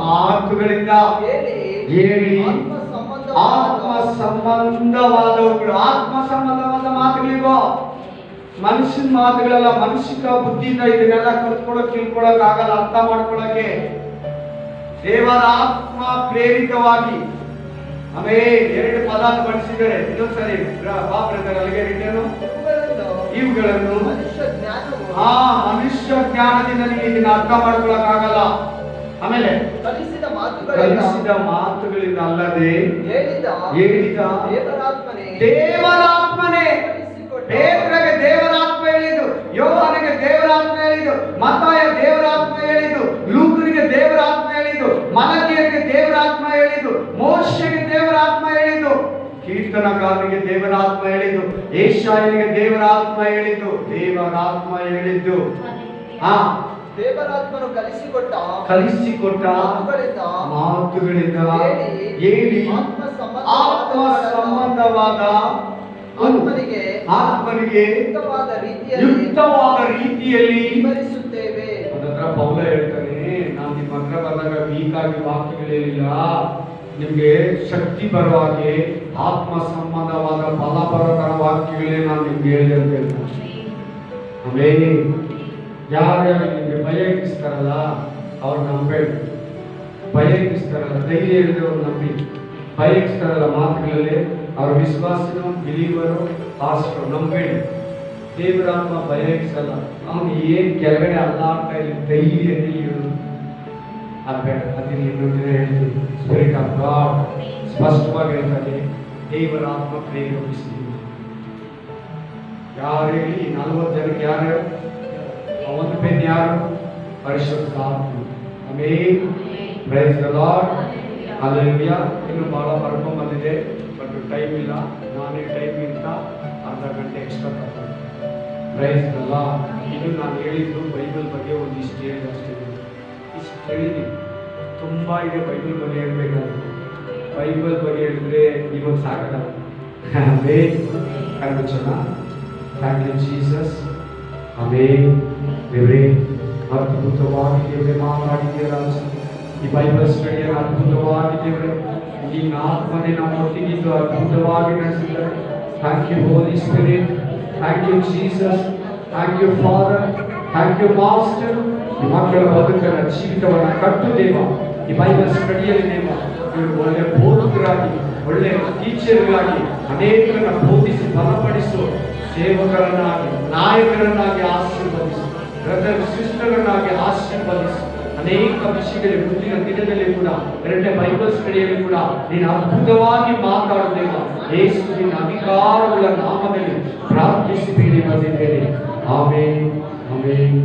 ಮಾತುಗಳಿಂದ ಹೇಳಿ ಆತ್ಮ ಸಂಬಂಧವಾದವುಗಳು. ಆತ್ಮ ಸಂಬಂಧವಾದ ಮಾತುಗಳಿಗೋ, ಮನುಷ್ಯನ ಮಾತುಗಳೆಲ್ಲ ಮನುಷ್ಯಕ ಬುದ್ಧಿಯಿಂದ ಇದನ್ನೆಲ್ಲ ಕಲ್ತ್ಕೊಳಕ್ ತಿಳ್ಕೊಳಕ್ ಆಗಲ್ಲ, ಅರ್ಥ ಮಾಡ್ಕೊಳಕ್ಕೆ. ದೇವರ ಆತ್ಮ ಪ್ರೇರಿತವಾಗಿ. ಆಮೇಲೆ 2 ಪದ ಬಳಸಿದ್ದಾರೆ. ಇನ್ನೊಂದ್ಸರಿ ಅಲ್ಲಿಗೆ ರಿಟರ್ನು ಇವುಗಳನ್ನು ಮನುಷ್ಯ ಜ್ಞಾನದಿಂದ ನೀವು ಇದನ್ನ ಅರ್ಥ ಮಾಡ್ಕೊಳಕ್ ಆಗಲ್ಲ. ಆಮೇಲೆ ಕಲಿಸಿದ ಮಾತುಗಳಿಂದ ಅಲ್ಲದೆ ಹೇಳಿದ ದೇವರಾತ್ಮನೇ. ಪೇತ್ರಗೆ ದೇವರಾತ್ಮ ಹೇಳಿದ್ದು, ಯೋಹಾನಗೆ ದೇವರಾತ್ಮ ಹೇಳಿದ್ದು, ಮತ್ತಾಯ ದೇವರಾತ್ಮ ಹೇಳಿದ್ದು, ಲೂಕನಿಗೆ ದೇವರಾತ್ಮ ಹೇಳಿದ್ದು, ಮಲಕಿಯರಿಗೆ ದೇವರಾತ್ಮ ಹೇಳಿದ್ದು, ಮೋಶೆಗೆ ದೇವರಾತ್ಮ ಹೇಳಿದ್ದು, ಕೀರ್ತನಕಾರನಿಗೆ ದೇವರ ಆತ್ಮ ಹೇಳಿದ್ದು, ಯೆಶಾಯನಿಗೆ ದೇವರ ಆತ್ಮ ಹೇಳಿದ್ದು, ದೇವರ ಆತ್ಮ ಹೇಳಿದ್ದು. ಹಾ, ದೇವರಾತ್ಮನು ಕಲಿಸಿಕೊಟ್ಟ ಮಾತುಗಳಿಂದ ಹೇಳಿ ಆತ್ಮ ಸಂಬಂಧವಾದ ಆತ್ಮನಿಗೆ ಯುಕ್ತವಾದ ರೀತಿಯಲ್ಲಿ ವಿವರಿಸುತ್ತೇವೆ. ಅದರ ಪೌಲ ಹೇಳ್ತಾನೆ, ನಾನು ನಿಮ್ಮ ಹತ್ರ ಬಂದಾಗ ವೀಕ್ ಆಗಿ ವಾಕ್ಯಗಳಿಲ್ಲ, ನಿಮ್ಗೆ ಶಕ್ತಿ ಬರುವ ಹಾಗೆ ಆತ್ಮ ಸಂಬಂಧವಾದ ಫಲ ಬರೋ ತರ ವಾಕ್ಯಗಳೇ ನಾನು ನಿಮ್ಗೆ ಹೇಳಿದೆ ಅಂತ ಹೇಳ್ತಾನೆ. ಆಮೇಲೆ ಯಾರ್ಯಾರು ನಿಮ್ಗೆ ಭಯ ಇಕ್ಕಿಸ್ತಾರಲ್ಲ ಅವ್ರು ನಂಬೇಡಿ. ಭಯ ಇಕ್ಕಿಸ್ತಾರಲ್ಲ, ಧೈರ್ಯ ಹೇಳಿದವರು ನಂಬಿ. ಭಯ ಇಕ್ಕಿಸ್ತಾರಲ್ಲ ಮಾತುಗಳಲ್ಲಿ, ಅವ್ರ ವಿಶ್ವಾಸನು, ಬಿಲೀವರು, ಪಾಸ್ಟರ್ ನಂಬೇಡಿ. ದೇವರಾತ್ಮ ಭಯ ಇಕ್ಕಿಸಲ್ಲ. ಅವನು ಏನ್ ಕೆಳಗಡೆ ಅಲ್ಲಾಡ್ತಾ ಇಲ್ಲ, ಧೈರ್ಯನೇ ಹೇಳು. ಅದು ಬೇಡ. ಅದನ್ನ ಇನ್ನೊಂದು ದಿನ ಹೇಳ್ತೀನಿ. ಸ್ಪಿರಿಟ್ ಆಫ್ ಗಾಡ್ ಸ್ಪಷ್ಟವಾಗಿ ಹೇಳ್ತಾನೆ, ದೇವರಾತ್ಮ ಪ್ರೇರೇಪಿಸಿ. ಯಾರು ಹೇಳಿ? 40 ಜನಕ್ಕೆ ಯಾರು? ಒಂದು ಪೆನ್ ಯಾರು? ಪರಿಶುದ್ಧಾತ್ಮ. Amen. Praise the Lord. Hallelujah. ಇನ್ನು ಬಹಳ ಬರ್ಕೊಂಡ್ ಬಂದಿದೆ, ಬಟ್ ಟೈಮ್ ಇಲ್ಲ. ನಾನೇ ಟೈಮ್ ಇಂತ ಅರ್ಧ ಗಂಟೆ ಎಕ್ಸ್ಟ್ರಾ ತಗೊಂಡೆ. Price the lord. ಇದು ನಾನು ಹೇಳಿದ್ದು ಬೈಬಲ್ ಬಗ್ಗೆ ಒಂದಿಷ್ಟು ಹೇಳಿದೆ ಅಷ್ಟೇ. ಇಷ್ಟು ಹೇಳಿದ್ದೀನಿ. ತುಂಬಾ ಇದೆ ಬೈಬಲ್ ಬಗ್ಗೆ ಹೇಳ್ಬೇಕಾದ್ರೆ. ಬೈಬಲ್ ಬಗ್ಗೆ ಹೇಳಿದ್ರೆ ಇವತ್ತು ಸಾಕಲ್ಲ. ಆಮೆನ್. ಕಣ್ಮುಚ್ಚೋಣ. Thank you Jesus. ಆಮೆನ್. ದೇವರೇ, ಅದ್ಭುತವಾಗಿ ದೇವರೇ ಮಾತಾಡಿದ್ದೀರ. ಈ ಬೈಬಲ್ ಸ್ಟಡಿಯನ್ನು ಅದ್ಭುತವಾಗಿ ದೇವರೇ ಈ ಆತ್ಮನೆ ನಮ್ಮೊಟ್ಟಿಗಿದ್ದು ಅದ್ಭುತವಾಗಿ ನಡೆಸಿದ್ದಾರೆ. Thank you Holy Spirit. Thank you Jesus. Thank you Father. Thank you Master. ಈ ಮಕ್ಕಳ ಬದುಕನ್ನ ಜೀವಿತವನ್ನ ಕಟ್ಟು ದೇವ. ಈ ಬೈಬಲ್ ಸ್ಟಡಿಯಲ್ಲಿ ದೇವ ಇವರು ಒಳ್ಳೆ ಬೋಧಕರಾಗಿ, ಒಳ್ಳೆ ಟೀಚರ್ಗಳಾಗಿ ಅನೇಕರನ್ನ ಬೋಧಿಸಿ ಬಲಪಡಿಸು, ಸೇವಕರನ್ನಾಗಿ, ನಾಯಕರನ್ನಾಗಿ ಆಶೀರ್ವದಿಸು, ಬ್ರದರ್ ಸಿಸ್ಟರ್ಗಳನ್ನಾಗಿ ಆಶೀರ್ವದಿಸು. ಅನೇಕ ವಿಷಯಗಳಲ್ಲಿ ಮುಂದಿನ ದಿನದಲ್ಲಿ ಕೂಡ, ಎರಡನೇ ಬೈಬಲ್ ಸ್ಟಡಿಯಲ್ಲಿ ಕೂಡ ನೀನು ಅದ್ಭುತವಾಗಿ ಮಾತಾಡುವುದಿಲ್ಲ. ಯೇಸುವಿನ ಅಧಿಕಾರಗಳ ನಾಮದಲ್ಲಿ ಪ್ರಾರ್ಥಿಸಿ ಬೇಡಿ ಬಂದಿದ್ದೇನೆ. ಆಮೆನ್. ಆಮೆನ್.